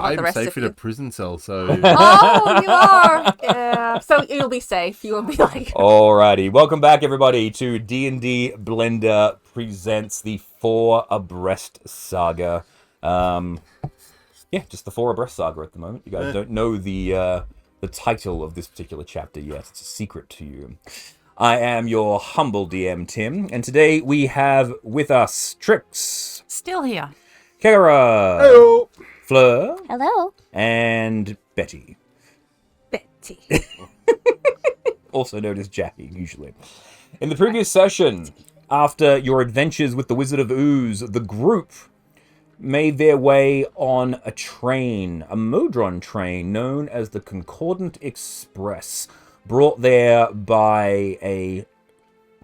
know about the rest safe of in you. a prison cell, so... Oh, you are! Yeah. So you'll be safe. You will be like... Alrighty, welcome back everybody to D&D Blender presents the Four Abreast Saga. Yeah, just the Four Abreast Saga at the moment. You guys don't know the title of this particular chapter yet. It's a secret to you. I am your humble DM, Tim, and today we have with us Trix. Still here. Kara. Hello. Fleur. Hello. And Betty. Betty. Also known as Jackie, usually. In the previous session, after your adventures with the Wizard of Ooze, the group made their way on a train, a Modron train known as the Concordant Express, brought there by a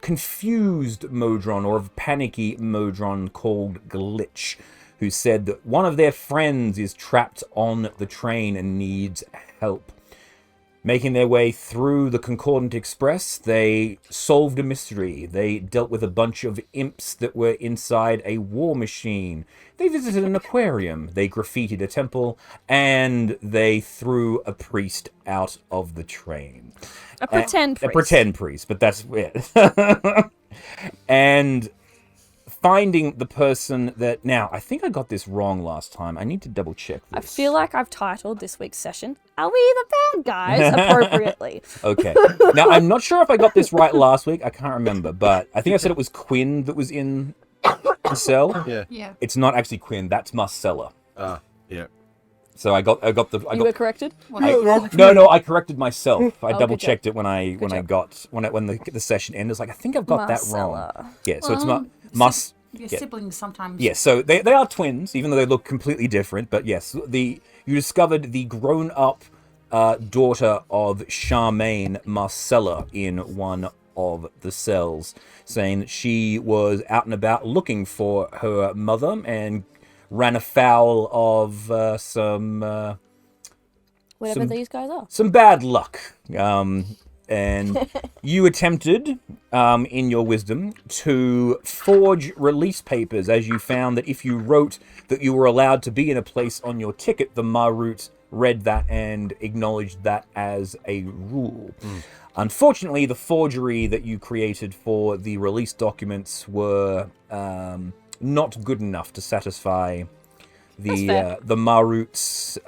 confused Modron or a panicky Modron called Glitch, who said that one of their friends is trapped on the train and needs help. Making their way through the Concordant Express, they solved a mystery. They dealt with a bunch of imps that were inside a war machine. They visited an aquarium. They graffitied a temple. And they threw a priest out of the train. A pretend priest. A pretend priest, but that's it. And finding the person that... Now, I think I got this wrong last time. I need to double check this. I feel like I've titled this week's session, Are We the Bad Guys? Appropriately. Okay. Now, I'm not sure if I got this right last week. I can't remember, but I think I said it was Quinn that was in the cell. Yeah. It's not actually Quinn. That's Marcella. Yeah. So I got You were corrected? No, I corrected myself. I Oh, double good job. checked it when the session ended. I was like, I think I've got that wrong. Marcella. Yeah, so it's not Your Yeah. siblings sometimes. Yes, so they are twins, even though they look completely different. But yes, you discovered the grown-up daughter of Charmaigns, Marcella, in one of the cells, saying that she was out and about looking for her mother and ran afoul of some These guys are. some bad luck. And you attempted, in your wisdom, to forge release papers, as you found that if you wrote that you were allowed to be in a place on your ticket, the Marut read that and acknowledged that as a rule. Unfortunately, the forgery that you created for the release documents were not good enough to satisfy the Marut's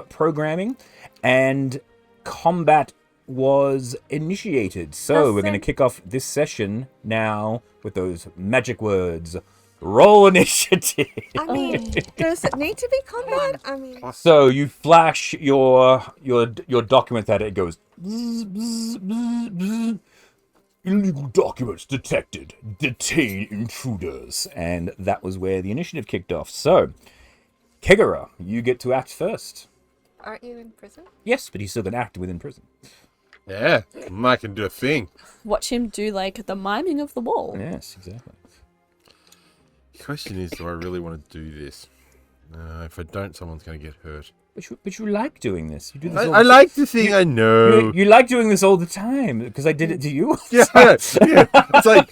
programming, and combat was initiated. So we're going to kick off this session now with those magic words. Roll initiative. I mean, does it need to be combat? I mean, So you flash your document at it. It goes. Bzz, bzz, bzz, bzz. Illegal documents detected. Detain intruders. And that was where the initiative kicked off. So, Kegara, you get to act first. aren't you in prison? Yes, but he's still an actor within prison. Yeah. I can do a thing. Watch him do, like, the miming of the wall. Yes, exactly. The question is, do I really want to do this? If I don't, someone's going to get hurt. But you like doing this. You do this. I like the thing, I know. You like doing this all the time because I did it to you. Yeah. It's like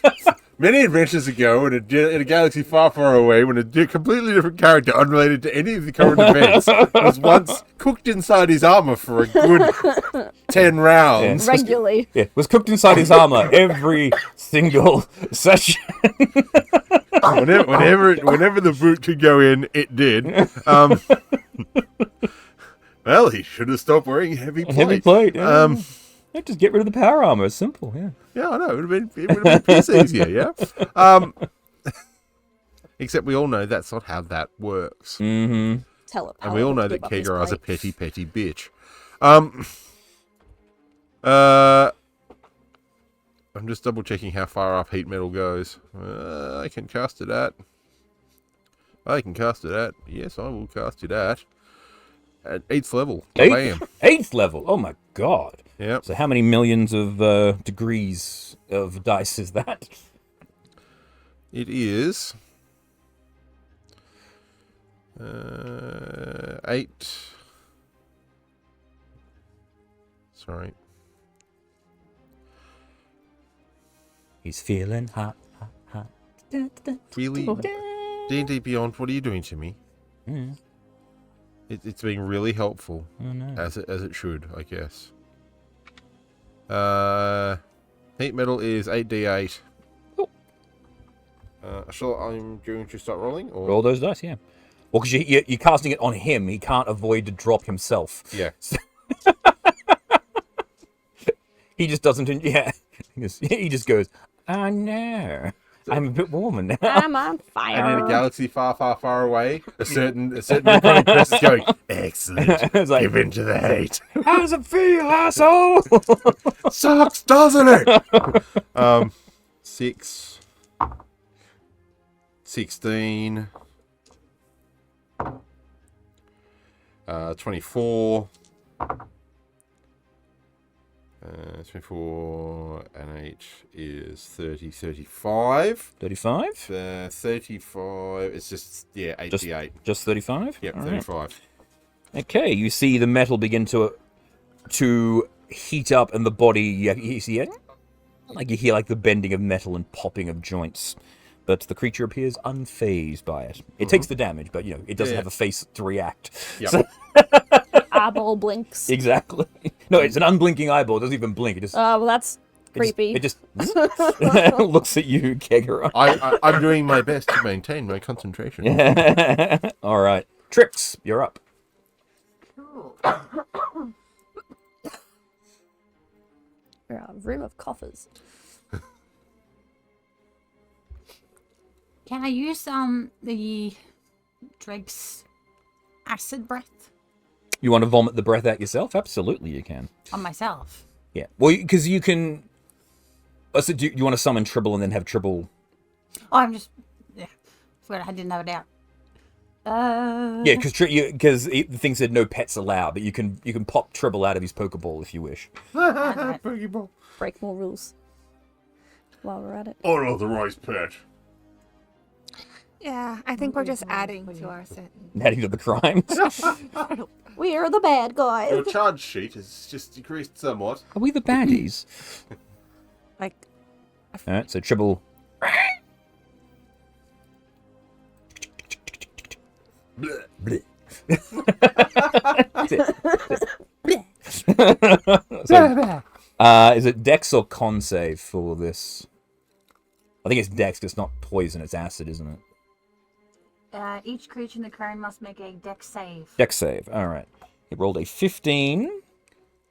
many adventures ago in a galaxy far, far away, when a completely different character, unrelated to any of the current events, was once cooked inside his armor for a good 10 rounds. Regularly. Yeah, was cooked inside his armor every single session. Whenever the boot could go in, it did. Well, he should have stopped wearing heavy plate. Heavy plate. Yeah. Yeah, just get rid of the power armor. It's simple. Yeah. Yeah, I know. It would have been a piece easier, yeah? Except we all know that's not how that works. Mm-hmm. And we all know that Kegara's a petty bitch. I'm just double checking how far up heat metal goes. I can cast it at. Yes, I will cast it at 8th level. Bam. 8th level. Oh my god. Yep. So how many millions of degrees of dice is that? It is 8. Sorry. He's feeling hot. Really? D&D Beyond, what are you doing to me? It's being really helpful, Oh, no. as it should, I guess. Heat metal is 8d8. Cool. I'm going to start rolling? Or? Roll those dice, yeah. Well, because you're casting it on him, he can't avoid to drop himself. Yeah. He just doesn't. Yeah. He just goes, oh no, I'm a bit warmer now. I'm on And in fire. a galaxy far, far, far away, a certain necrotic person is going, excellent, It's like, give in to the hate. how does it feel, asshole? Sucks, doesn't it? 6, 16, 24, 24 and 8 is 30, 35. 35? 35, it's just, 88. Just 35? Yep, All 35. right. Okay, you see the metal begin to heat up, and the body, you see it? Like you hear like the bending of metal and popping of joints. But the creature appears unfazed by it. It takes the damage, but, it doesn't have a face to react. Yep. So- Eyeball blinks. Exactly. No, it's an unblinking eyeball. It doesn't even blink. It just... Oh, well, that's creepy. It just looks at you, Kegara. I'm doing my best to maintain my concentration. All right. Tricks, you're up. You're a room of coffers. Can I use the Drake's acid breath You want to vomit the breath out yourself? Absolutely, you can. on myself? Yeah. Well, because you can... So do you want to summon Tribble and then have Tribble... Oh, I'm just forgot I didn't have it out. Yeah, because the thing said no pets allowed, but you can pop Tribble out of his Pokeball if you wish. Pokeball. Break more rules. While we're at it. Unauthorized pet. Yeah, I think we're just adding to our sentence. Adding to the crimes. We are the bad guys. Your charge sheet has just decreased somewhat. Are we the baddies? Like, All right, so Tribble... Blech. Is it Dex or Con save for this? I think it's Dex, 'cause it's not poison, it's acid, isn't it? Each creature in the crane must make a Dex save. Dex save, alright. It rolled a 15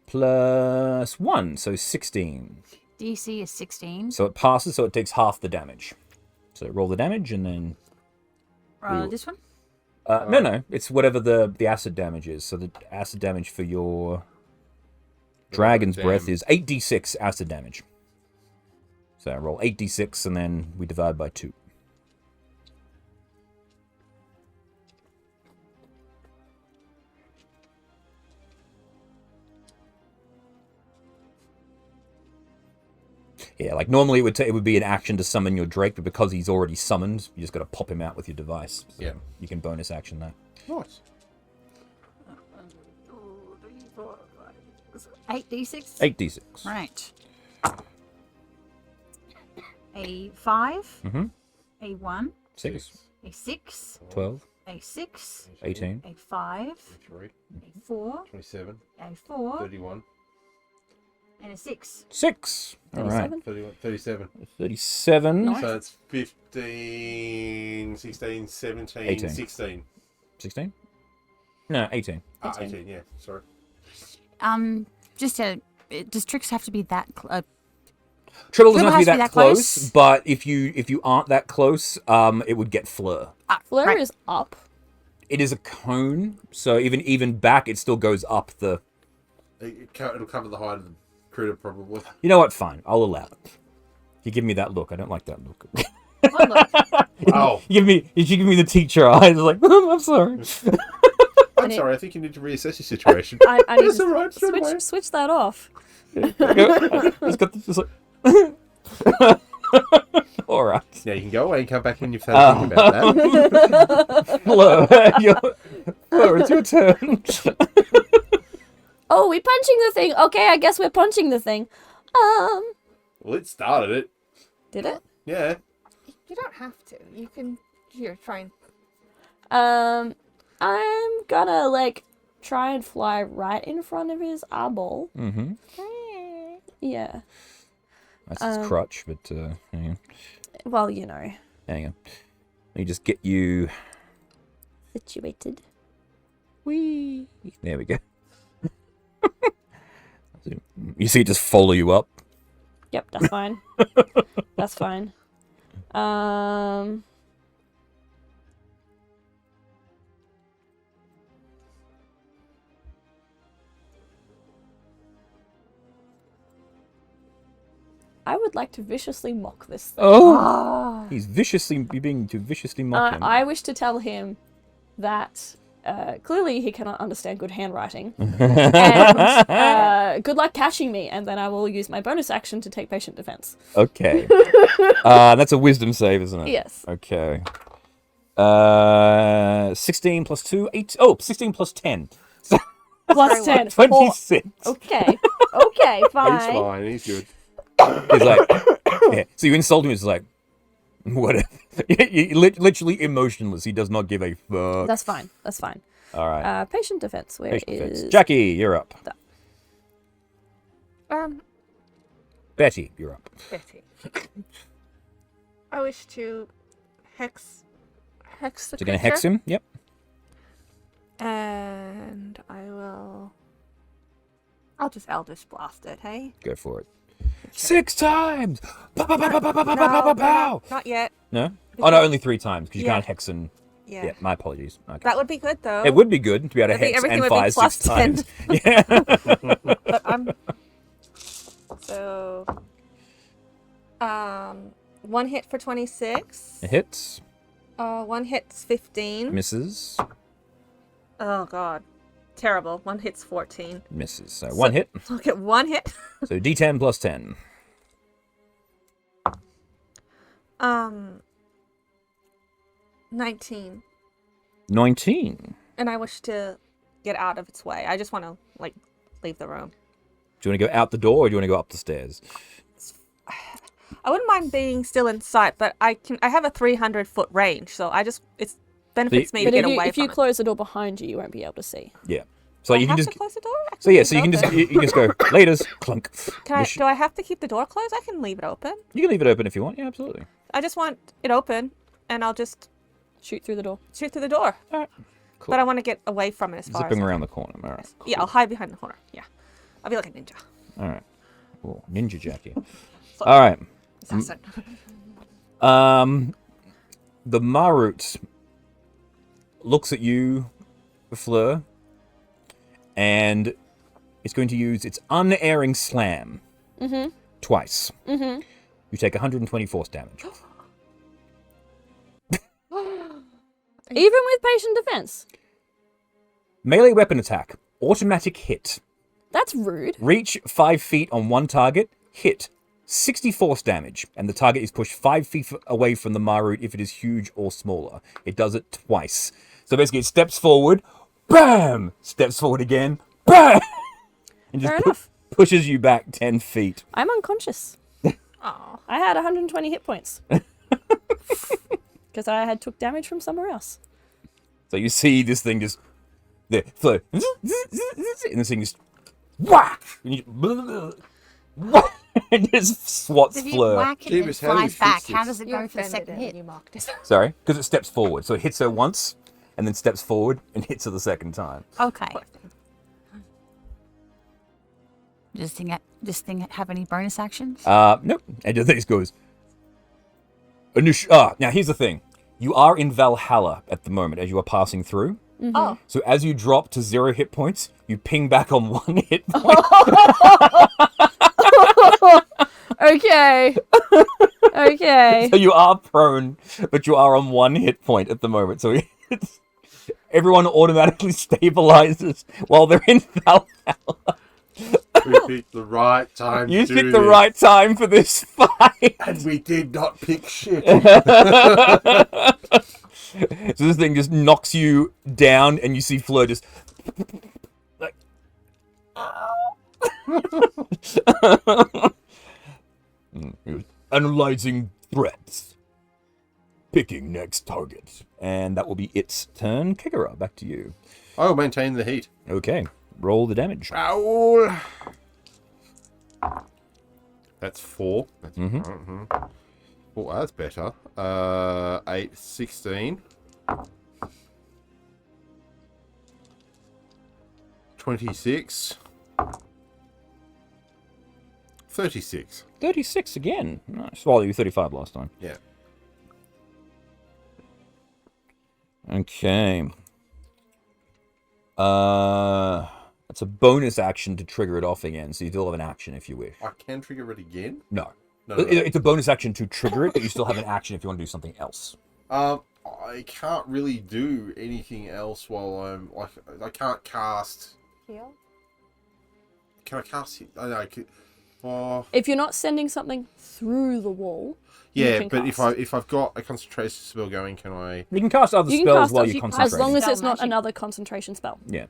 plus 1, so 16. DC is 16. So it passes, so it takes half the damage. So roll the damage and then... This one? No, it's whatever the acid damage is. So the acid damage for your Dragon's Breath is 8d6 acid damage. So I roll 8d6 and then we divide by 2. Yeah, like normally it would be an action to summon your Drake, but because he's already summoned, you just got to pop him out with your device. So Yeah. you can bonus action that. Nice. 8d6? 8d6. Right. A 5, Mhm. a 1, 6, a 6, 12, a 6, 18, a 5, 3, a 4, 27, a 4, 31, and a 6. 6. All right. 37? 31, 37. 37. Nice. So it's 15, 16, 17, 18. 16. 16? No, 18. 18, yeah, sorry. Does tricks have to be that Tribble doesn't have to be has to be that that close, close? but if you aren't that close, it would get Fleur. Fleur right. is up. It is a cone, so even back, it still goes up the... It'll cover the height of the critter, probably. You know what? Fine. I'll allow it. You give me that look. I don't like that look. One look. Oh, You give me the teacher eyes. Like, I'm sorry. I'm sorry, I think you need to reassess your situation. I need That's to alright, straight away. switch that off. It's got just like... All right. Now you can go away and come back when you've had a think about that. Hello. Fleur, it's your turn. Oh, we punching the thing. Okay, I guess we're punching the thing. Well, it started it. Did it? Yeah. You don't have to. You can. Here, try and. I'm gonna, like, try and fly right in front of his eyeball. Mm-hmm. Yeah. That's his crutch, but hang on. Well, you know. Hang on. Let me just get you... Situated. Whee! There we go. You see it just follow you up. Yep, that's fine. That's fine. I would like to viciously mock this thing. Oh! You're being too viciously mock him. I wish to tell him that clearly he cannot understand good handwriting. And good luck catching me, and then I will use my bonus action to take patient defense. Okay. That's a wisdom save, isn't it? Yes. Okay. 16 plus 2, 8. Oh, 16 plus 10. Plus 10. 26. Okay. Okay, He's fine. fine. He's good. He's like, yeah. So you insult him, it's like, whatever. Literally emotionless. He does not give a fuck. That's fine. That's fine. All right. Patient defense. Where Patient is defense. Jackie, you're up. Betty, you're up. Betty. I wish to hex the So you're going to hex him? Yep. And I'll just Eldritch Blast it, hey? Go for it. 6 times! Pow, pow, pow, pow, pow, pow, pow, pow, pow. Not yet. No? Oh, no, only 3 times, because you Yeah. can't hex and... Yeah. Yeah, my apologies. Okay. That would be good, though. It would be good to be able to hex Everything and would be fire plus 6 times. Yeah. But I'm... So... 1 hit for 26. It hits. 1 hit's 15. Misses. Oh, God. Terrible. 1 hit's 14. Misses. So 1 hit. Look at 1 hit. So D10 plus 10. 19. 19. And I wish to get out of its way. I just want to, like, leave the room. Do you want to go out the door or do you want to go up the stairs? I wouldn't mind being still in sight, but I have a 300-foot range, so it benefits me to But get if away you from it. close the door behind you, you won't be able to see. Yeah. So Do I you can have just... to close the door? I So yeah, leave so it you can just open. you can just go, laters, clunk. Do I have to keep the door closed? I can leave it open. You can leave it open if you want. Yeah, absolutely. I just want it open, and I'll just Shoot through the door. shoot through the door. All right. Cool. But I want to get away from it as far Zipping as around the corner. All right. Cool. Yeah, I'll hide behind the corner. Yeah. I'll be like a ninja. All right. Cool. Ninja Jackie. All right. Assassin. The Marut looks at you, Fleur, and it's going to use its unerring slam twice. You take 120 force damage. Even with patient defense. Melee weapon attack. Automatic hit. That's rude. Reach 5 feet on one target. Hit. 60 force damage. And the target is pushed 5 feet away from the Marut if it is huge or smaller. It does it twice. So basically it steps forward. Bam! Steps forward again. Bam! And Fair just enough. pushes you back 10 feet. I'm unconscious. Oh. I had 120 hit points. Because I had took damage from somewhere else. So you see this thing just... There. Fleur. And this thing just... Whack! And you... Whack! And just swats If you Fleur. whack it and it Jeebus, how do you flies back, fix how this? does it You go for the offended second it hit? and you mocked it. Sorry? Because it steps forward. So it hits her once, and then steps forward, and hits her the second time. Okay. Does this thing have any bonus actions? Nope. And then it goes... now here's the thing. You are in Valhalla at the moment as you are passing through. Oh. So as you drop to 0 hit points, you ping back on 1 hit point. Okay. Okay. So you are prone, but you are on 1 hit point at the moment. So everyone automatically stabilizes while they're in Valhalla. We picked the right time You to picked do the this, right time for this fight. and we did not pick shit. So this thing just knocks you down, and you see Fleur just like, analyzing threats. Picking next target. And that will be its turn. Kigara, back to you. I will maintain the heat. Okay, roll the damage. Ow! That's 4. That's, Oh, that's better. 8, 16. 26. 36. 36 again. Nice. Well, you were 35 last time. Yeah. Okay. It's a bonus action to trigger it off again, so you still have an action if you wish. I can trigger it again? No. No. It's a bonus action to trigger it, but you still have an action if you want to do something else. I can't really do anything else while I'm like I can't cast. Heal? Can I cast it? I know. Oh. If you're not sending something through the wall, Yeah, you can but cast. if I've got a concentration spell going, can I? You can cast other You can spells cast while as you're concentrating. long as Spell it's not magic. another concentration spell. Yeah.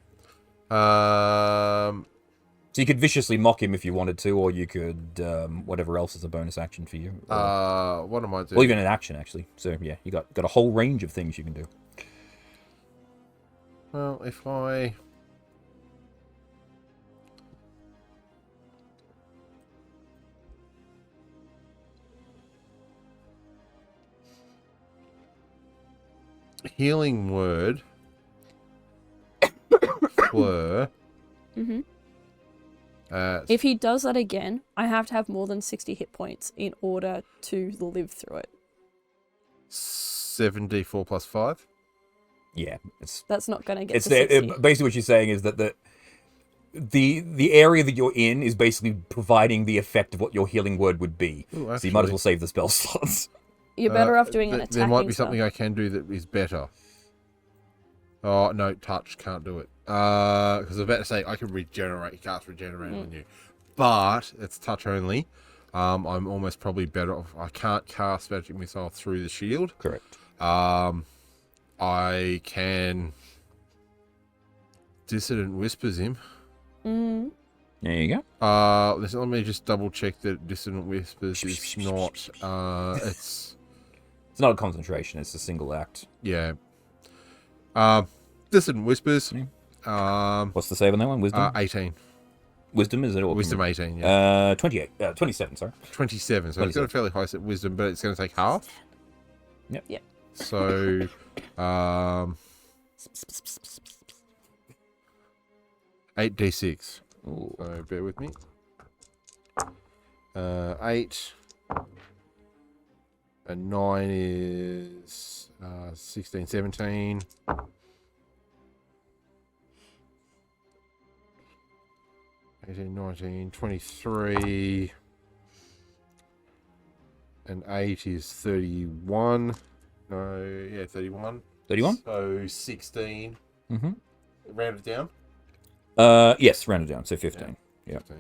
Um. So you could viciously mock him if you wanted to, or you could whatever else is a bonus action for you. What am I doing? Or even an action actually. So yeah, you got a whole range of things you can do. Well, if I. Healing word. Fleur. Mm-hmm. If he does that again, I have to have more than 60 hit points in order to live through it. 7d4 plus 5. Yeah, it's That's not going to get it's to there. 60. Basically, what she's saying is that the area that you're in is basically providing the effect of what your healing word would be. Ooh, so you might as well save the spell slots. You're better off doing an attacking There might be spell. something I can do that is better. Oh, no, touch, can't do it. Because I was about to say, I can cast regenerate on you. But, it's touch only. I'm almost probably better off. I can't cast magic missile through the shield. Correct. I can Dissident Whispers him. Mm. There you go. Let me just double check that Dissident Whispers is not, it's not a concentration, it's a single act. yeah. Dissident Whispers. What's the save on that one? Wisdom? 18. Wisdom, is it? Or Wisdom 18, yeah. 27, sorry. 27, so it's got a fairly high set wisdom, but it's going to take half. Yep. So, 8d6. Ooh. So, bear with me. 8. And 9 is 16, 17. 18, 19, 23. And 8 is 31. No, yeah, 31. 31? So 16. Mm-hmm. Round it down. Yes, rounded down, so 15. Yeah. 15.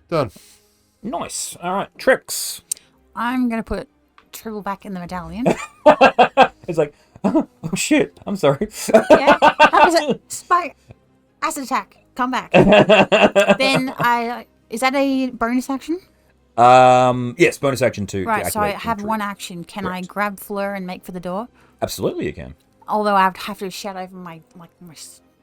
Done. Nice. All right, Trix. I'm going to put Tribble back in the medallion. It's like, oh shit, I'm sorry. Yeah. How does it? Spike. Acid attack. Come back. Then is that a bonus action? Yes, bonus action to Right, so I activate have Intrigue. one action. Can I grab Fleur and make for the door? Absolutely, you can. Although I would have to shout over my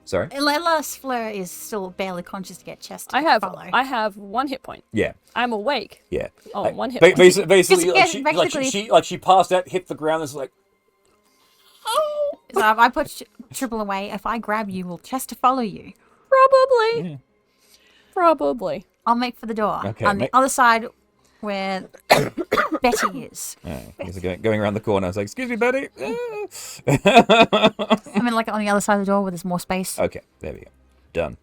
Sorry. unless Fleur is still barely conscious to get chest. I Follow. have 1 hit point. Yeah, I'm awake. yeah. Oh, 1 hit Ba- point. basically, Basically- she passed out, hit the ground, and it's like, So if I put Tribble away, if I grab you, will Chester follow you? Probably. Yeah. Probably. I'll make for the door. Okay, On make- the other side where Betty is. he's going around the corner. It's like, excuse me, Betty. I mean, like on the other side of the door where there's more space. Okay, there we go. Done.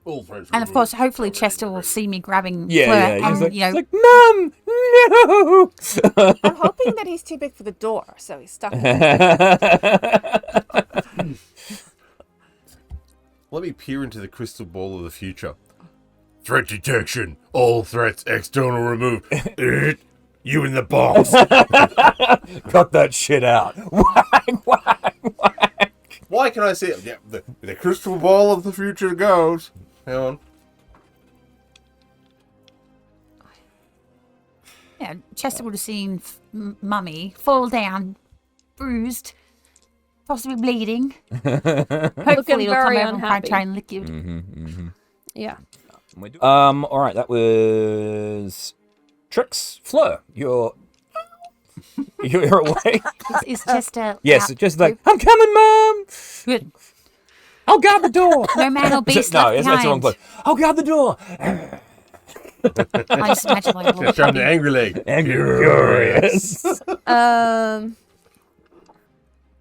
All threats And of course, hopefully Chester will see me grabbing Yeah, Fleur yeah. He's and, like, you know, he's like, Mum, no. I'm hoping that he's too big for the door, so he's stuck. Let me peer into the crystal ball of the future. Threat detection. All threats external removed. You in the box. Cut that shit out. Whack, whack, whack. Why can I see it? Yeah, the crystal ball of the future goes. Hang on. Yeah, Chester would have seen Mummy fall down, bruised, possibly bleeding. Hopefully he'll come very over and unhappy. try and lick you. Yeah. All right, that was Trix. Fleur, you're away. Is Chester Yes, out? just like, I'm coming, Mom. Good. I'll guard the door. No man or beast No, left that's the wrong behind. place. I'll guard the door. I just imagine like a little Show him the puppy. angry leg. Furious.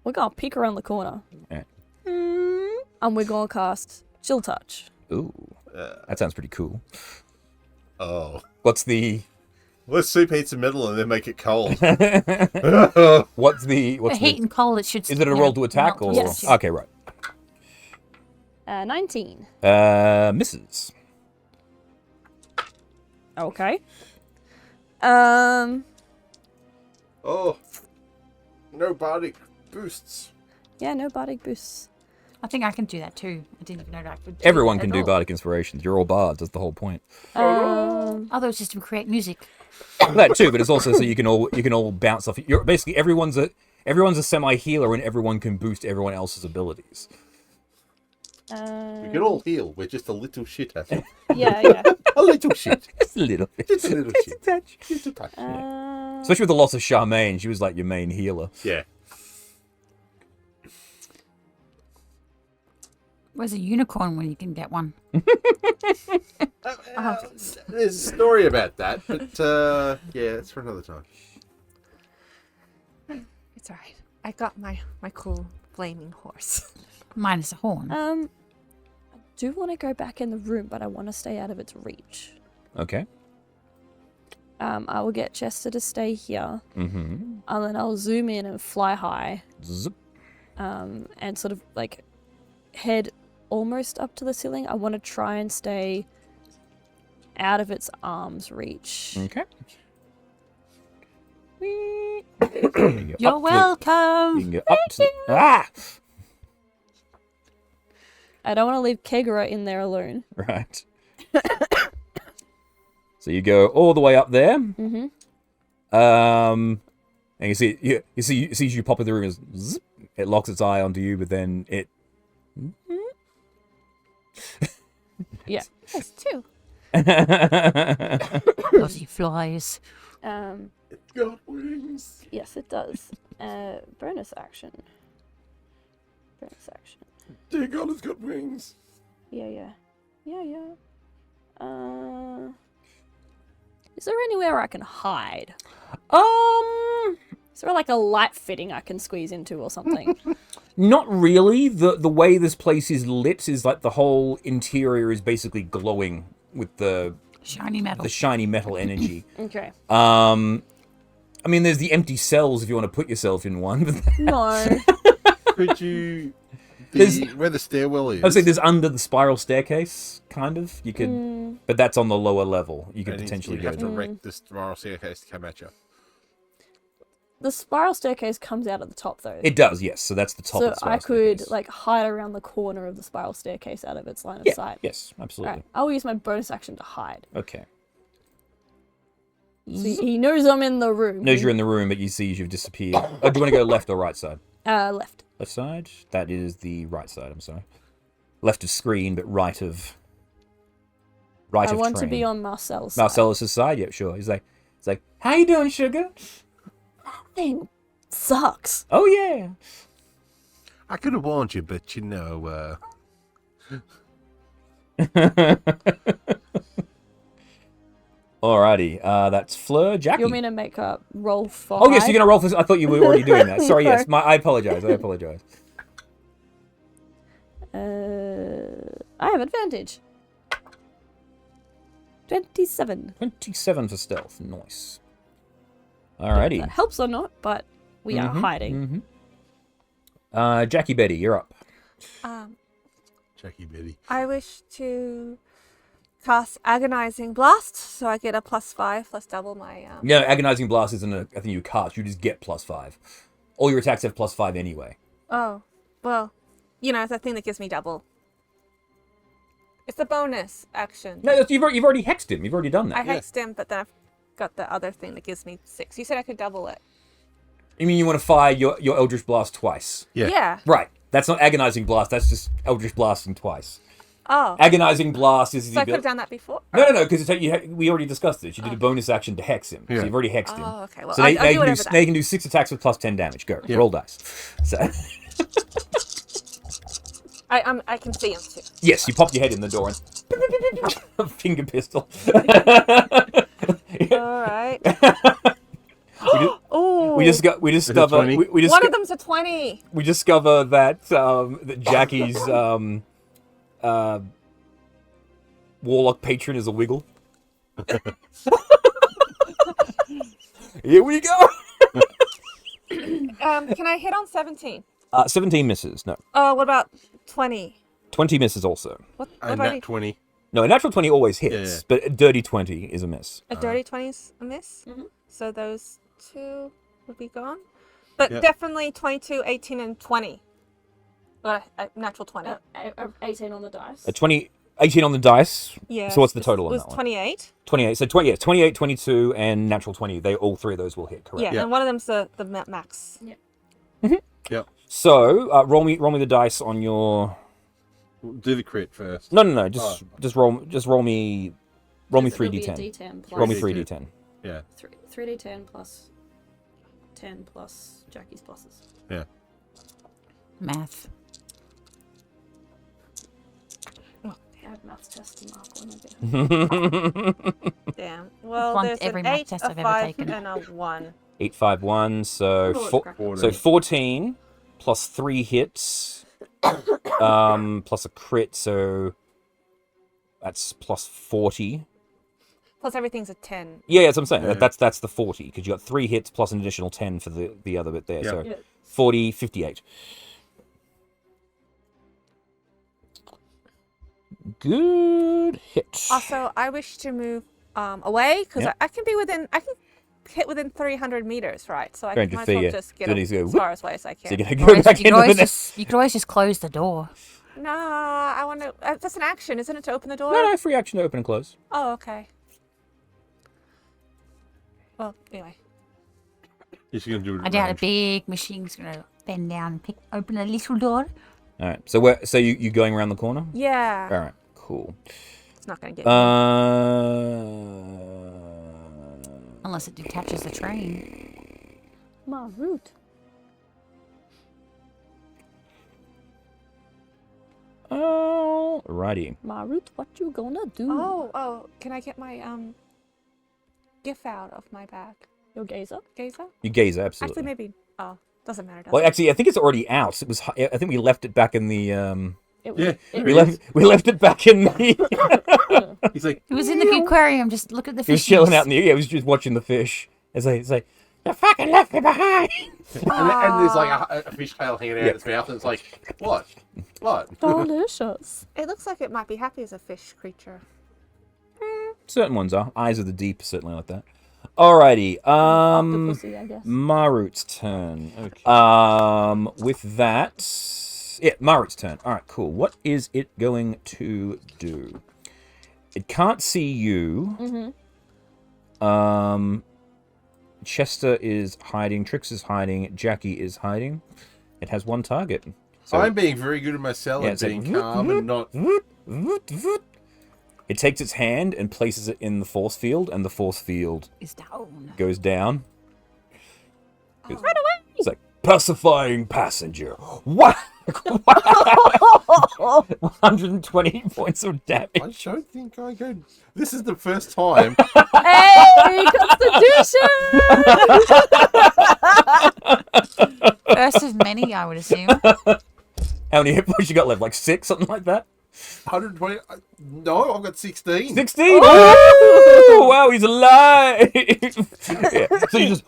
We're gonna peek around the corner. Yeah. And we're gonna cast Chill Touch. Ooh, that sounds pretty cool. Oh. What's the Let's soup heat some metal and then make it cold. what's the The heat and cold, it should. is it a roll to attack or Yes. okay, right? 19. Misses. Okay. Oh. No bardic boosts. Yeah, no bardic boosts. I think I can do that too. I didn't even know that I could. Everyone that can at do all. bardic inspirations. You're all bards. That's the whole point. Although it's just to create music. That too, but it's also so you can all bounce off. You're basically everyone's a semi healer and everyone can boost everyone else's abilities. We can all heal. We're just a little shit at it. Yeah. A little shit. Just a little bit. Just a little shit. touch. Just a touch. Especially with the loss of Charmaigns, she was like your main healer. Yeah. Where's a unicorn when you can get one? There's a story about that, but yeah, it's for another time. It's all right. I got my cool flaming horse. Minus a horn. I do want to go back in the room, but I want to stay out of its reach. Okay. I will get Chester to stay here, Mm-hmm. and then I'll zoom in and fly high, Zip. and sort of like head almost up to the ceiling. I want to try and stay out of its arm's reach. Okay. You're welcome. You can go up to ah. I don't want to leave Kegara in there alone. Right. So you go all the way up there. Mm-hmm. And you see you pop in the room. Zip, it locks its eye onto you, but then it. Yeah. Yes, too. Bloody flies. It's got wings. Yes, it does. Bonus action. Dear God, it's got wings. Yeah. Is there anywhere I can hide? Is there like a light fitting I can squeeze into or something? Not really. The way this place is lit is like the whole interior is basically glowing with the Shiny metal. shiny metal energy. Okay. I mean, there's the empty cells if you want to put yourself in one. But No. Could you... where the stairwell is. I would say there's under the spiral staircase, kind of. You could, but that's on the lower level. You could and potentially you'd go have to to. wreck the spiral staircase to come at you. The spiral staircase comes out at the top though. It does, yes. So that's the top So of the spiral I could staircase. like hide around the corner of the spiral staircase out of its line of Yeah, sight. yes, absolutely. Alright. I'll use my bonus action to hide. Okay. So he knows I'm in the room. Knows you're in the room, but you see you've disappeared. Oh, do you want to go left or right side? Left. Left side? That is the right side, I'm sorry. Left of screen, but right of... Right I of want to train. be on Marcel's side. Marcellus' side? Yep, sure. He's like, how you doing, sugar? Thing sucks. Oh, yeah. I could have warned you, but you know... Alrighty, that's Fleur. Jackie. You want me to make a roll for Oh, yes, hide? you're going to roll for this. I thought you were already doing that. Sorry, No. yes. I apologize. I have advantage. 27. 27 for stealth. Nice. Alrighty. That helps or not, but we are hiding. Jackie Betty, you're up. Jackie Betty. I wish to cast Agonizing Blast, so I get a +5 plus double my. No, Agonizing Blast isn't a thing you cast. You just get +5. All your attacks have +5 anyway. Oh, well, you know, it's a thing that gives me double. It's a bonus action. No, you've already hexed him. You've already done that. I hexed him, but then got the other thing that gives me 6. You said I could double it. You mean you want to fire your Eldritch Blast twice? Yeah. Yeah. Right. That's not Agonizing Blast. That's just Eldritch Blasting twice. Oh. Agonizing Blast is So the I could have ability. done that before? No, because we already discussed this. You did a bonus action to hex him. Yeah. So you've already hexed him. Oh, okay. Well, So I'll now do you whatever now you can do 6 attacks with plus 10 damage. Go. Yeah. Roll dice. So I can see him too. yes, you pop your head in the door and finger pistol. All right. We discover 20? One of them's a 20. we discover that that Jackie's warlock patron is a wiggle. Here we go. Can I hit on 17? 17 misses. No. What about 20? 20 misses also. What And about that 20. No, a natural 20 always hits, Yeah. but a dirty 20 is a miss. a dirty 20's a miss? Mm-hmm. So those 2 would be gone. But Yeah. definitely 22, 18, and 20. Natural 20. 18 on the dice. 18 on the dice. Yeah. So what's the total on was that one? 28. 28. So 28, 22, and natural 20. All 3 of those will hit, correct? Yeah, Yeah. and one of them's the max. Yep. So roll me the dice on your. Do the crit first. No. Just roll me 3d10. D10 plus Roll me 3D10. 3d10. Yeah. 3d10 plus 10 plus Jackie's pluses. Yeah. Math. Add maths test to mark one again. Damn. Well, Flunked there's every an math 8, test a I've ever 5, taken. and a 1. 8, 5, 1. So Oh, crap. 14 plus 3 hits, plus a crit. So that's plus 40. Plus everything's a 10. Yeah, that's what I'm saying. Yeah. That's the 40 because you got 3 hits plus an additional 10 for the other bit there. Yeah. So Yeah. 40, 58. Good hit. Also, I wish to move away because Yeah. I can hit within 300 meters, right? So I 300 might as feet, well yeah. just get So then he's as go, far away as I So you're can. gonna go back into the next. You could always just close the door. Nah, I want to. That's an action, isn't it, to open the door? No, free action to open and close. Oh, okay. Well, anyway. You're just going to do it I at doubt a range. big machine's gonna bend down and open a little door. All right. So you going around the corner? Yeah. All right. Cool. It's not gonna get me. Unless it detaches the train. My root. Alrighty. My root, what you gonna do? Oh, can I get my GIF out of my bag? Your gazer? Gazer? You gaze absolutely. Actually, maybe. Oh, doesn't matter. Does Well, it? actually, I think it's already out. It was. I think we left it back in the. It Yeah. We left it back in the. He's like, It was in the aquarium. Just look at the He was fish. chilling out in the. Yeah, he was just watching the fish. It's like you fucking left me behind. and there's like a fish tail hanging out its mouth, and it's like, what? What? Delicious. It looks like it might be happy as a fish creature. Certain ones are. Eyes of the deep, certainly like that. Alrighty. Octopussy, I guess. Marut's turn. Okay. With that, yeah, Marut's turn. All right, cool. What is it going to do? It can't see you. Mm-hmm. Chester is hiding. Trix is hiding. Jackie is hiding. It has one target. So I'm being very good at my cell Yeah, and it's like, being calm and not. it takes its hand and places it in the force field, and the force field Is down. goes down. Right away! It's like pacifying passenger. What? 120 points of damage. I don't think I go. This is the first time. Hey, Constitution! First of many, I would assume. How many hit points you got left? Like 6, something like that? 120. No, I've got 16. 16! Oh, wow, he's alive! Yeah. So you just.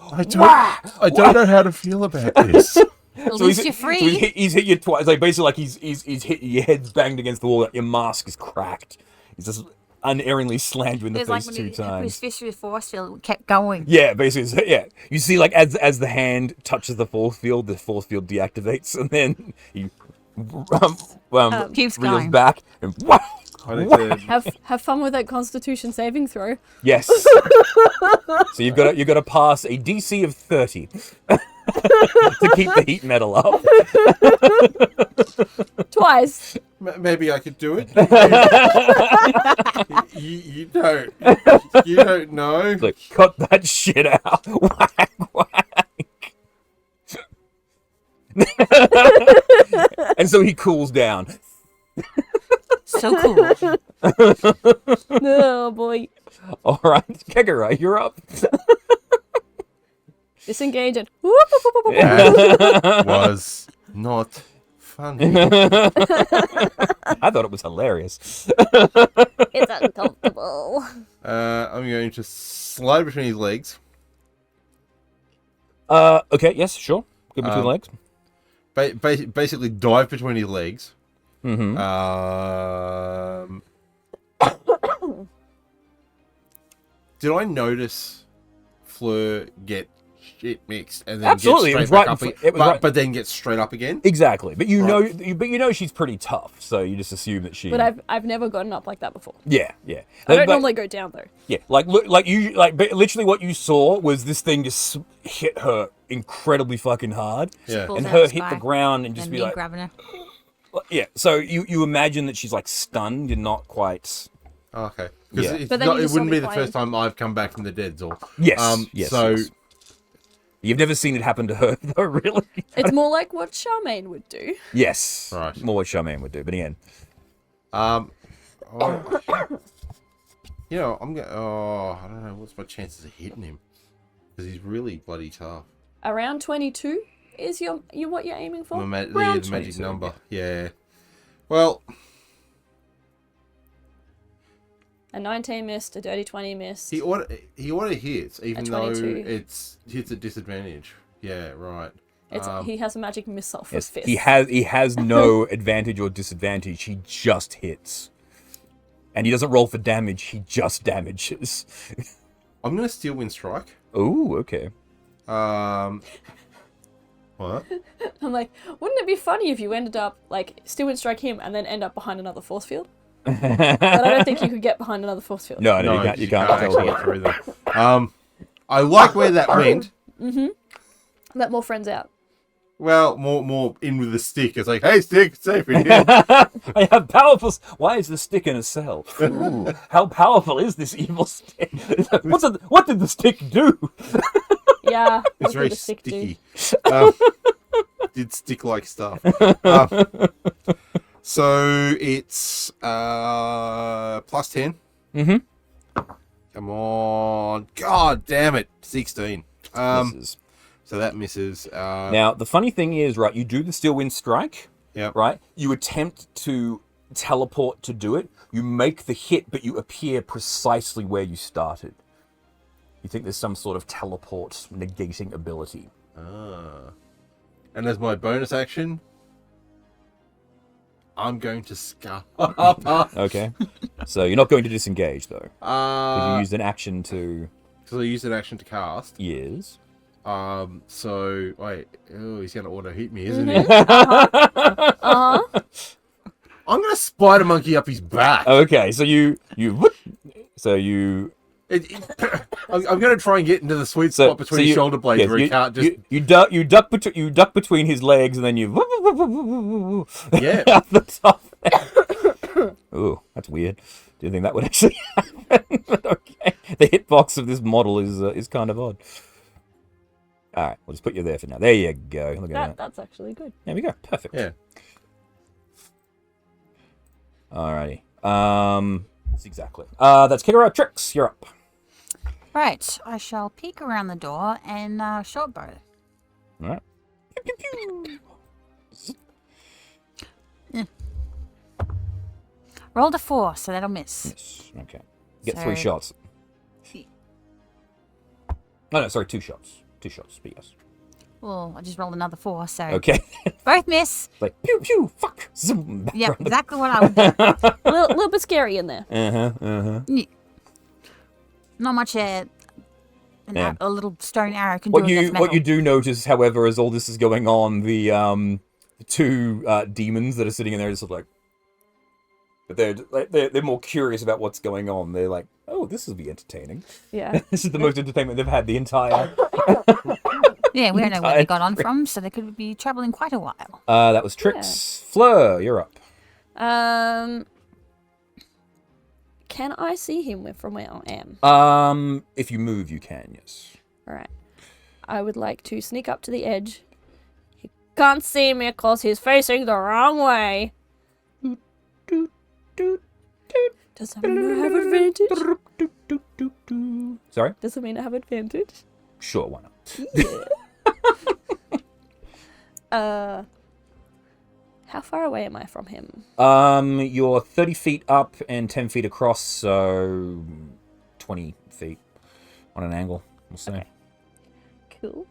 I don't know how to feel about this. At So least you're free. he's hit you twice. Like basically, like he's hit your head's banged against the wall. Your mask is cracked. He's just unerringly slammed you in the It's like face when 2 his times. fish with force field kept going. Yeah, basically, yeah. You see, like as the hand touches the force field deactivates, and then he Keeps reels going. back and I need to... Have fun with that Constitution saving throw. Yes. So you've got to pass a DC of 30 to keep the heat metal up. Twice. Maybe I could do it. You don't know. Like, cut that shit out. Whack, whack. And so he cools down. So cool. Oh boy. All right, Kegara, you're up. Disengage and That was not funny. I thought it was hilarious. it's uncomfortable. I'm going to slide between his legs. Okay, yes, sure. Good between legs. Basically dive between his legs. Mm-hmm. Did I notice Fleur get shit mixed and then Absolutely, get it was straight back right up it was right. but then get straight up again? Exactly, but you Right. know she's pretty tough, so you just assume that she. But I've never gotten up like that before. yeah. I don't But- normally go down though. Yeah, but literally what you saw was this thing just hit her incredibly fucking hard, Yeah. Pulls and out her the hit the spy. ground and just And be me like, grabbing her. yeah. So you imagine that she's like stunned and not quite. Oh, okay. Because Yeah. But then you it just wouldn't saw me be the flying. first time I've come back from the dead, or Yes. Yes. So yes. You've never seen it happen to her, though, really. It's more like what Charmaine would do. Yes. Right. More what Charmaine would do, but again. oh, I'm gonna. Oh, I don't know. What's my chances of hitting him? Because he's really bloody tough. Around 22 is your what you're aiming for? The Round magic 22, number. Yeah. Well, A 19 missed, a dirty 20 missed. he ought to hit, even though 22. it's hits at disadvantage. Yeah. Right. He has a magic missile for Yes, fist. he has no advantage or disadvantage. He just hits. And he doesn't roll for damage, he just damages. I'm gonna steal wind strike. Oh, okay. What? I'm like, wouldn't it be funny if you ended up like still would strike him and then end up behind another force field? But I don't think you could get behind another force field. No, you can't actually tell. get through them. I like where that went. Let more friends out. Well, more in with the stick. It's like, hey, stick, it's safe in here. I have powerful. Why is the stick in a cell? Ooh, how powerful is this evil stick? What did the stick do? Yeah, It's what very did the stick do? sticky. Did stick like stuff. So it's plus 10. Mm-hmm. Come on. God damn it. 16. Misses. So that misses. Now, the funny thing is, right, you do the Steel Wind Strike, Yep. right? You attempt to teleport to do it. You make the hit, but you appear precisely where you started. You think there's some sort of teleport negating ability. And as my bonus action, I'm going to scar. Okay. So you're not going to disengage, though. Because you used an action to... Because I used an action to cast. Yes. So wait, oh, he's gonna auto hit me, isn't he? Uh-huh. I'm gonna spider monkey up his back. Okay, so you I'm gonna try and get into the sweet so, spot between his shoulder blades yes, where he can't just. you duck between his legs and then you Yeah. out the top. Ooh, that's weird. Do you think that would actually happen? But okay, the hitbox of this model is kind of odd. All right, we'll just put you there for now. There you go. Look at that. That's actually good. There we go. Perfect. Yeah. Alrighty. That's exactly. That's Kigaro. Tricks. You're up. Right, I shall peek around the door and short bow. All right. Rolled a 4, so that'll miss. Yes. Okay. Get So- 3 shots. Oh, no, sorry, 2 shots. 2 shots, but yes. Well, I just rolled another 4, so Okay. both miss. Like, pew, pew, fuck, zoom. Back Yep, around the- exactly what I would do. A little bit scary in there. Not much Yeah. a little stone arrow can do What against metal. you do notice, however, as all this is going on, the 2 demons that are sitting in there are just sort of like, But they're more curious about what's going on. They're like, oh, this will be entertaining. Yeah. This is the most entertainment they've had the entire. Yeah, we don't know where they got on from, so they could be traveling quite a while. That was Trix. Fleur, you're up. Can I see him from where I am? If you move, you can. Yes. All right. I would like to sneak up to the edge. He can't see me because he's facing the wrong way. Does that mean I have advantage? Sorry? Does it mean I have advantage? Sure, why not? Yeah. How far away am I from him? You're 30 feet up and 10 feet across, so 20 feet on an angle, we'll say. Okay. Cool.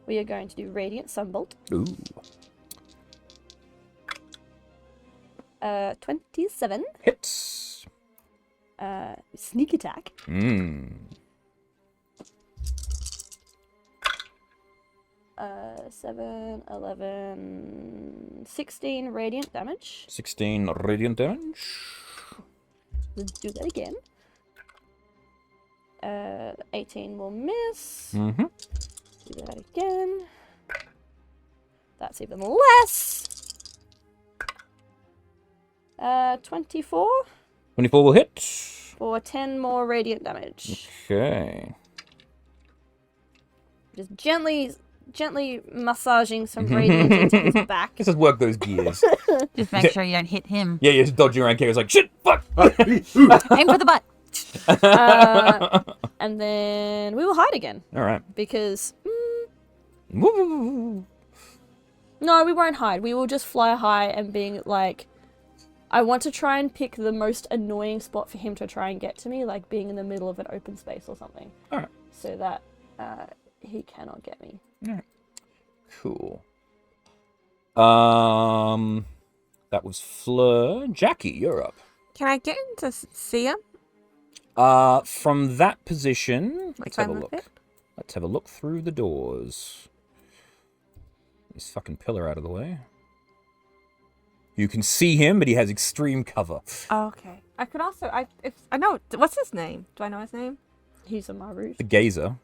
We are going to do Radiant Sunbolt. Ooh. 27. Hits. Sneak attack. 7, 11, 16 radiant damage. 16 radiant damage. Let's do that again. 18 will miss. Mm-hmm. Do that again. That's even less. 24 24 will hit. for 10 more radiant damage. Okay. Just gently massaging some radiant into his back. Let's just work those gears. Just make sure you don't hit him. Yeah, you're just dodging around characters like, shit, fuck! Aim for the butt. And then we will hide again. Alright. Because... Woo. no, we won't hide. We will just fly high and being like... I want to try and pick the most annoying spot for him to try and get to me, like being in the middle of an open space or something. Alright. So that he cannot get me. Alright. Cool. That was Fleur. Jackie, you're up. Can I get in to see him? From that position, let's have a climb up look. it? Let's have a look through the doors. This fucking pillar out of the way. You can see him, but he has extreme cover. Oh, okay. I could also. I know. What's his name? Do I know his name? He's a Maru. The gazer.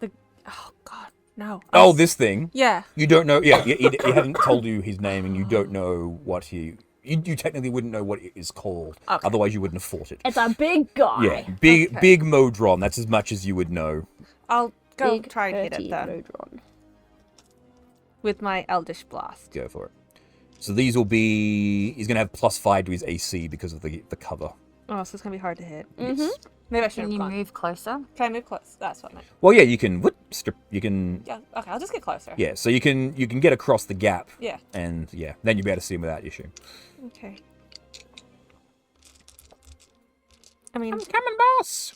Oh God, no. Oh, this thing. Yeah. You don't know. Yeah, he hasn't told you his name, and you don't know what he. You technically wouldn't know what it is called. Okay. Otherwise, you wouldn't have fought it. It's a big guy. Yeah, big Okay. big Modron. That's as much as you would know. I'll go Big try and hit hurty it then Modron. with my Eldish Blast. Go for it. So these will be. He's gonna have +5 to his AC because of the cover. Oh, so it's gonna be hard to hit. Yes. Maybe I should Can have you gone. move closer? Can I move close? That's what I meant. Well, yeah, you can. Strip. You can. Yeah. Okay, I'll just get closer. Yeah. So you can get across the gap. Yeah. And yeah, then you'll be able to see him without issue. Okay. I mean, I'm coming, boss.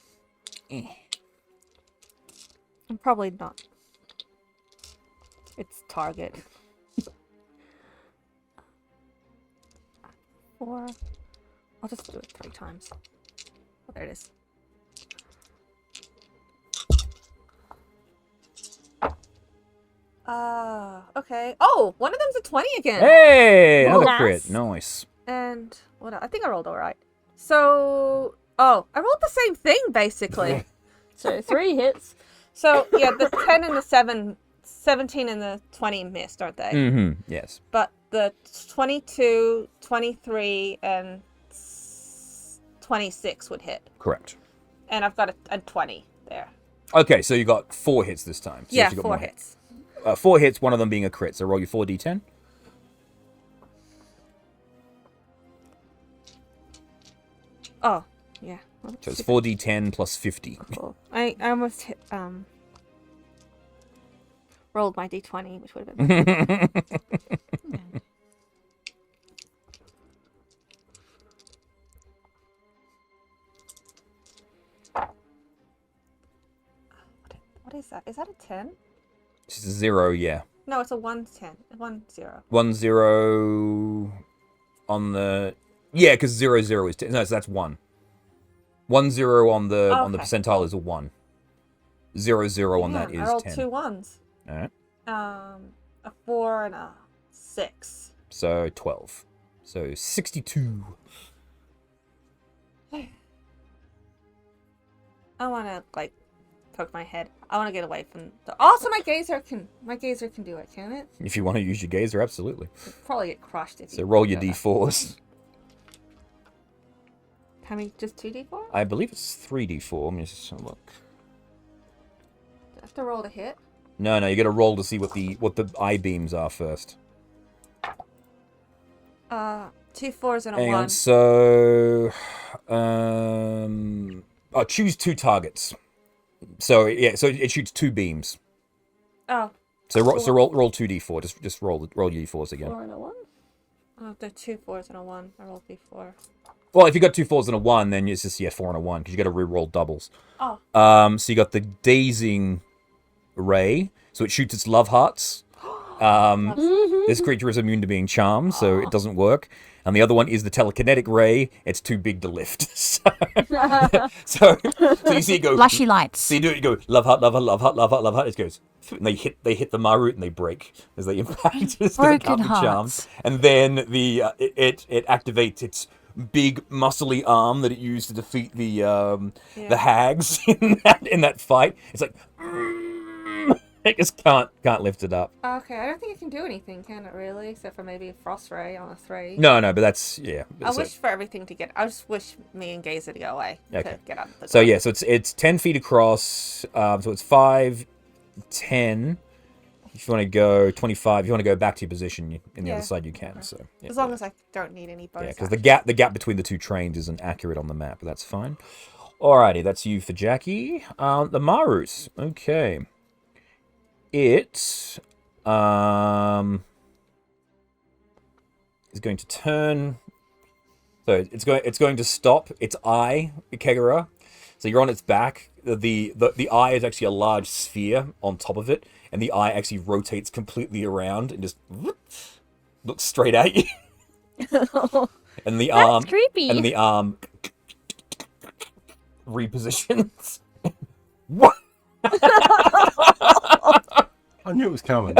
I'm probably not. It's target. 4. I'll just do it 3 times. Oh, there it is. Okay. Oh, one of them's a 20 again. Hey, another Nice. crit. Nice. And what else? I think I rolled all right. So, I rolled the same thing basically. So 3 hits. So, yeah, the 10 and the 17 and the 20 missed, aren't they? Mm-hmm. Yes. But the 22, 23, and 26 would hit. Correct. And I've got a 20 there. Okay, so you got 4 hits this time. So Yeah, you got 4 more hits. 4 hits, one of them being a crit. So roll your 4d10. Oh, yeah. Well, So it's 4d10 plus 50. cool. I almost hit, rolled my d20, which would have been... What is that? Is that a 10? It's 0, yeah. No, it's a 1-10. 1-0. 1 0 on the. Yeah, because 0 0 is 10. No, so that's 1. 1 0 on the Okay. percentile is a 1. 0 0 on that Damn, I is rolled 10. 2 ones. Alright. A 4 and a 6. So 12. So 62. I want to like poke my head. I want to get away from the. Also, my gazer can do it, can it? If you want to use your gazer, absolutely. It'll probably get crushed if So you roll your do that. d4s. How many? Just 2d4? I believe it's 3d4. Let me just have a look. Do I have to roll to hit? No, you got to roll to see what the eye beams are first. 2 4s and a Hang 1. on. So, choose 2 targets. So yeah, so it shoots 2 beams. Oh. So roll 2d4. Just roll your d4s again. 4 and a 1. Oh, they're 2 4s and a 1. I rolled d4. Well, if you got 2 4s and a 1, then it's just 4 and a 1 because you got to re-roll doubles. Oh. So you got the dazing ray, so it shoots its love hearts. This creature is immune to being charmed, so it doesn't work. And the other one is the telekinetic ray. It's too big to lift. So you see it go. Flashy lights. So you do it. You go love heart, love heart, love heart, love heart, love heart. It goes, and they hit the Marut and they break as they impact. So they Broken can't be charmed. hearts. And then it activates its big muscly arm that it used to defeat the hags in that fight. It's like. It just can't lift it up. Okay, I don't think it can do anything, can it really? Except for maybe a frost ray on a 3. No, but that's I wish for everything to get. I just wish me and Gazer to go away. Okay. To get out of the So door. yeah, so it's 10 feet across. So it's 5, 10. If you want to go 25, if you want to go back to your position in the other side, you can. So yeah, as long as I don't need any bonus. because the gap between the 2 trains isn't accurate on the map, but that's fine. Alrighty, that's you for Jackie. The Marus. Okay. It is going to turn. So it's going to stop its eye, Kegara. So you're on its back. The eye is actually a large sphere on top of it, and the eye actually rotates completely around and just looks straight at you. And the arm, creepy. and the arm repositions. What? I knew it was coming.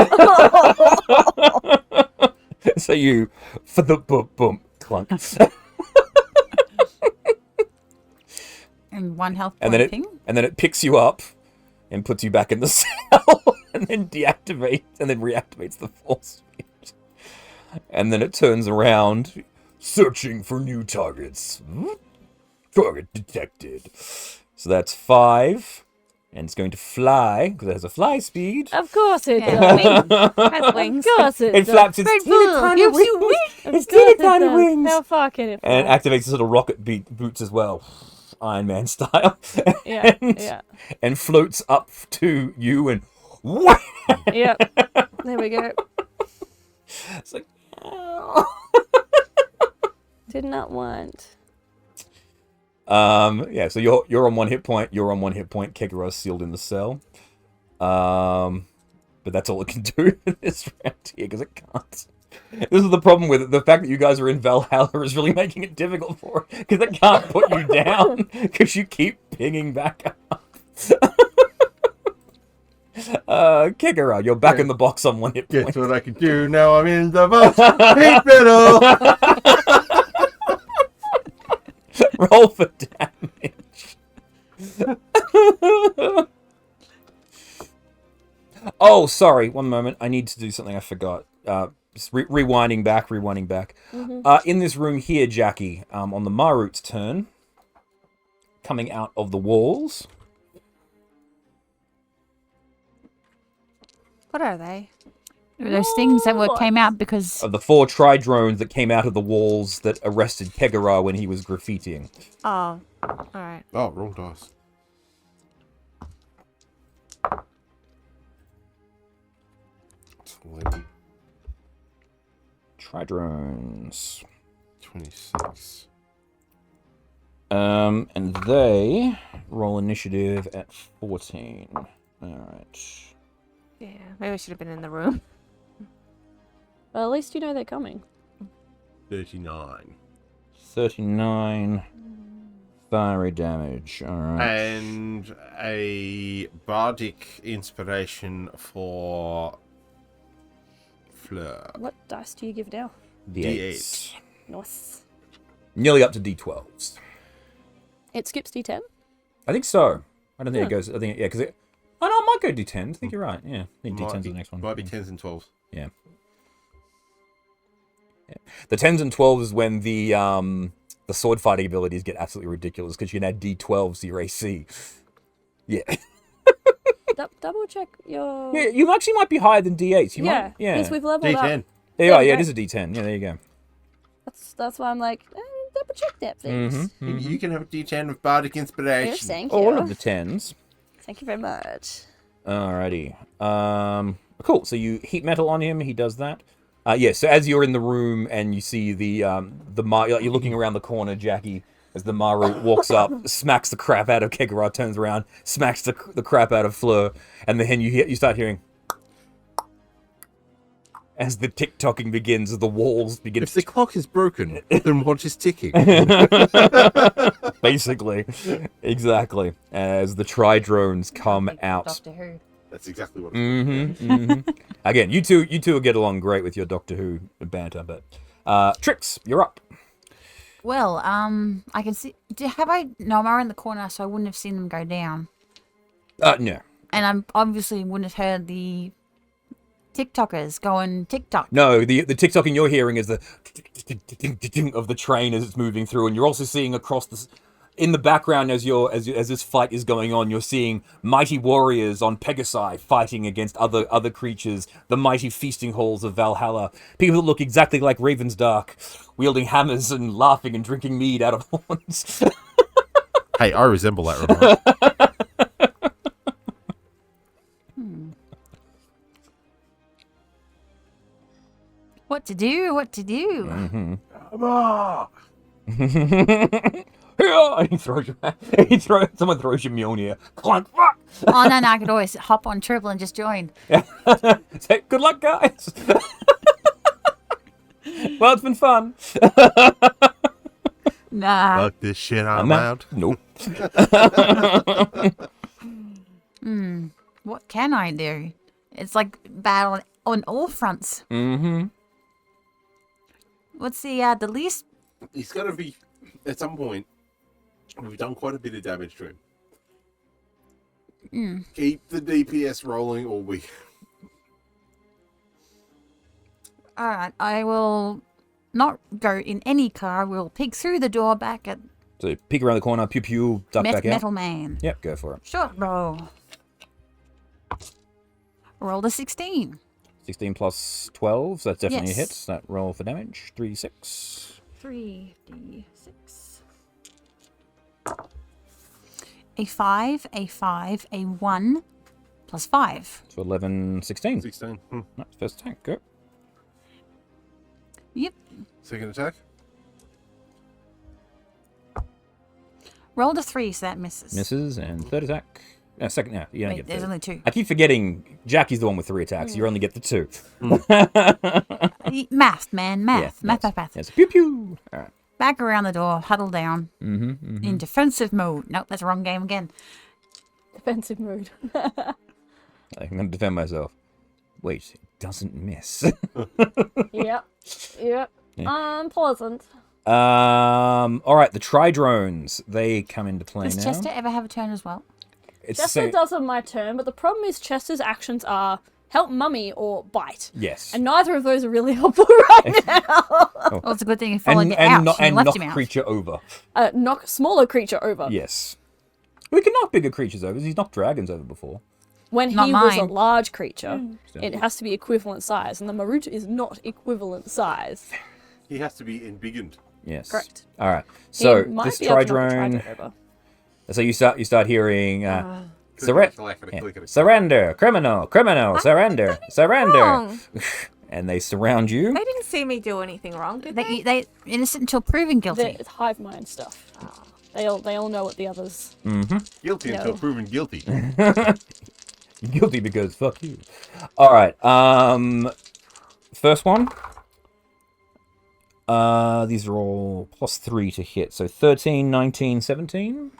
So you for the boom clunk. And 1 health point And then thing. it picks you up and puts you back in the cell and then deactivates and then reactivates the force field. And then it turns around, searching for new targets. Target detected. So that's 5. And it's going to fly, because it has a fly speed. Of course it Yeah. does. Has wings. Of course it It does. flaps its teeny tiny gives you wings. Of Its course teeny it tiny does. wings. How far can it fly? And activates its little rocket boots as well. Iron Man style. Yeah, and, yeah. and floats up to you and Yep. There we go. it's like Did not want. yeah, so you're on 1 hit point, Kegara's sealed in the cell. But that's all it can do in this round here, because it can't. This is the problem with it. The fact that you guys are in Valhalla is really making it difficult for it, because it can't put you down, because you keep pinging back up. Kegara, you're back in the box on 1 hit point. Guess what I can do now? I'm in the box. Heat metal. Roll for damage. Oh, sorry. 1 moment. I need to do something I forgot. Just rewinding back. In this room here, Jackie, on the Marut's turn, coming out of the walls. What are they? Those things that came out because Of the 4 tri-drones that came out of the walls that arrested Kegara when he was graffitiing. Oh, all right. Oh, wrong dice. Tri-drones. 26. And they roll initiative at 14. Alright. Yeah, maybe I should have been in the room. Well, at least you know they're coming. 39. 39 fiery damage. Alright. And a bardic inspiration for Fleur. What dice do you give now? D8s. Nice. Nearly up to D12s. It skips D10. I think so. I don't think it goes. I think because it. Oh no, it might go D10. I think you're right. Yeah, I think D10's the next one. Might be 10s and 12s. Yeah. The 10s and 12s is when the sword fighting abilities get absolutely ridiculous because you can add D12s to your AC. Yeah. Double check your. Yeah, you actually might be higher than D8s. You might. Yeah. Because we've leveled D10. up. There you are. you Yeah, go. it is a D10. Yeah, there you go. That's why I'm like, double check that, please. You can have a D10 with bardic inspiration. Yes, thank you. All of the 10s. Thank you very much. Alrighty. Cool. So you heat metal on him. He does that. Yeah. So as you're in the room and you see the you're looking around the corner, Jackie, as the Maru walks up, smacks the crap out of Kegara, turns around, smacks the crap out of Fleur, and then you start hearing as the tick-tocking begins, as the walls begin. If the clock is broken, then what is ticking? Basically, exactly. As the tri-drones come out. Doctor Who. That's exactly what Again, you two will get along great with your Doctor Who banter, but Trix, you're up. Well, I can see. Have I? No, I'm around the corner, so I wouldn't have seen them go down. No. And I obviously wouldn't have heard the TikTokers going TikTok. No, the TikToking you're hearing is the of the train as it's moving through, and you're also seeing across the in the background as this fight is going on, you're seeing mighty warriors on Pegasi fighting against other creatures, the mighty feasting halls of Valhalla. People that look exactly like Ravensdark, wielding hammers and laughing and drinking mead out of horns. Hey, I resemble that remark. What to do? What to do? He throws someone throws your Mjolnir. Clunk. Oh no, I could always hop on triple and just join. Say, good luck, guys. Well, it's been fun. Nah. Fuck this shit, I'm out. Nope. What can I do? It's like battle on all fronts. Mm-hmm. What's the least? He's got to be, at some point, we've done quite a bit of damage to him. Keep the DPS rolling or we... Alright, I will not go in any car. We'll peek through the door back at So peek around the corner, pew pew, duck back out. Metal Man. Yep, go for it. Short roll. Rolled a 16. 16 plus 12, so that's definitely a Yes. hit. That roll for damage. 3d6. 3d6. A 5, a 5, a 1, plus 5. So 11, 16. 16. Nice, first attack, go. Yep. Second attack. Rolled a 3, so that misses. Misses, and third attack. Second, yeah, you don't Wait, get there's third. only 2. I keep forgetting Jackie's the one with 3 attacks. You only get the 2. Math, man, math. Yeah, Math. Yes. Pew pew. All right. Back around the door, huddle down. In defensive mode. Nope, that's the wrong game again. Defensive mode. I'm going to defend myself. Wait, it doesn't miss. Yep. Unpleasant. All right, the tri-drones. They come into play Does now. Chester ever have a turn as well? It's Chester does on my turn, but the problem is Chester's actions are help mummy or bite. Yes. And neither of those are really helpful right now. Well, it's a good thing you followed it out. And left knock him out. creature over. Knock smaller creature over. Yes. We can knock bigger creatures over. He's knocked dragons over before. When he Not was a mine. large creature, it has to be equivalent size, and the Maruta is not equivalent size. He has to be embiggened. Yes. Correct. All right. So He might this be able to knock the tri-drone. tri-drone over. So you start hearing. Clickety-clackety-clickety. Surrender, criminal, surrender. wrong. And they surround you. They didn't see me do anything wrong, did they? They innocent until proven guilty. It's hive mind stuff. They all know what the others. Guilty No. until proven guilty. Guilty because fuck you. All right. First one. These are all +3 to hit. So 13, 19, 17.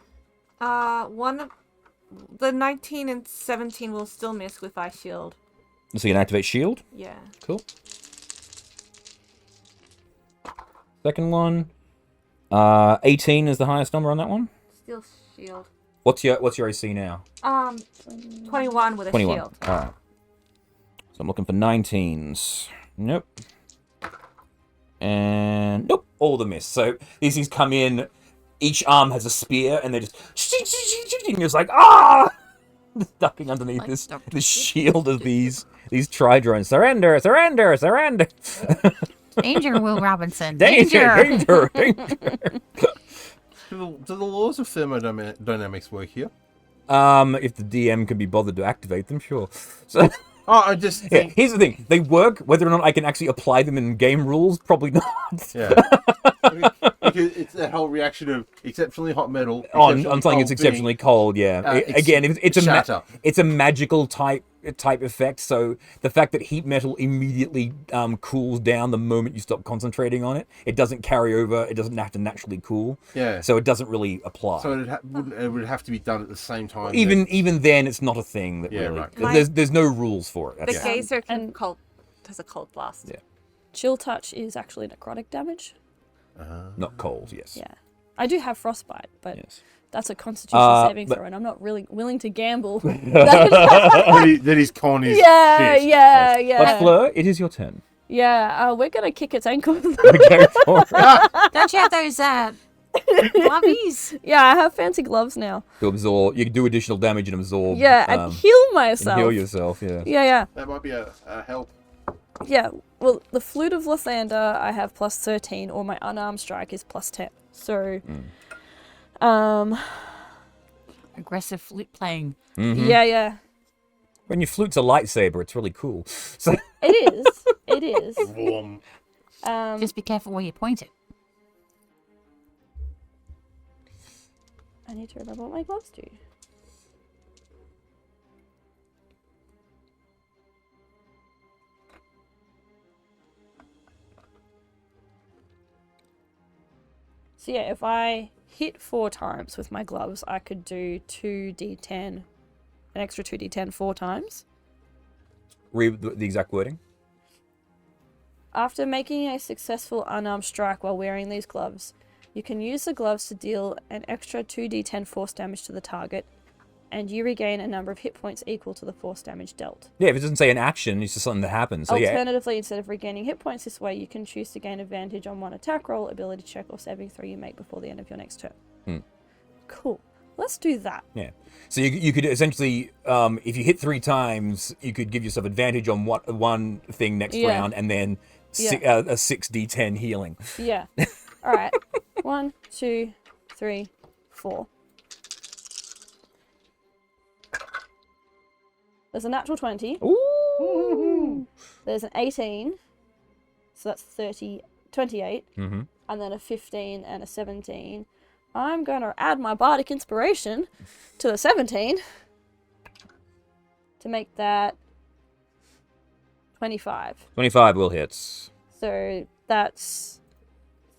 The 19 and 17 will still miss with Ice Shield. So you can activate shield. Yeah. Cool. Second one. 18 is the highest number on that one. Still shield. What's your AC now? 21 with a 21. shield. All right. So I'm looking for 19s. Nope. And nope, all the miss. So these things come in. Each arm has a spear, and they're just and you're just like ducking underneath Like this Dr. this shield of these tri-drones. Surrender, surrender, surrender. Danger, Will Robinson. Danger, danger, danger. Do the laws of thermodynamics work here? If the DM can be bothered to activate them, sure. So. Oh, I just Yeah, think... here's the thing. They work. Whether or not I can actually apply them in game rules, probably not. Yeah. Because it's that whole reaction of exceptionally hot metal. On something it's exceptionally cold, yeah. Again, it's a magical type effect. So the fact that heat metal immediately cools down the moment you stop concentrating on it, it doesn't carry over. It doesn't have to naturally cool. Yeah. So it doesn't really apply. So it would have to be done at the same time. Even then, it's not a thing that Yeah, really. right. 'Cause there's no rules for it. The That's geyser And- has a cold blast. Yeah. Chill touch is actually necrotic damage. not cold. Yes. Yeah. I do have frostbite, but Yes. that's a constitution saving but- throw, and I'm not really willing to gamble. that his con is yeah, shit. yeah, But yeah. Fleur, it is your turn. Yeah, we're gonna kick its ankles. Go for it. Don't you have those globbies? Yeah, I have fancy gloves now. To absorb, you can do additional damage and absorb. Yeah, and heal myself. and heal yourself. Yeah. Yeah. That might be a help. Yeah. Well, the Flute of Lathander, I have plus 13, or my unarmed strike is plus 10. So, Aggressive flute playing. yeah. When your flute's a lightsaber, it's really cool. So It is. It is. Warm. Just be careful where you point it. I need to remember what my gloves do. So yeah, if I hit 4 times with my gloves, I could do 2d10, an extra 2d10 4 times. read the exact wording. After making a successful unarmed strike while wearing these gloves, you can use the gloves to deal an extra 2d10 force damage to the target, and you regain a number of hit points equal to the force damage dealt. Yeah, if it doesn't say an action, it's just something that happens. So yeah, Alternatively, instead of regaining hit points this way, you can choose to gain advantage on one attack roll, ability check, or saving throw you make before the end of your next turn. Cool. Let's do that. yeah. So you could essentially, if you hit 3 times, you could give yourself advantage on one thing next Yeah. round, and then Yeah. a 6d10 healing. Yeah. All right. 1, 2, 3, 4. There's a natural 20. Ooh. There's an 18. So that's 28. Mm-hmm. And then a 15 and a 17. I'm going to add my bardic inspiration to the 17 to make that 25. 25 will hit. So that's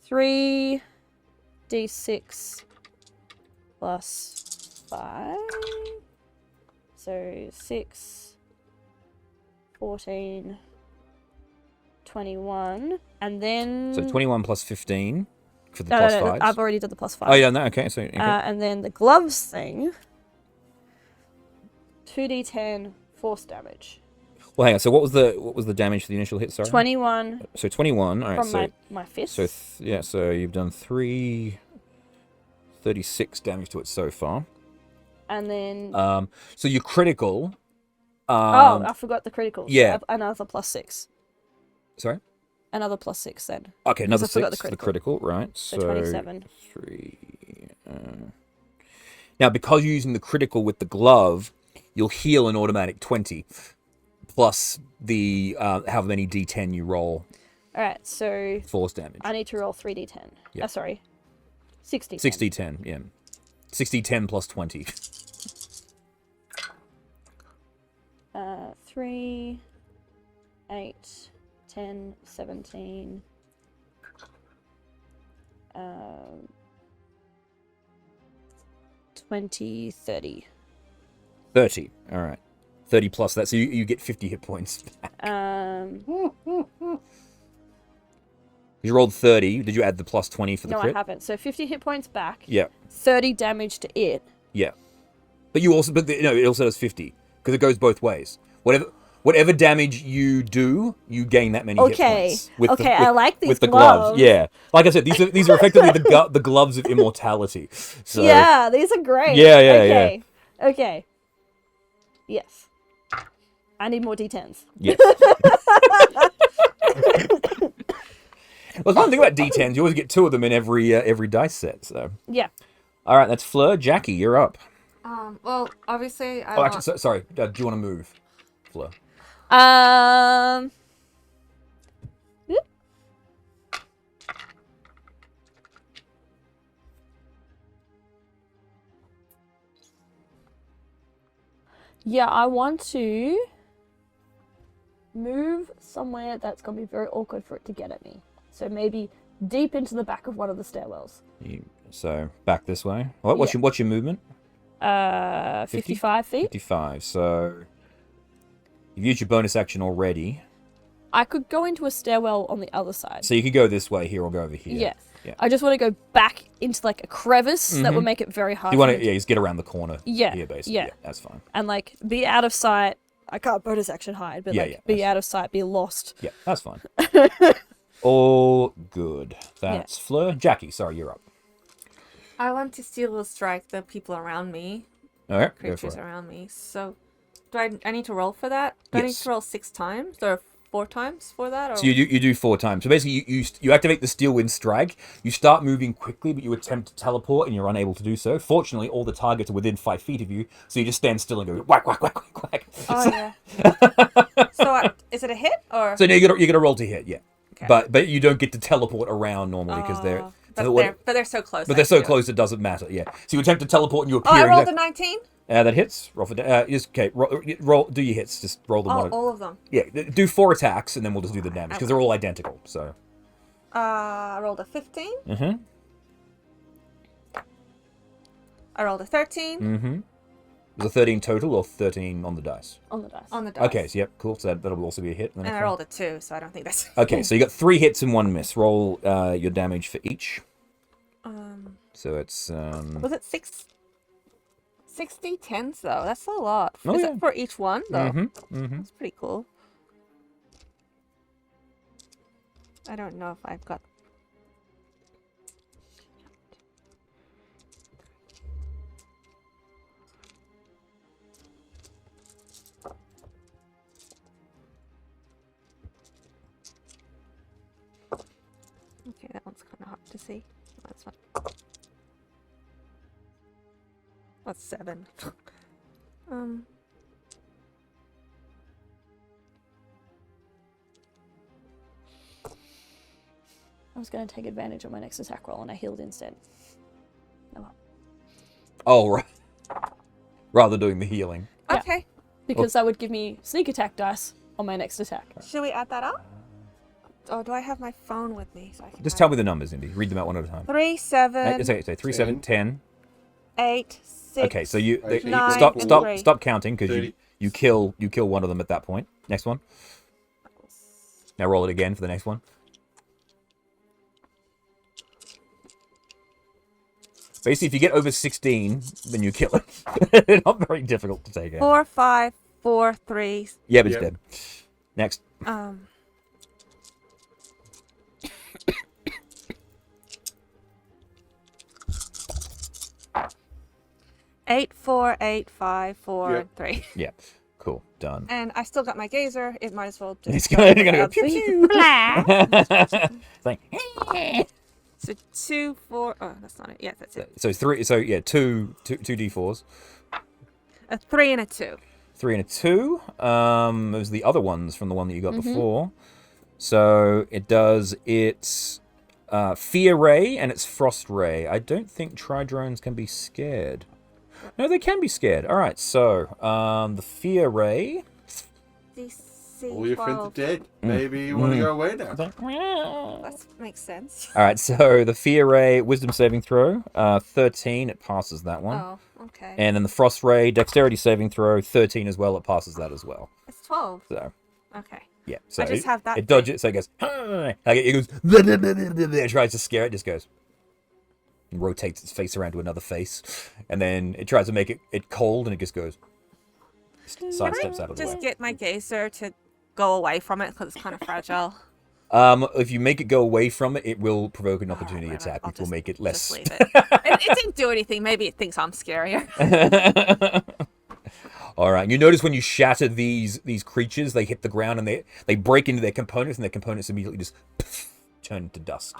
3d6 plus 5. So 6, 14, 21, and then... So 21 plus 15 for the No, plus no, no, 5s. I've already did the plus 5. Oh, yeah, no, okay. So, okay. And then the gloves thing, 2d10 force damage. well, hang on. So what was the damage for the initial hit? Sorry. 21 So 21. All right. from So my fist. so yeah. So you've done 36 damage to it so far. And then... So you're critical. I forgot the criticals. yeah. Another plus 6. Sorry. Another plus 6 then. Okay, another I forgot 6 the for the critical, right? So 27. 3. Now, because you're using the critical with the glove, you'll heal an automatic 20 plus the however many d10 you roll Alright, so force damage. I need to roll 3d10. Yeah. Sorry. 60. 60-10, yeah. 60-10 plus 20. 3, 8, 10, 17, 20, 30. 30, all right. 30 plus that, so you get 50 hit points. You rolled 30. Did you add the plus 20 for the No, crit? I haven't. So 50 hit points back. Yeah, 30 damage to it. yeah. But you also, it also does 50 because it goes both ways. Whatever damage you do, you gain that many hit points. I like these with the gloves. Yeah, like I said, these are effectively the gloves of immortality. So, yeah, these are great. Yeah. Okay. Yes. I need more D10s. Yes. Well, one thing about D10s, you always get 2 of them in every dice set. So Yeah. all right, that's Fleur. Jackie, you're up. Well, obviously, I Oh, want... actually, sorry. Do you want to move, Fleur? Whoop. Yeah, I want to move somewhere that's going to be very awkward for it to get at me. So maybe deep into the back of one of the stairwells. So back this way. What's your movement? 55 feet. 55. So you've used your bonus action already. I could go into a stairwell on the other side. So you could go this way here or go over here. Yeah. Yeah. I just want to go back into like a crevice that would make it very hard. You want to just get around the corner. Yeah. Here, basically. Yeah. Yeah, that's fine. And like be out of sight. I can't bonus action hide, but be out of sight, be lost. Yeah, that's fine. All good. That's Fleur. Jackie, sorry, you're up. I want to steal strike the people around me, All right, go for creatures it. around me. So, do I need to roll for that? Do I need Yes. to roll 6 times or 4 times for that? Or... So you do 4 times. So basically, you activate the Steel Wind Strike. You start moving quickly, but you attempt to teleport, and you're unable to do so. Fortunately, all the targets are within 5 feet of you, so you just stand still and go whack, whack, whack, whack, whack. Oh yeah. So is it a hit or? So now you're gonna roll to hit, yeah. Okay. But you don't get to teleport around normally because they're. But they're so close. But they're so close it doesn't matter. Yeah. So you attempt to teleport and you appear. Oh, I rolled a 19. That hits. Roll for okay. Roll. Do your hits. Just roll them. All of them. Yeah. Do 4 attacks and then we'll just do the damage because they're all identical. So. I rolled a 15. Mm-hmm. I rolled a 13. Mm-hmm. Was a 13 total or 13 on the dice? On the dice. On the dice. Okay. So yep. Cool. So that'll also be a hit. And I rolled a 2, so I don't think that's. Okay. So you got 3 hits and 1 miss. Roll your damage for each. So it's. Was it 60 10s though? That's a lot. Oh, Is yeah. it for each one though? Mm-hmm. That's pretty cool. I don't know if I've got. Okay, that one's kind of hard to see. That's fine. That's 7. I was going to take advantage of my next attack roll and I healed instead. Oh well. Oh right. Rather doing the healing. Yeah. Okay. Because that would give me sneak attack dice on my next attack. Should we add that up? Or do I have my phone with me so I can? Just tell me the numbers, Indy. Read them out one at a time. 3, 7, It's okay. So 3, 7, 10. 8, 6. Okay, so you Eight, stop nine, stop three. stop counting because 30. you kill one of them at that point. Next one. Now roll it again for the next one. Basically, if you get over 16, then you kill it. Not very difficult to take out. 4, 5, 4, 3. Yeah, but it's Yep. dead. Next. 8, 4, 8, 5, 4, Yep. 3. Yeah. Cool. Done. And I still got my gazer. It might as well just. It's gonna go pew pew. It's like, So 2, 4. Oh, that's not it. Yeah, that's it. so 3. So yeah, two d4s. A 3 and a 2. 3 and a 2. Those are the other ones from the one that you got before. So it does its Fear Ray and its Frost Ray. I don't think Tridrones can be scared. No, they can be scared. All right, so the Fear Ray. DC All your friends are 12. dead. Maybe you want to go away now. That makes sense. All right, so the Fear Ray Wisdom saving throw, 13. It passes that one. Oh, okay. And then the Frost Ray Dexterity saving throw, 13 as well. It passes that as well. It's 12. So. Okay. Yeah, so I just have that It dodges, so it goes, like it goes, it tries to scare it, just goes, It rotates its face around to another face, and then it tries to make it cold, and it just goes. Sidesteps out of the Just way. get my geyser to go away from it because it's kind of fragile. If you make it go away from it, it will provoke an opportunity Alright, attack, I'll which will just- make it Just less. leave it. It didn't do anything. Maybe it thinks I'm scarier. All right. You notice when you shatter these creatures, they hit the ground and they break into their components, and their components immediately just turn to dust.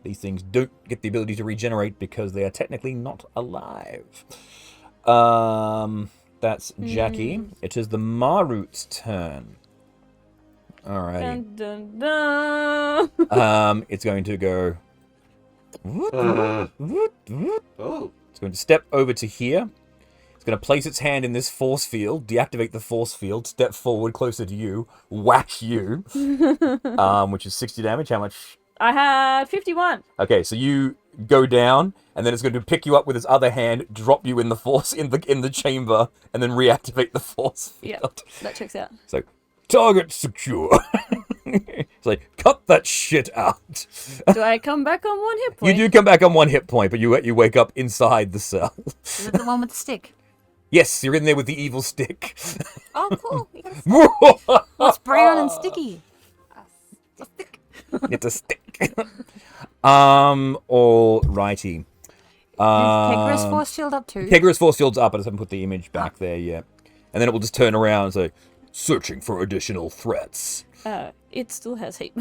These things don't get the ability to regenerate because they are technically not alive. That's Jackie. It is the Marut's turn. All right. Dun, dun, dun. It's going to go. Oh. It's going to step over to here. It's going to place its hand in this force field, deactivate the force field, step forward closer to you, whack you, which is 60 damage. How much? I had 51. Okay, so you go down, and then it's going to pick you up with its other hand, drop you in the force in the chamber, and then reactivate the force Yeah, field. that checks out. So target secure. It's like, cut that shit out. Do I come back on 1 hit You point? do come back on 1 hit point, but you wake up inside the cell. Is it the one with the stick? Yes, you're in there with the evil stick. Oh, cool. You got What's brown and sticky? It's a stick. Alrighty. Is Kegra's force shield up too? Kegra's force field's up. I just haven't put the image back there yet. And then it will just turn around and say, searching for additional threats. It still has heat.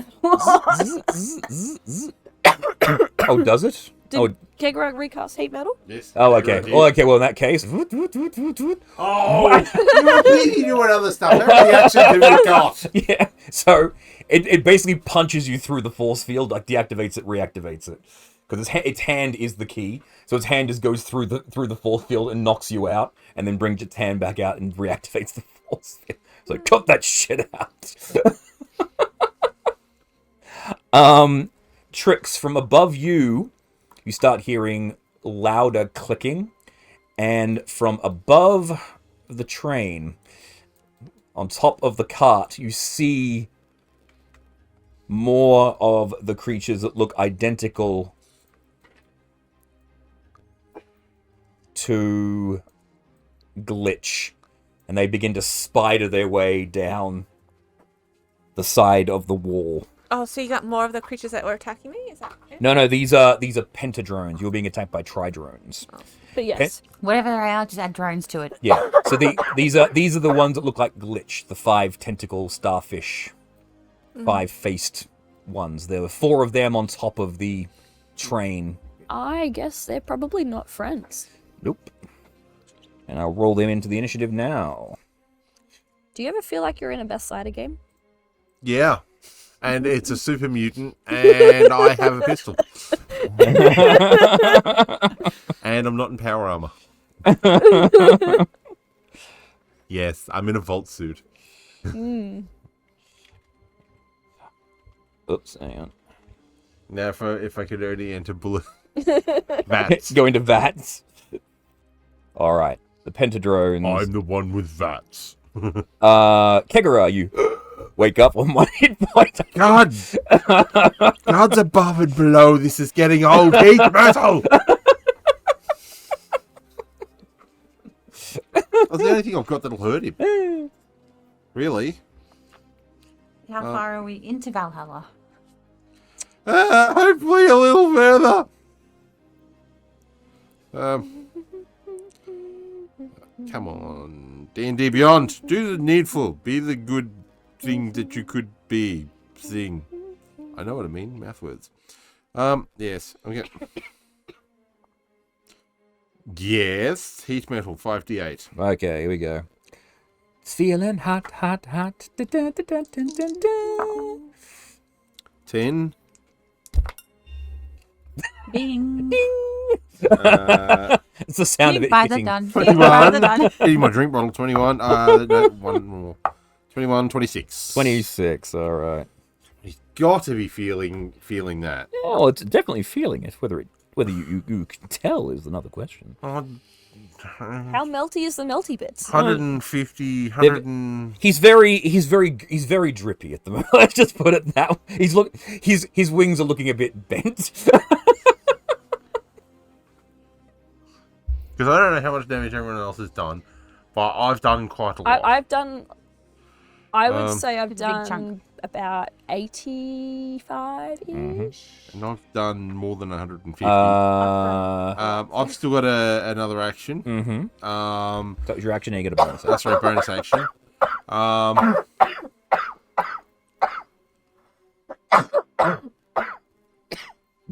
Oh, does it? Did Kegra recast heat metal? Yes. Oh, okay. Oh, okay. Well, in that case, Oh, you really doing other stuff. How many actions have you got? yeah. So it basically punches you through the force field, like deactivates it, reactivates it, because its hand is the key. So its hand just goes through the force field and knocks you out, and then brings its hand back out and reactivates the force field. So cut that shit out. Tricks from above you. You start hearing louder clicking, and from above the train, on top of the cart, you see more of the creatures that look identical to Glitch, and they begin to spider their way down the side of the wall. Oh, so you got more of the creatures that were attacking me? Is that it? No, these are pentadrones. You're being attacked by tridrones. But yes. Whatever they are, just add drones to it. Yeah. So these are the ones that look like Glitch, the 5-tentacle starfish, 5-faced ones. There were 4 of them on top of the train. I guess they're probably not friends. Nope. And I'll roll them into the initiative now. Do you ever feel like you're in a Best Cider game? Yeah. And it's a super mutant, and I have a pistol. And I'm not in power armor. Yes, I'm in a vault suit. Oops, hang on. Now, if I could only enter bullet vats. Go into vats. All right. The pentadrones. I'm the one with vats. Kegara, you wake up on 1 hit point. God! God's above and below. This is getting old. Heat metal! That's the only thing I've got that'll hurt him. Really? How far are we into Valhalla? Hopefully a little further. Come on. D&D Beyond. Do the needful. Be the good thing that you could be. Thing. I know what I mean. Math words. Yes. Okay. Yes. Heat metal 5d8. Okay, here we go. It's feeling hot, hot, hot. Da, da, da, da, da, da, da. 10. Bing. It's the sound of it By the hitting. done. By the 21. done. Eating my drink bottle. 21. No, one more. 21, 26. 26, all right. He's got to be feeling that. Oh, it's definitely feeling it. Whether you can tell is another question. Oh, How melty is the melty bits? 150, 100 and... He's very drippy at the moment. Let's just put it that way. His wings are looking a bit bent. Because I don't know how much damage everyone else has done, but I've done quite a lot. I've done. I would say I've It's a big done chunk. about 85-ish. And I've done more than 150. I've still got another action. That was your action, and you get a bonus. That's right, bonus action.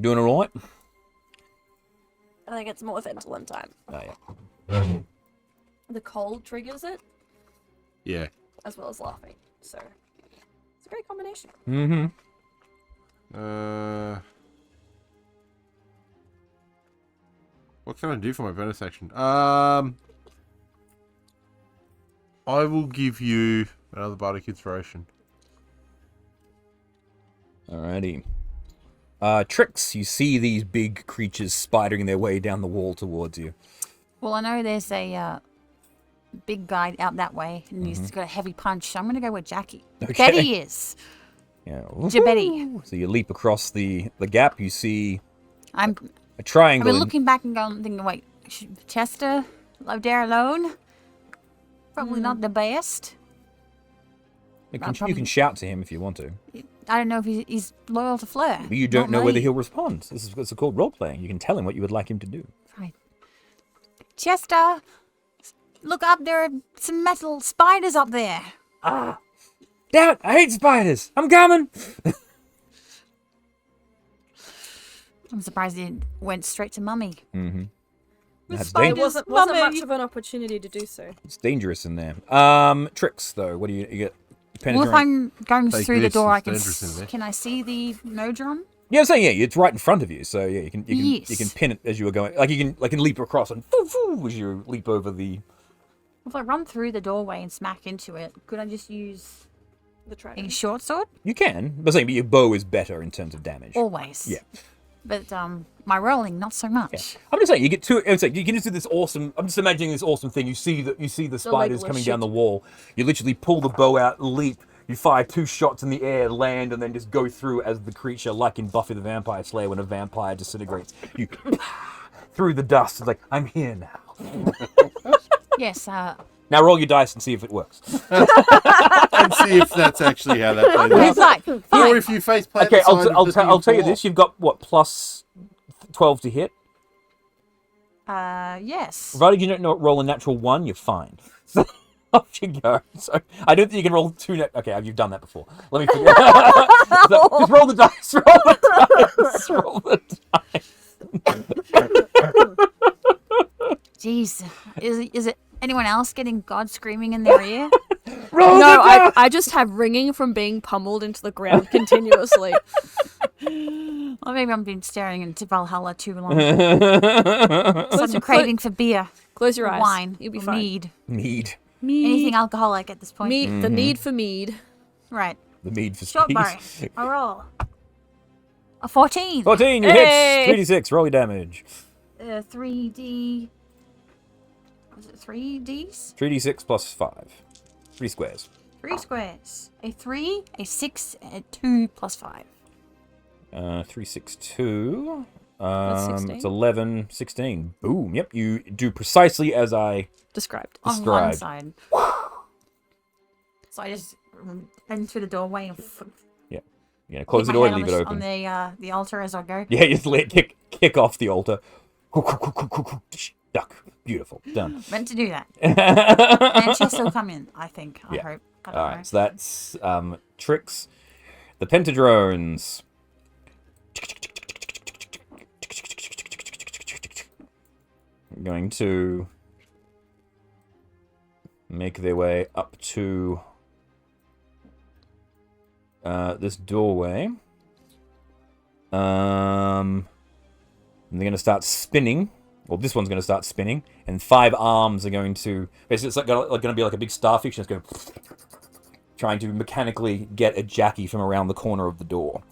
Doing all right? I think it's more Ventolin time. Oh, yeah. The cold triggers it, Yeah. as well as laughing. So it's a great combination. What can I do for my bonus action? I will give you another bardic inspiration. Alrighty. Tricks, you see these big creatures spidering their way down the wall towards you. Well, I know there's a big guy out that way, and he's got a heavy punch, so I'm going to go with Jackie. Okay. Betty is. Yeah. Jabetty. So you leap across the gap, you see I'm a triangle. looking back and going, thinking, wait, Chester lived there alone? Probably not the best. You I'll can probably- shout to him if you want to. I don't know if he's loyal to Fleur. But you don't Not know me. whether he'll respond. This is what's called role playing. You can tell him what you would like him to do. Right. Chester, look up, there are some metal spiders up there. Damn it! I hate spiders. I'm coming. I'm surprised he went straight to Mummy. That's It dangerous. wasn't Mummy. much of an opportunity to do so. It's dangerous in there. Tricks though. What do you get? Well, if I'm going Take through the this, door, I it's can dangerous in there. can I see the Modron? Yeah, I'm saying it's right in front of you. So yeah, you can Yes. you can pin it as you were going. Like you can leap across and foo, foo, as you leap over the. If I run through the doorway and smack into it, could I just use The a trident. short sword? You can, but saying, but your bow is better in terms of damage. Always. Yeah. But my rolling, not so much. I'm just saying you get two. It's like you can just do this awesome. I'm just imagining this awesome thing. You see the spiders Legolas coming down shit. the wall. You literally pull the bow out, leap. You fire 2 shots in the air, land, and then just go through as the creature, like in Buffy the Vampire Slayer, when a vampire disintegrates. You through the dust. It's like I'm here now. Yes. Now roll your dice and see if it works. And see if that's actually how that plays It's out. like Or fine. if you face plant Okay, the side I'll of the tell you thing this. You've got what plus 12 to hit. Yes. Provided you don't know roll a natural 1, you're fine. So off you go. So I don't think you can roll 2 okay, you've done that before. Let me figure so, just roll the dice. Roll the dice. Jeez. Is it anyone else getting God screaming in their ear? Roll No, the dice. I just have ringing from being pummeled into the ground continuously. Or maybe I've been staring into Valhalla too long. Close Such a your- craving for beer, Close your or eyes. wine, You'll be or fine. mead. Mead. Anything alcoholic at this point. Mead. The need for mead. Right. The mead for Short speed. bow. A roll. A 14. 14, you Hey! hits. 3d6, roll your damage. 3D. Was it 3Ds? 3d6 plus 5. 3 squares. 3 squares. A 3, a 6, and a 2 plus 5. 3, 6, 2. That's 16. It's 11, 16. Boom. Yep, you do precisely as I Described. On one described. side. So I just enter the doorway and Yeah, close keep the my door hand and leave it open. on the altar as I go. Yeah, just let kick off the altar. Duck. Beautiful. Done. Meant to do that. And she'll still come in, I think. I Yeah. hope. I don't know. Alright, so that's Tricks. The Pentadrones. Going to make their way up to this doorway. And they're going to start spinning. Well, this one's going to start spinning, and 5 arms are going to... Basically, it's like going to be like a big starfish, and it's going to... Trying to mechanically get a Jackie from around the corner of the door.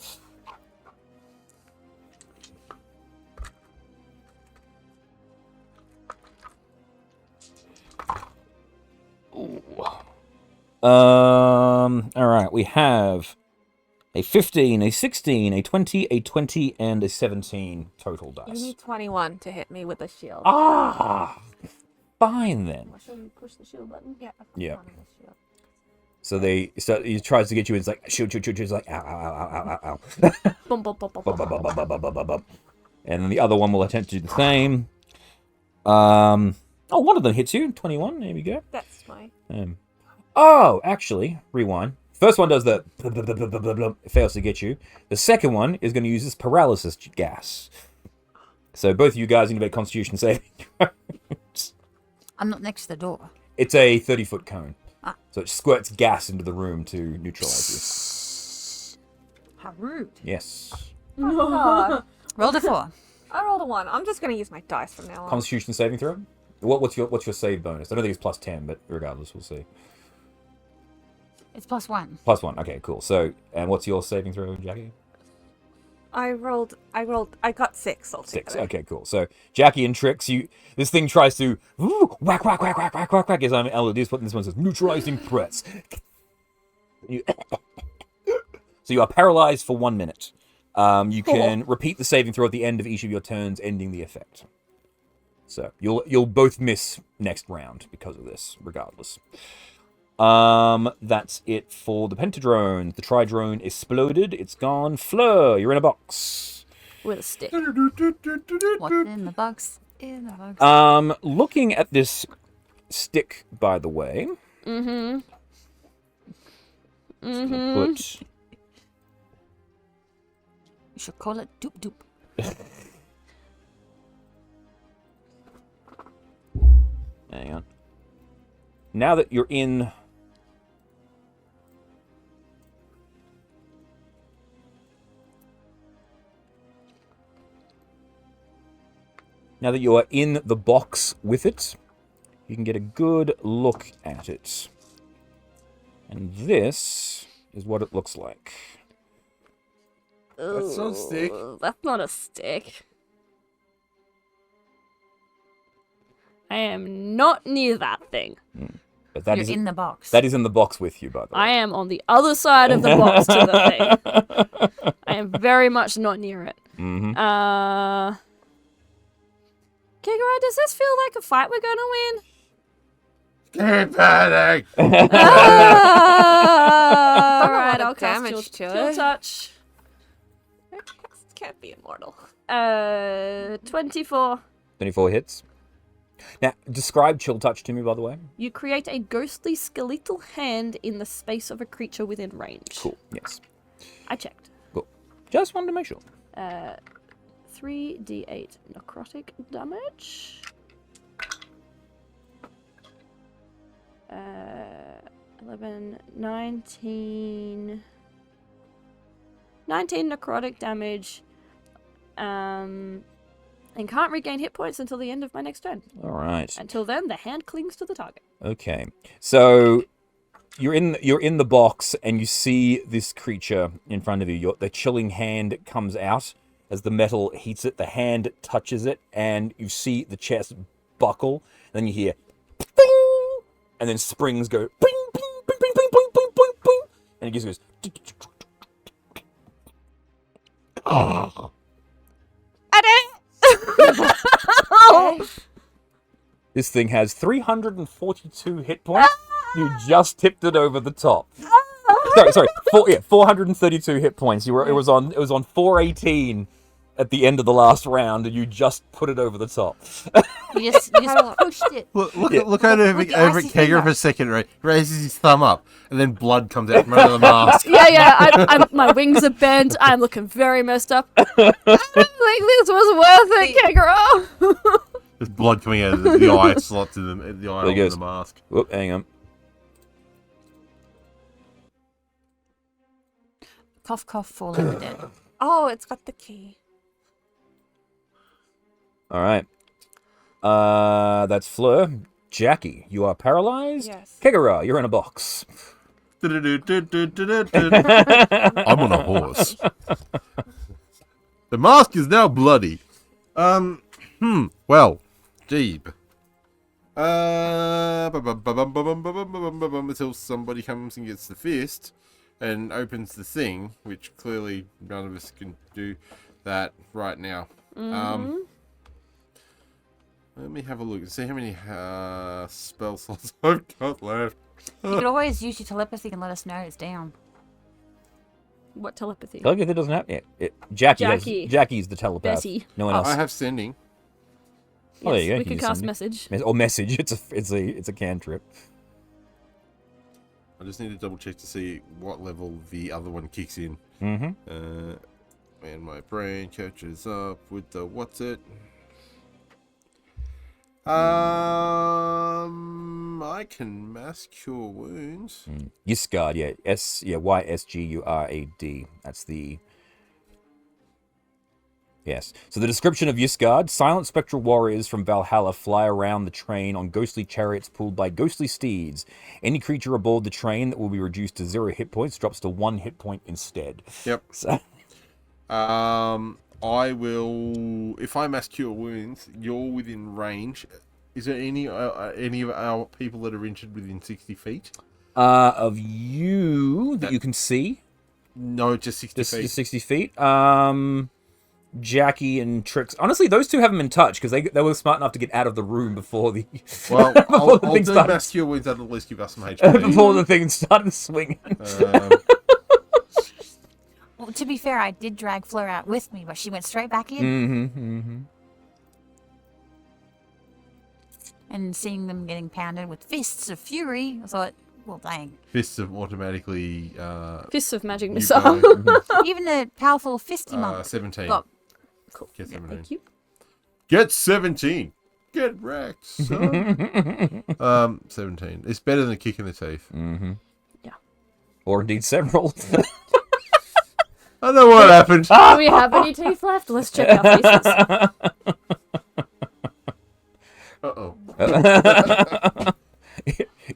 All right, we have a 15, a 16, a 20, a 20, and a 17 total You dice. need 21 to hit me with a shield. Ah, fine then. Should we push the shield button? Yeah. Yeah. 21 with shield. So he tries to get you. It's like shoot. It's like ow, ow, ow, ow, ow, ow. Bum, bum, bum, bum, Bum, bum. bum, bum, bum, bum, bum, bum, bum. And then the other one will attempt to do the same. Oh, one of them hits you. 21. There we go. That's my. Oh, actually, rewind. First one does the it fails to get you. The second one is going to use this paralysis gas. So both of you guys need to make Constitution saving throws. I'm not next to the door. It's a 30-foot cone. Ah. So it squirts gas into the room to neutralize How rude. you. Yes. God. Rolled a 4. I rolled a 1. I'm just going to use my dice from now on. Constitution saving throw? What's your save bonus? I don't think it's plus 10, but regardless, we'll see. It's +1. Plus 1. Okay, cool. So, and what's your saving throw, Jackie? I got 6 altogether. 6. Okay, cool. So Jackie and Trix, this thing tries to whack, whack, whack, whack, whack, whack, whack. As I'm LEDs, but this one says neutralizing threats. So you are paralyzed for 1 minute. You can repeat the saving throw at the end of each of your turns, ending the effect. So you'll both miss next round because of this, regardless. That's it for the Pentadrone. The Tridrone exploded. It's gone. Fleur, you're in a box. With a stick. What's in the box? In the box. Looking at this stick, by the way. Mm-hmm. Put You should call it Doop Doop. hang on. Now that you're in Now that you are in the box with it, you can get a good look at it. And this is what it looks like. That's not a stick. That's not a stick. I am not near that thing. But that You're is in the box. that is in the box with you, by the way. I am on the other side of the box to the thing. I am very much not near it. Mm-hmm. Kigara, does this feel like a fight we're gonna win? Keep panic! Alright, I'll cast damage to Chill it. Touch. It can't be immortal. 24. 24 hits. Now, describe Chill Touch to me, by the way. You create a ghostly skeletal hand in the space of a creature within range. Cool, yes. I checked. Cool. Just wanted to make sure. 3d8 necrotic damage. 11, 19... 19 necrotic damage. And can't regain hit points until the end of my next turn. All right. Until then, the hand clings to the target. Okay. So you're in the box and you see this creature in front of you. The chilling hand comes out as the metal heats it. The hand touches it, and you see the chest buckle. And then you hear, bing, and then springs go, bing, bing, bing, bing, bing, bing, bing, bing, bing, and it just goes. Oh. This thing has 342 hit points. You just tipped it over the top. Sorry, 432 hit points. It was on 418 at the end of the last round, and you just put it over the top. You just pushed it. Look over Look at your icy Kegger finger. for a second, right? He raises his thumb up, and then blood comes out from under the mask. Yeah, my wings are bent. I'm looking very messed up. I don't think this was worth it, Kegara. There's blood coming out of the eye slots in the eye There of goes. the mask. Whoop, hang on. Cough, cough, fall over dead. Oh, it's got the key. All right. That's Fleur. Jackie, you are paralyzed. Yes. Kegara, you're in a box. I'm on a horse. The mask is now bloody. Well, Jeeb. until somebody comes and gets the fist and opens the thing, which clearly none of us can do that right now. Let me have a look and see how many spell slots I've got left. You could always use your telepathy and let us know it's down. What telepathy? Telepathy doesn't have it. Jackie. Jackie's the telepath. Betty. No one else. I have sending. Oh, there you go. We You could can cast send it. message. Or message. It's a cantrip. I just need to double check to see what level the other one kicks in. Mm-hmm. And my brain catches up with the what's it. I can mass cure wounds. Ysgard, yeah. Ysgurad. That's the... Yes. So the description of Ysgard: silent spectral warriors from Valhalla fly around the train on ghostly chariots pulled by ghostly steeds. Any creature aboard the train that will be reduced to 0 hit points drops to 1 hit point instead. Yep. So... I will, if I mass cure wounds, you're within range. Is there any of our people that are injured within 60 feet? Of you that you can see? No, just 60 feet. Just 60 feet. Jackie and Trix. Honestly, those two haven't been touched because they were smart enough to get out of the room before the Well, before the I'll thing do started. mass cure wounds that'll at least give us some HP. Before the thing started swinging. Well, to be fair, I did drag Fleur out with me, but she went straight back in. And seeing them getting pounded with fists of fury, I thought, well, dang. Fists of automatically... Fists of magic you missile. go, Even a powerful fisty monk 17. got... Cool. Get 17. Thank you. Get 17. Get wrecked, son. 17. It's better than a kick in the teeth. Yeah. Or indeed several. I know what happened. Do we have any teeth left? Let's check our faces. Uh-oh.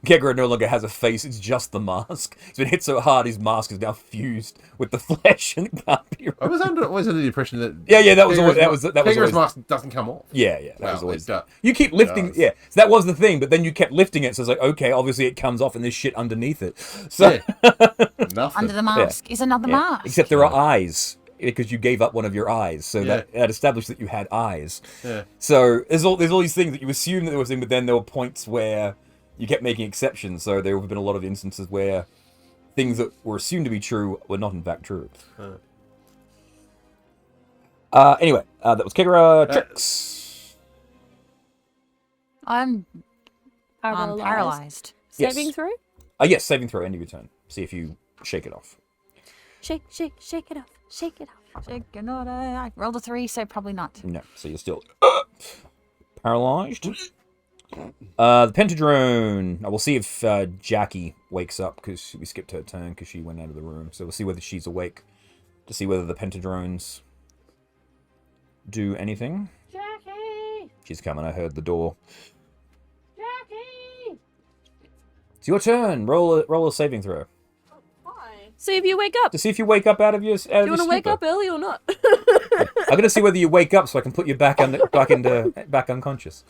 Kegra no longer has a face, it's just the mask. He's been hit so hard his mask is now fused with the flesh and it can't be I was always under the impression that... Yeah, that was always... That was Kegra's always... mask doesn't come off. Yeah, that Well, was always... it does. You keep lifting... does. Yeah, so that was the thing, but then you kept lifting it, so it's like, okay, obviously it comes off and there's shit underneath it. So... Yeah. Nothing. Under the mask is another Yeah. mask. Except there are eyes, because you gave up one of your eyes, so Yeah. that established that you had eyes. Yeah. So there's all these things that you assume that there was thing, but then there were points where you kept making exceptions. So there have been a lot of instances where things that were assumed to be true were not in fact true. Anyway, that was Kegra. Trix. I'm paralyzed. Saving Yes. throw? Yes, saving throw, end of your turn. See if you shake it off. Shake it off. Shake it off. I rolled a 3, so probably not. No, so you're still paralyzed. The Pentadrone. We'll see if Jackie wakes up, because we skipped her turn because she went out of the room. So we'll see whether she's awake to see whether the Pentadrones do anything. Jackie! She's coming. I heard the door. Jackie! It's your turn. Roll a saving throw See if you wake up. to see if you wake up out of your. Do you want to wake up early or not? I'm gonna see whether you wake up so I can put you back unconscious.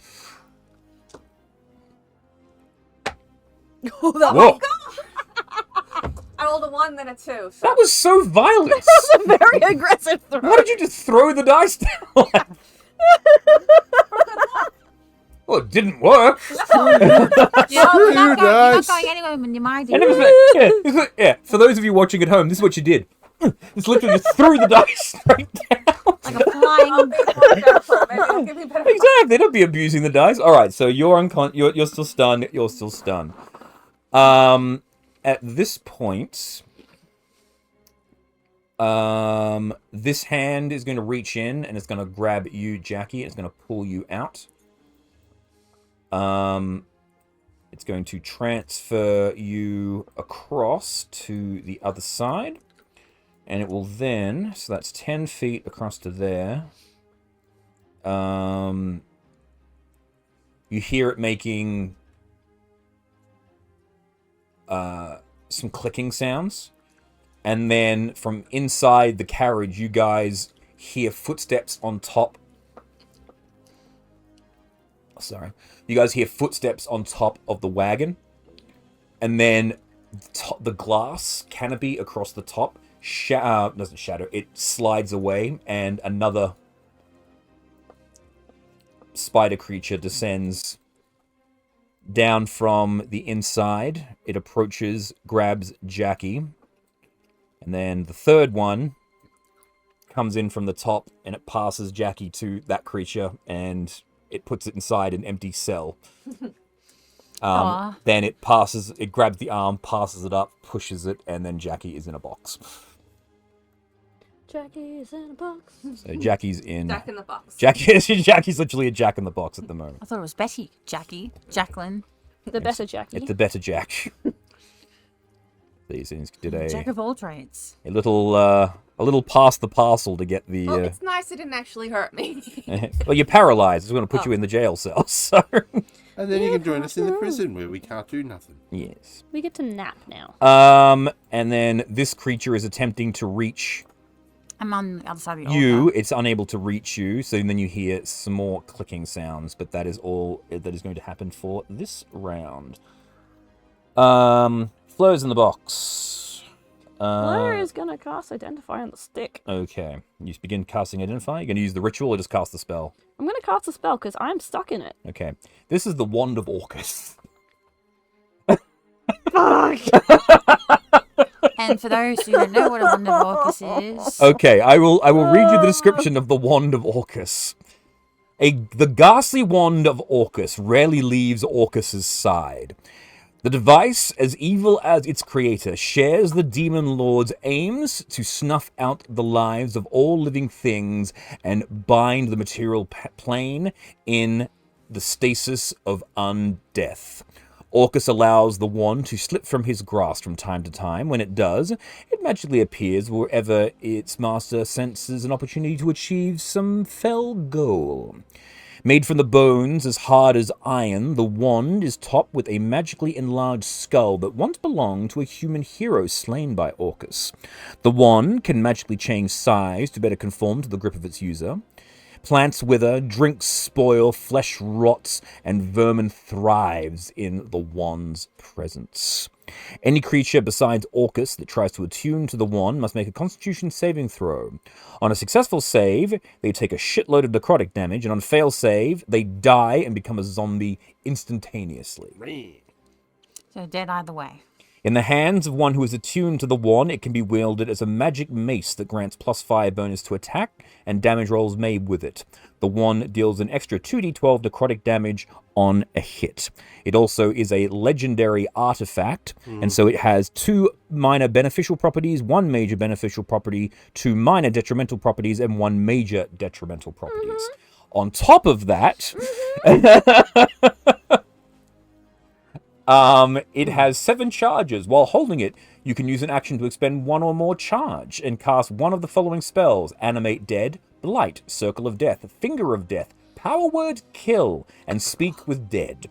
Oh, that Whoa! I rolled a 1, then a 2. So. That was so violent. was a very aggressive throw. Why did you just throw the dice down? Well, it didn't work. You're not dice. going anywhere when you're mighty. And it was yeah. For those of you watching at home, this is what you did. It's literally just threw the dice straight down. Like a flying... Give me better. Exactly. Don't be abusing the dice. All right. So you're you're still stunned. You're still stunned. At this point, this hand is going to reach in and it's going to grab you, Jackie. It's going to pull you out. It's going to transfer you across to the other side. And it will then, so that's 10 feet across to there. You hear it making some clicking sounds. And then from inside the carriage, you guys hear footsteps on top. Sorry. You guys hear footsteps on top of the wagon. And then the glass canopy across the top doesn't shatter. It slides away, and another spider creature descends down from the inside. It approaches, grabs Jackie. And then the third one comes in from the top, and it passes Jackie to that creature, and it puts it inside an empty cell. Then it grabs the arm, passes it up, pushes it, and then Jackie is in a box. Jackie is in a box. So Jackie's in... Jack in the box. Jackie's literally a Jack in the box at the moment. I thought it was Betty, Jackie, Jacqueline. The better Jackie. It's the better Jack. These things did Jack of all trades. a little past the parcel to get the... Well, it's nice it didn't actually hurt me. Well, you're paralyzed. It's going to put you in the jail cell, so... And then you can join us in the prison where we can't do nothing. Yes. We get to nap now. And then this creature is attempting to reach... I'm on the other side of the you. altar. It's unable to reach you, so then you hear some more clicking sounds, but that is all that is going to happen for this round. Flo's in the box. Fleur is gonna cast Identify on the stick. Okay. You begin casting Identify. You're going to use the ritual or just cast the spell? I'm gonna cast a spell because I'm stuck in it. Okay. This is the Wand of Orcus. And for those who don't know what a Wand of Orcus is, Okay, I will read you the description of the Wand of Orcus. The ghastly Wand of Orcus rarely leaves Orcus's side. The device, as evil as its creator, shares the demon lord's aims to snuff out the lives of all living things and bind the material plane in the stasis of undeath. Orcus allows the wand to slip from his grasp from time to time. When it does, it magically appears wherever its master senses an opportunity to achieve some fell goal. Made from the bones as hard as iron, the wand is topped with a magically enlarged skull that once belonged to a human hero slain by Orcus. The wand can magically change size to better conform to the grip of its user. Plants wither, drinks spoil, flesh rots, and vermin thrives in the wand's presence. Any creature besides Orcus that tries to attune to the wand must make a Constitution saving throw. On a successful save, they take a shitload of necrotic damage, and on fail save, they die and become a zombie instantaneously. so dead either way. In the hands of one who is attuned to the wand, it can be wielded as a magic mace that grants +5 bonus to attack and damage rolls made with it. The wand deals an extra 2d12 necrotic damage on a hit. It also is a legendary artifact, and so it has 2 minor beneficial properties, 1 major beneficial property, 2 minor detrimental properties, and 1 major detrimental properties. On top of that... it has 7 charges. While holding it, you can use an action to expend 1 or more charge and cast one of the following spells: Animate Dead, Blight, Circle of Death, Finger of Death, Power Word Kill, and Speak with Dead.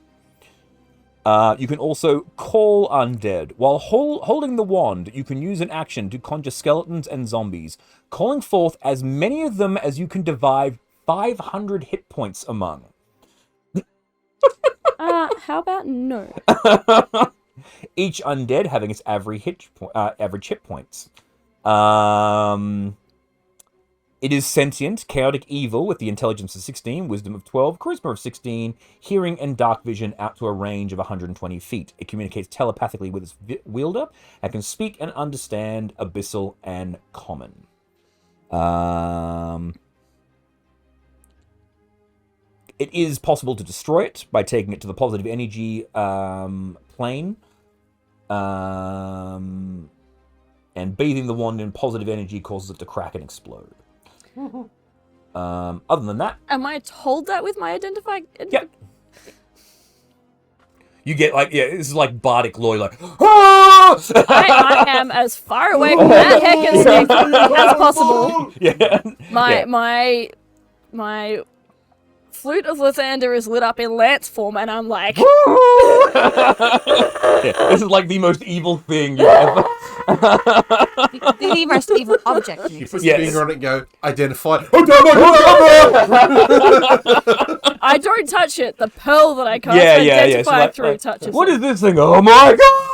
You can also call undead. While holding the wand, you can use an action to conjure skeletons and zombies, calling forth as many of them as you can divide 500 hit points among. How about no? Each undead having its average hit points. It is sentient, chaotic evil with the intelligence of 16, wisdom of 12, charisma of 16, hearing and dark vision out to a range of 120 feet. It communicates telepathically with its wielder and can speak and understand abyssal and common. It is possible to destroy it by taking it to the positive energy plane. And bathing the wand in positive energy causes it to crack and explode. Other than that... Am I told that with my Identify? Yeah. You get like, yeah, this is like bardic lore, like, ah! I am as far away from that heckin' stick as possible. Yeah. My Flute of Lathander is lit up in lance form, and I'm like... Yeah, this is like the most evil thing you've ever... The most evil object in You existence. put your finger on it and go, Identify. I don't touch it. The pearl that I cast Yeah. identify So like, through touches what it. is this thing? Oh my god!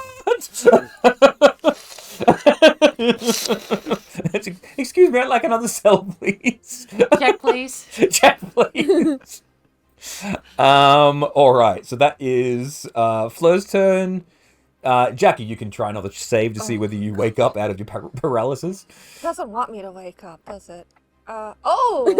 Excuse me, I'd like another cell, please. Check, please. Check, please. All right. So that is Fleur's turn. Jackie, you can try another save to see whether you wake up out of your paralysis. It doesn't want me to wake up, does it? Oh!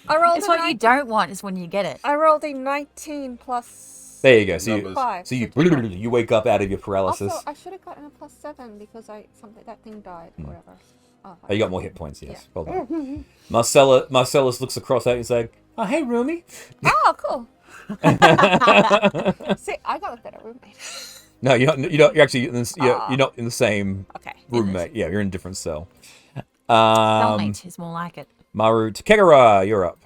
I rolled It's a what you don't want is when you get it. I rolled a 19 plus There you go. So you, Numbers. 5. so you wake up out of your paralysis. Also, I should have gotten a plus 7 because that thing died or whatever. Oh, you got more hit points, yes. Well done. Marcellus looks across at you and says, "Oh, hey, roomie." Oh, cool. See, I got a better roommate. No, you're actually you're not in the same Okay. roommate. Yeah, you're in a different cell. Cellmate is more like it. Maru Takegara, you're up.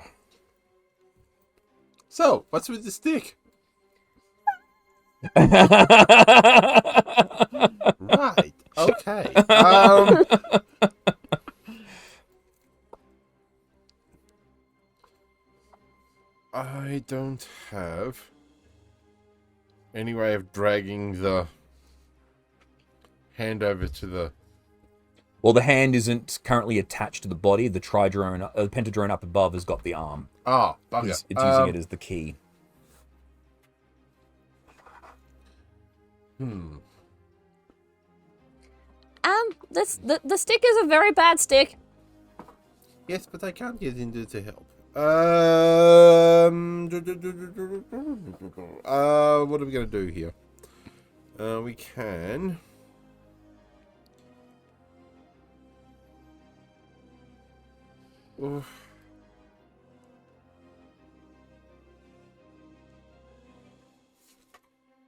So, what's with the stick? Right. Okay. I don't have any way of dragging the hand over to the... Well, the hand isn't currently attached to the body. The tridrone, the pentadrone up above has got the arm. Oh, bugger. It's using it as the key. The stick is a very bad stick. Yes, but I can't get into to help. What are we going to do here? We can... Oof.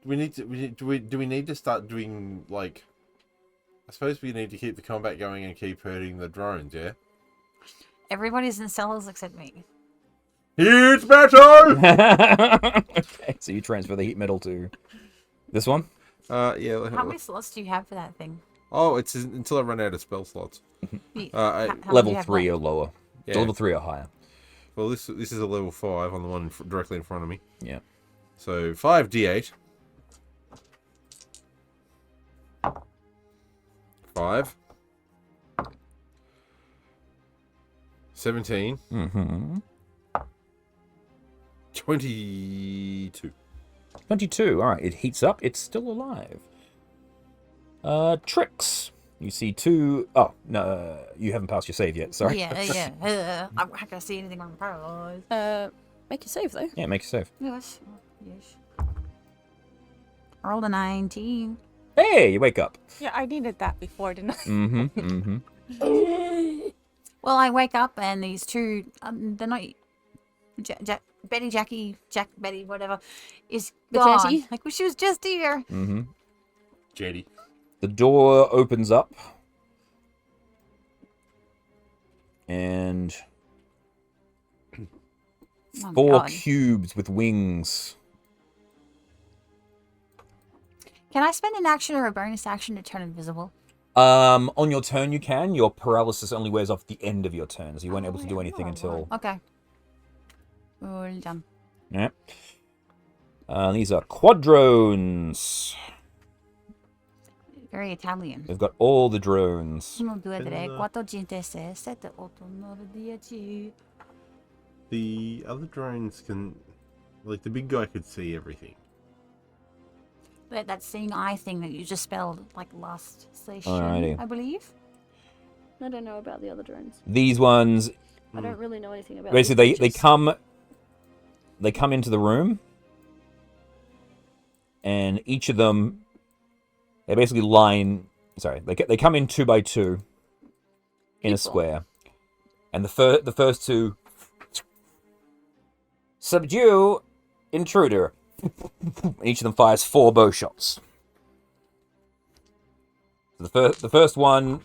Do we need to start doing, like... I suppose we need to keep the combat going and keep hurting the drones, yeah? Everybody's in cells except me. Huge battle! Okay, so you transfer the heat metal to this one? Yeah. How many slots do you have for that thing? Oh, it's until I run out of spell slots. How many Level do you have 3 or left? lower. Yeah. Level 3 or higher. Well, this is a level 5 on the one directly in front of me. Yeah. So 5d8. 5. 17. 22. 22. All right, it heats up. It's still alive. Tricks. You see two... Oh, no, you haven't passed your save yet. Sorry. Yeah. I'm not gonna see anything on paralyzed. Make a save though. Yeah, make a save. Yes. I rolled a 19. Hey, you wake up. Yeah, I needed that before, didn't I? Well, I wake up and these two, they're not... Betty, Jackie, Betty, whatever, is gone. Betty? Like, well, she was just here. Jetty. The door opens up. And... Oh, 4 God. cubes with wings. Can I spend an action or a bonus action to turn invisible? On your turn you can. Your paralysis only wears off at the end of your turn, so you weren't able to do anything until... Okay. All done. Yeah. These are quadrones. Very Italian. They've got all the drones. 1, 2, 3, 4, 5, 6, 7, 8, 9, 10. The other drones can... Like, the big guy could see everything. But that seeing eye thing that you just spelled, like, last session, Alrighty. I believe. I don't know about the other drones. These ones, I don't really know anything about. basically, these they creatures. come into the room, and each of them, they basically line. Sorry, they come in 2 by 2 in a square, and the first two subdue intruder. Each of them fires 4 bow shots. The first one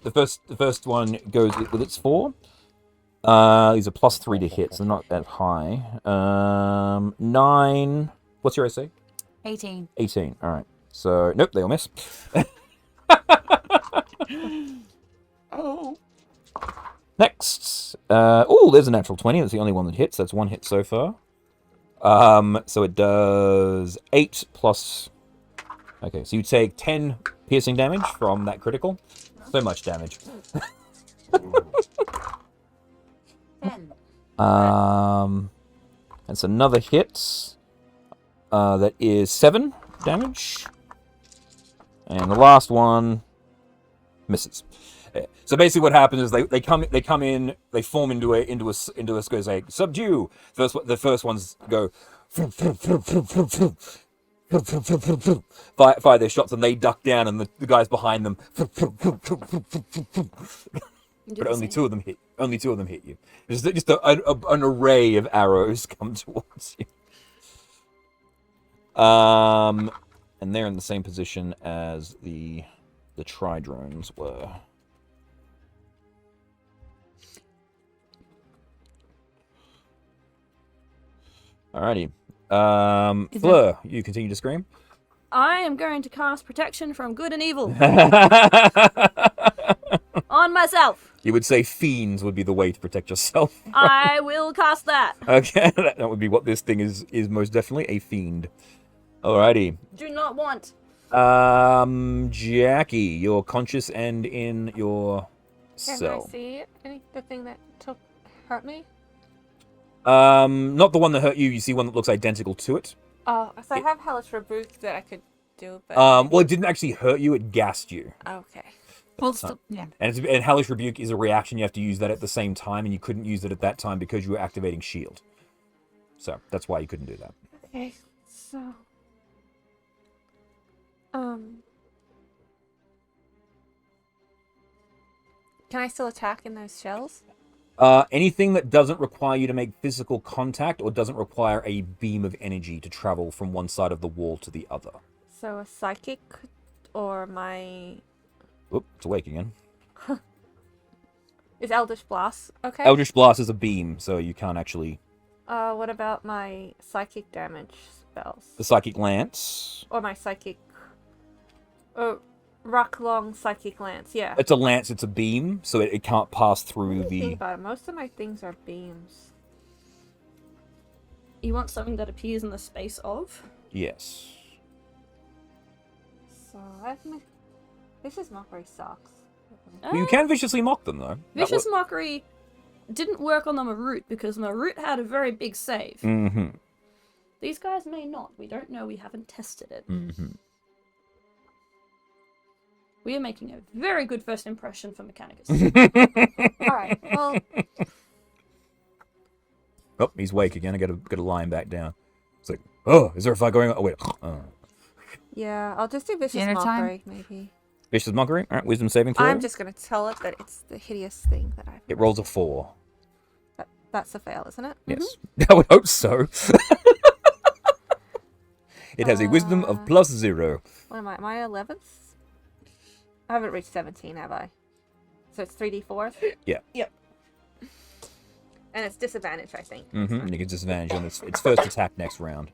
goes with its 4. These are +3 to hit, so not that high. 9. What's your AC? 18. 18. All right. So nope, they all miss. Oh. Next. There's a natural 20. That's the only one that hits. That's one hit so far. So it does 8 plus... Okay, so you take 10 piercing damage from that critical. So much damage. 10. That's another hit. That is 7 damage. And the last one misses. So basically, what happens is they come in, they form into a say subdue. The first ones go fire their shots, and they duck down, and the guys behind them. But only two of them hit. Only two of them hit you. Just an array of arrows come towards you. And they're in the same position as the tri-drones were. Alrighty. Fleur, you continue to scream. I am going to cast protection from good and evil on myself. You would say fiends would be the way to protect yourself. I will cast that. Okay, that would be what this thing is most definitely, a fiend. Alrighty. Do not want. Jackie, you're conscious and in your Can cell. I see the thing that hurt me? Not the one that hurt you. You see one that looks identical to it. Oh, so I have Hellish Rebuke that I could do, but... Well, it didn't actually hurt you. It gassed you. Okay. Well, still, yeah. And Hellish Rebuke is a reaction. You have to use that at the same time, and you couldn't use it at that time because you were activating Shield. So that's why you couldn't do that. Okay, so... Can I still attack in those shells? Anything that doesn't require you to make physical contact or doesn't require a beam of energy to travel from one side of the wall to the other. So a psychic or my... Oop, it's awake again. Is Eldritch Blast okay? Eldritch Blast is a beam, so you can't actually... What about my psychic damage spells? The Psychic Lance. Or my psychic... Rock long psychic lance, yeah. It's a lance, it's a beam, so it can't pass through Think the... about it. Most of my things are beams. You want something that appears in the space of? Yes. So, Vicious Mockery sucks. Well, you can viciously mock them, though. Vicious Mockery didn't work on the Marut because Marut had a very big save. Mm-hmm. These guys may not. We don't know. We haven't tested it. Mm-hmm. We are making a very good first impression for Mechanicus. Alright, well... Oh, he's awake again. I gotta lie him back down. It's like, oh, is there a fight going on? Oh, wait. Oh. Yeah, I'll just do Vicious Dinner time? Mockery, maybe. Vicious Mockery. All right, Wisdom saving throw. I'm just going to tell it that it's the hideous thing that I've... It rolls a 4. That's a fail, isn't it? Yes. I would hope so. It has a wisdom of +0. What am I? Am I 11th? I haven't reached 17, have I? So it's 3d4? Yeah. Yep. And it's disadvantage, I think. Mm-hmm. And you get disadvantage on its first attack next round.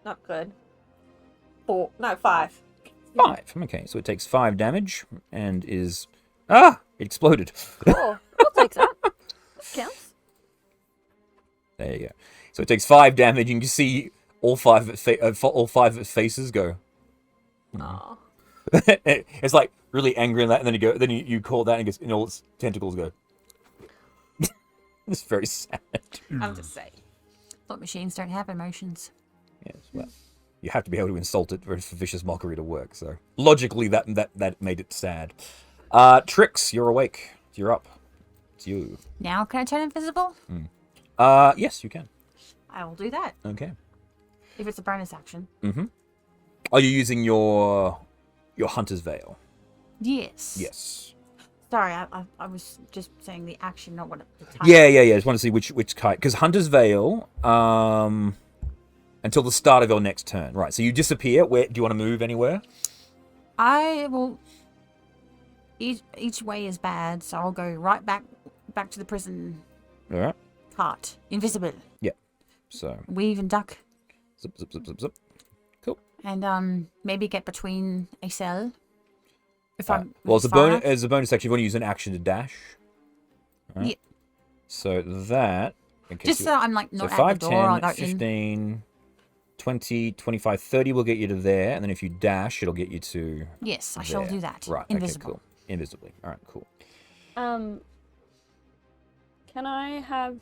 Not good. 4. No, 5. 5. Okay, so it takes 5 damage and is... Ah! It exploded. Oh, I'll take that. That counts. There you go. So it takes 5 damage, and you see all five of its faces go. Oh. It's like really angry and that, and then you call that, and it gets, and all its tentacles go. It's very sad. I'm just saying. But machines don't have emotions. Yes, well, you have to be able to insult it for Vicious Mockery to work. So logically, that made it sad. Trix, you're awake. You're up. It's you. Now can I turn invisible? Yes, you can. I will do that. Okay. If it's a bonus action. Mm-hmm. Are you using your Hunter's Veil? Yes. Yes. Sorry, I was just saying the action, not what the type. Yeah. I just want to see which kite, because Hunter's Veil, until the start of your next turn. Right. So you disappear. Where do you want to move anywhere? I will. Each way is bad, so I'll go right back to the prison. All right. part. Invisible. Yeah. So Weave and duck. zip, zip, zip, zip, zip. Cool. And maybe get between a cell. If I'm Well, if as a it's far bonus, enough. as a bonus action, you want to use an action to dash. Alright. Yeah. So that. in case Just you- so I'm like so not 5, at the door. 10, I go in. 15, 20, 25, 30 will get you to there, and then if you dash, it'll get you to. Yes, I shall there. do that. Right. Invisible. Okay. Cool. Invisibly. All right. Cool. Can I have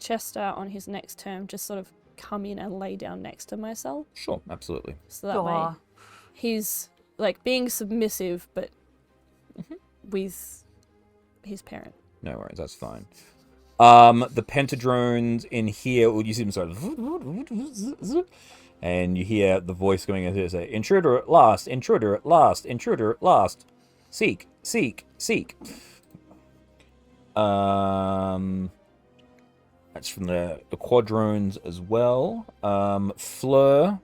Chester on his next turn just sort of come in and lay down next to myself? Sure. Absolutely. So that way Sure. he's like being submissive, but with his parent. No worries. That's fine. The pentadrones in here, well, you see them sort of, and you hear the voice going in here say, "Intruder at last! Intruder at last! Intruder at last! Seek! Seek! Seek!" That's from the quadrones as well. Fleur,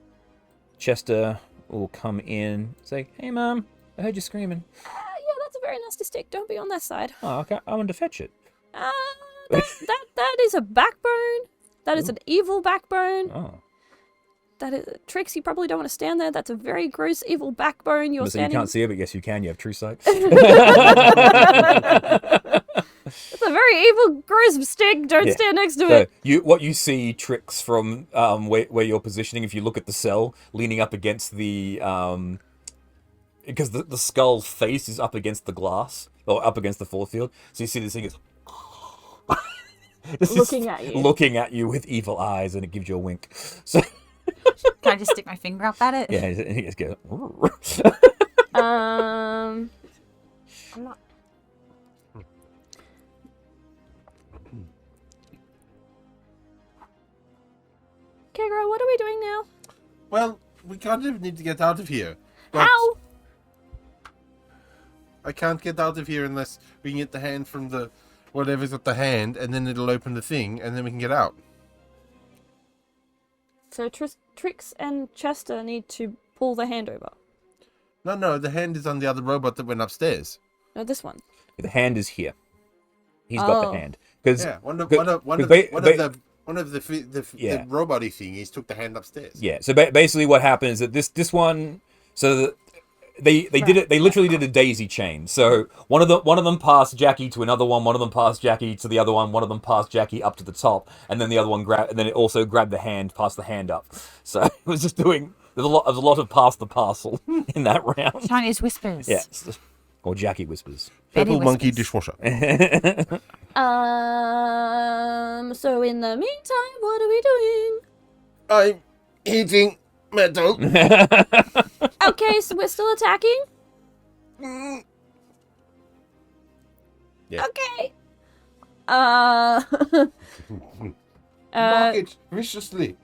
Chester will come in, say, "Hey, Mum, I heard you screaming." Yeah, that's a very nasty stick. Don't be on that side. Oh, okay. I wanted to fetch it. That is a backbone. That is an evil backbone. Oh. That is Trix. You probably don't want to stand there. That's a very gross, evil backbone. You're So you standing. can't see it, but yes, you can. You have true sight. It's a very evil, gross stick. Don't Yeah. stand next to So it. what you see, Trix, from where you're positioning, if you look at the cell leaning up against the because the skull's face is up against the glass or up against the force field, so you see this thing is this Looking is at you. looking at you with evil eyes, and it gives you a wink. So Can I just stick my finger up at it? yeah, and he just goes. I'm not. Kegro, what are we doing now? Well, we kind of need to get out of here. But How? I can't get out of here unless we can get the hand from the whatever's at the hand, and then it'll open the thing, and then we can get out. So Trix and Chester need to pull the hand over. No, the hand is on the other robot that went upstairs. No, this one. The hand is here. He's got Oh. the hand because Yeah, one of Good- the Yeah. robot-y thingies took the hand upstairs. yeah. So basically, what happens is that this one, so they did it. They literally did a daisy chain. So one of them passed Jackie to another one of them passed Jackie to the other one of them passed Jackie up to the top, and then the other one grabbed, and then it also grabbed the hand, passed the hand up. So it was just doing. There's a lot of pass the parcel in that round. Chinese whispers. Yeah. Or Jackie whispers. Betty Purple monkey whispers. dishwasher. So in the meantime, what are we doing? I'm eating metal. Okay, so we're still attacking? Yeah. Okay. Mark it viciously.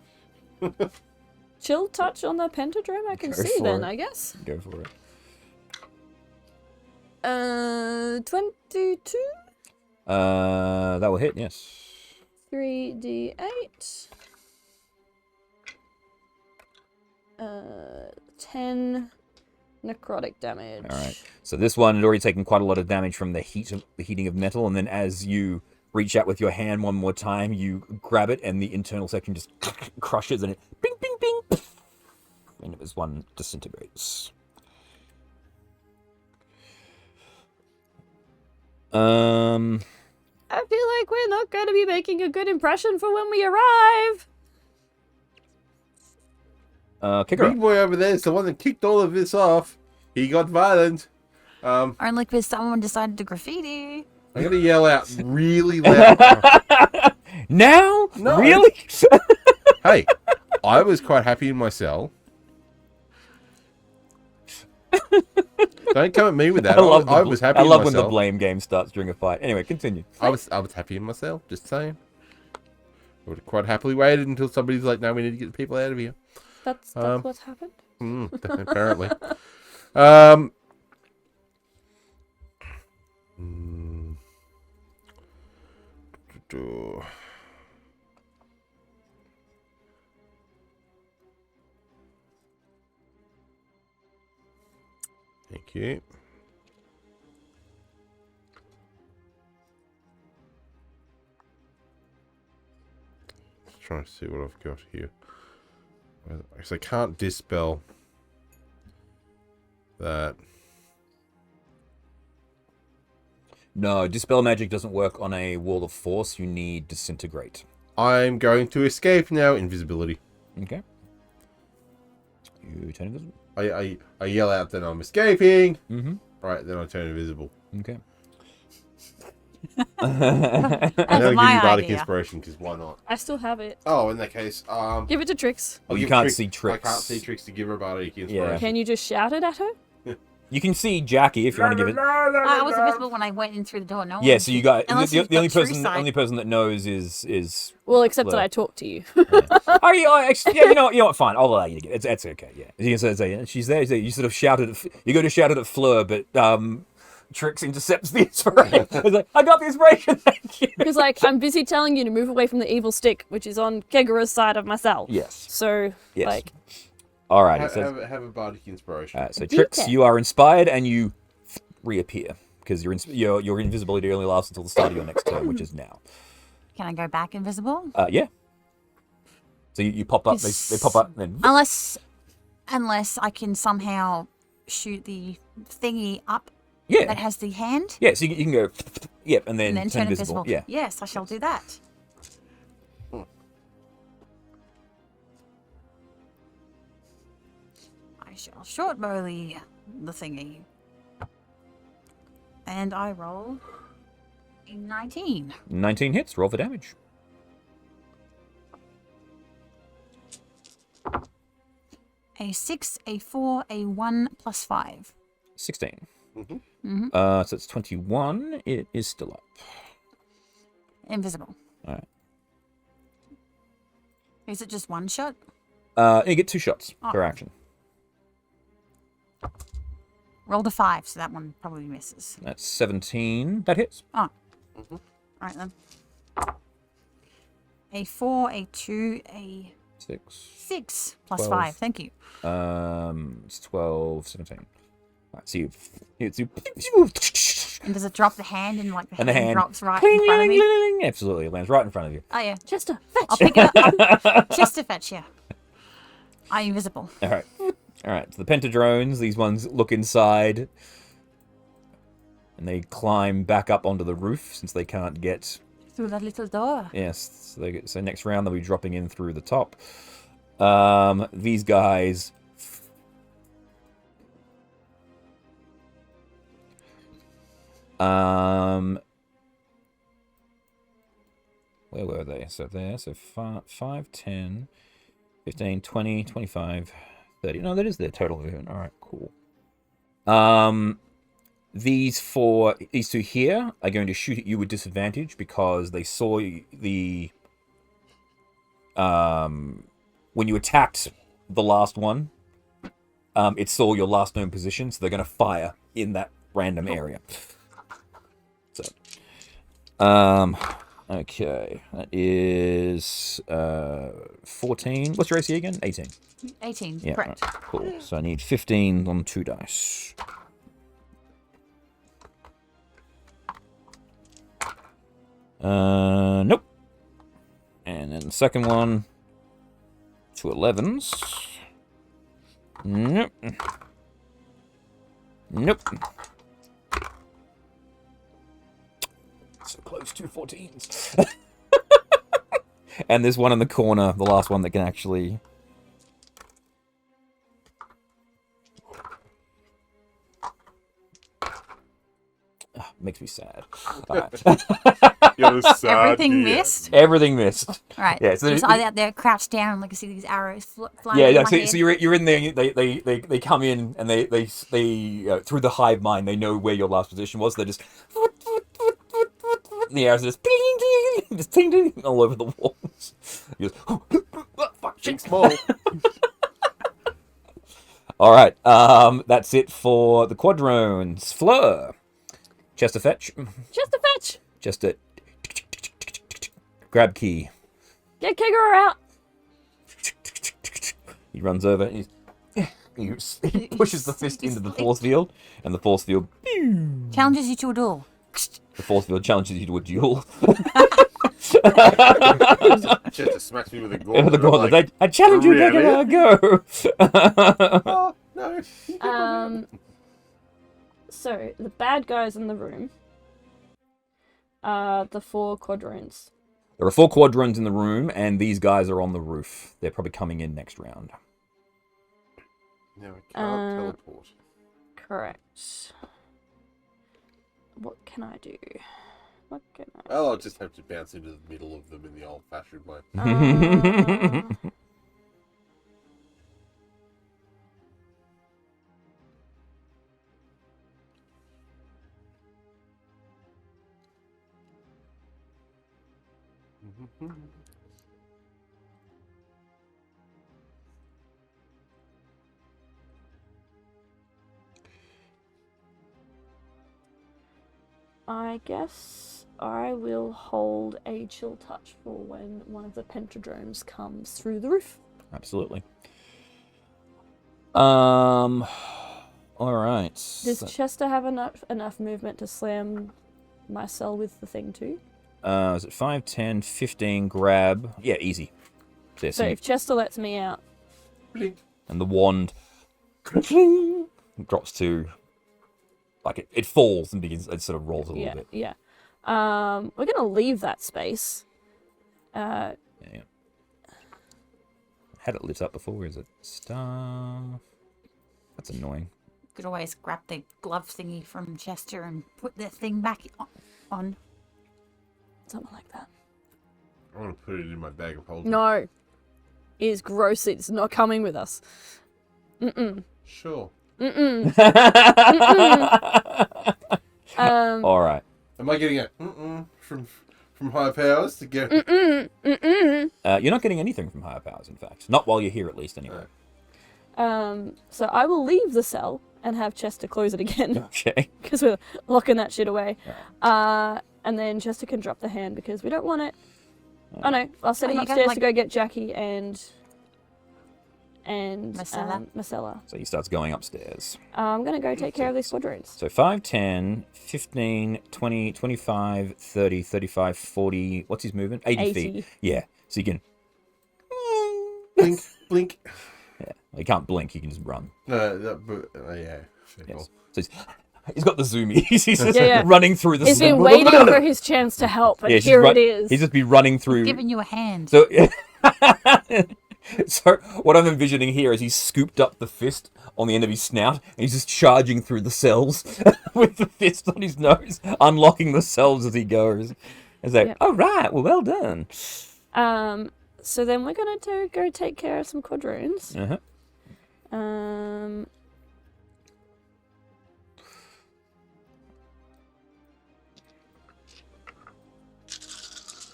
Chill touch on the pentadrome I can Go see for then, it. I guess. Go for it. 22? That will hit. Yes. 3d8. 10 necrotic damage. All right. So this one had already taken quite a lot of damage from the heating of metal, and then as you reach out with your hand one more time, you grab it, and the internal section just crushes, and it bing, bing, bing, and it was one disintegrates. I feel like we're not going to be making a good impression for when we arrive. Kick her Big up. boy over there is the one that kicked all of this off. He got violent. Only because someone decided to graffiti. I'm gonna yell out really loud. Now? No. Really? Hey, I was quite happy in my cell. Don't come at me with that. I was happy. I love in when the myself. blame game starts during a fight. Anyway, continue. I was happy in myself. Just saying. I would have quite happily waited until somebody's like, "No, we need to get the people out of here." That's Um, what's happened. Apparently. Thank you. trying to see what I've got here. Because I can't dispel that. No, dispel magic doesn't work on a wall of force. You need disintegrate. I'm going to escape now. Invisibility. Okay. You turn invisible. I yell out that I'm escaping. Mm-hmm. Right, then I turn invisible. Okay. I'm going to give you my bardic idea. inspiration because why not? I still have it. Oh, in that case, Give it to Trix. Oh, I'll you give can't Trix- see Trix. I can't see Trix to give her bardic inspiration. Yeah. Can you just shout it at her? You can see Jackie if you want to give it. I was invisible when I went in through the door. No Yeah, one- so you got Unless the you've only got true person sight. only person that knows is Well, except that Fleur. I talked to you. Oh, yeah, you know what? Fine, I'll allow you to get it. It's okay. Yeah, you can say she's there. You sort of shouted. You go to shout it at Fleur, but Trix intercepts the inspiration. It's like, I got the inspiration. Thank you. Because, like, I'm busy telling you to move away from the evil stick, which is on Kegara's side of my cell. Yes. So, Yes. like, All right. It says, Have a bardic inspiration. so Trix, Okay. you are inspired and you reappear because your invisibility only lasts until the start of your next turn, which is now. Can I go back invisible? Yeah. So you pop up. They pop up. And then Unless I can somehow shoot the thingy up that yeah. has the hand Yeah. So you can go. Yep, and then, and then turn turn invisible. invisible. Yeah. Yes, I shall do that. I shall short bow the thingy. And I roll a 19. 19 hits. Roll for damage. A 6, a 4, a 1 plus 5. 16. Mhm. So it's 21. It is still up. Invisible. All right. Is it just one shot? You get 2 shots per Oh. action. Rolled a 5, so that one probably misses. That's 17. That hits. Oh. Alright then. A 4, a 2, a 6. 6 plus 12. 5. Thank you. It's 12, 17. All right, so you And does it drop the hand and like the and the hand drops right cling, in front of cling, me? cling, absolutely, it lands right in front of you. Oh yeah. Chester, fetch! I'll pick it up. Just to fetch you. I'm invisible. All right. All right, so the pentadrones, these ones look inside and they climb back up onto the roof since they can't get. Through that little door. Yes, so next round they'll be dropping in through the top. These guys. Where were they? So there, so 5, 10, 15, 20, 25, 30. No, that is their total movement. All right, cool. These two here are going to shoot at you with disadvantage because they saw the when you attacked the last one, it saw your last known position, so they're going to fire in that random area. So, okay, that is 14. What's your AC again? 18. 18. Yeah, Correct. right, cool. So I need 15 on 2 dice. Nope. And then the second one, 2 11s. Nope. Nope. So close, 2 14s. And there's one in the corner, the last one that can actually. Makes me sad. Alright. You're sad, Everything dear. missed. Everything missed. Right. Yeah, so Just they- I out there crouched down and like I see these arrows flying. Yeah, over yeah. my So, head. so you're in there. They come in and they through the hive mind they know where your last position was. They just the arrows are just just ting, ting, all over the walls. You just, fuck, Big small. all right. That's it for the quadrones. Fleur, Chester fetch, Chester, fetch! Chester grab key. Get Kegara out! He runs over. And he pushes the fist into the force field, and the force field. Challenges you to a duel. The force field challenges you to a duel. Chester smacks me with a With gauntlet. the gauntlet. Like, I challenge you, really? Dracula, go! oh, no. So the bad guys in the room are the 4 quadrants. There are 4 quadrants in the room, and these guys are on the roof. They're probably coming in next round. No, I can't teleport. Correct. What can I do? What can I? Well, I'll just have to bounce into the middle of them in the old-fashioned way. I guess I will hold a chill touch for when one of the pentadromes comes through the roof. Absolutely. All right. Does Chester have enough movement to slam my cell with the thing too? Is it 5, 10, 15, grab? Yeah, easy. There, So if Chester lets me out, Blink. and the wand drops to, like, it falls and begins, it sort of rolls a little bit. yeah. We're gonna leave that space. Yeah. Had it lit up before. Is it stuff? That's annoying. Could always grab the glove thingy from Chester and put the thing back on. Something like that. I want to put it in my bag of holding. No. It is gross. It's not coming with us. Sure. All right. Am I getting a from higher powers to get? You're not getting anything from higher powers, in fact. Not while you're here, at least, anyway. So I will leave the cell and have Chester close it again. Okay. Because we're locking that shit away. And then Chester can drop the hand because we don't want it. Oh no, I'll send him you can, upstairs like- to go get Jackie and Marcella. Marcella. So he starts going upstairs. I'm going to go take care of these quadrants. So 5, 10, 15, 20, 25, 30, 35, 40. What's his movement? 80 feet. 80. Yeah. So you can. Blink, blink. Yeah. He can't blink. He can just run. Yeah. Yes. So he's got the zoomies. He's just Yeah. running through the. He's been waiting for his chance to help, and Yeah, here it is. He's just be running through. Giving you a hand. So, so what I'm envisioning here is he's scooped up the fist on the end of his snout, and he's just charging through the cells with the fist on his nose, unlocking the cells as he goes. It's like, Yep. all right, well done. So then we're going to go take care of some quadroons. Uh-huh.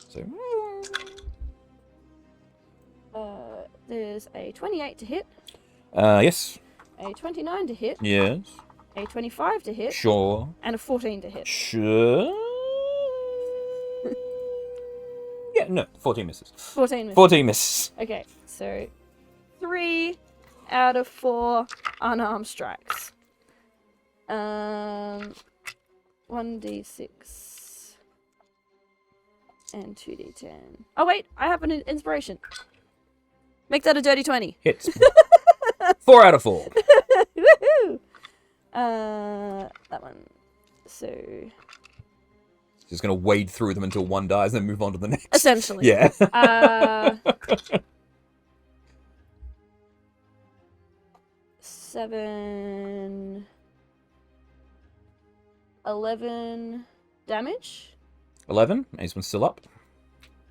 So, There's a 28 to hit, yes, a 29 to hit, yes, a 25 to hit, sure, and a 14 to hit. sure. Yeah, no, 14 misses. 14 misses. 14 misses. Okay, so 3 out of 4 unarmed strikes. 1d6 and 2d10. Oh wait, I have an inspiration. Make that a dirty 20. Hits. 4 out of 4. Woohoo! That one. So Just gonna wade through them until one dies, then move on to the next. essentially, Yeah. 7, 11 damage, 11. This one's still up.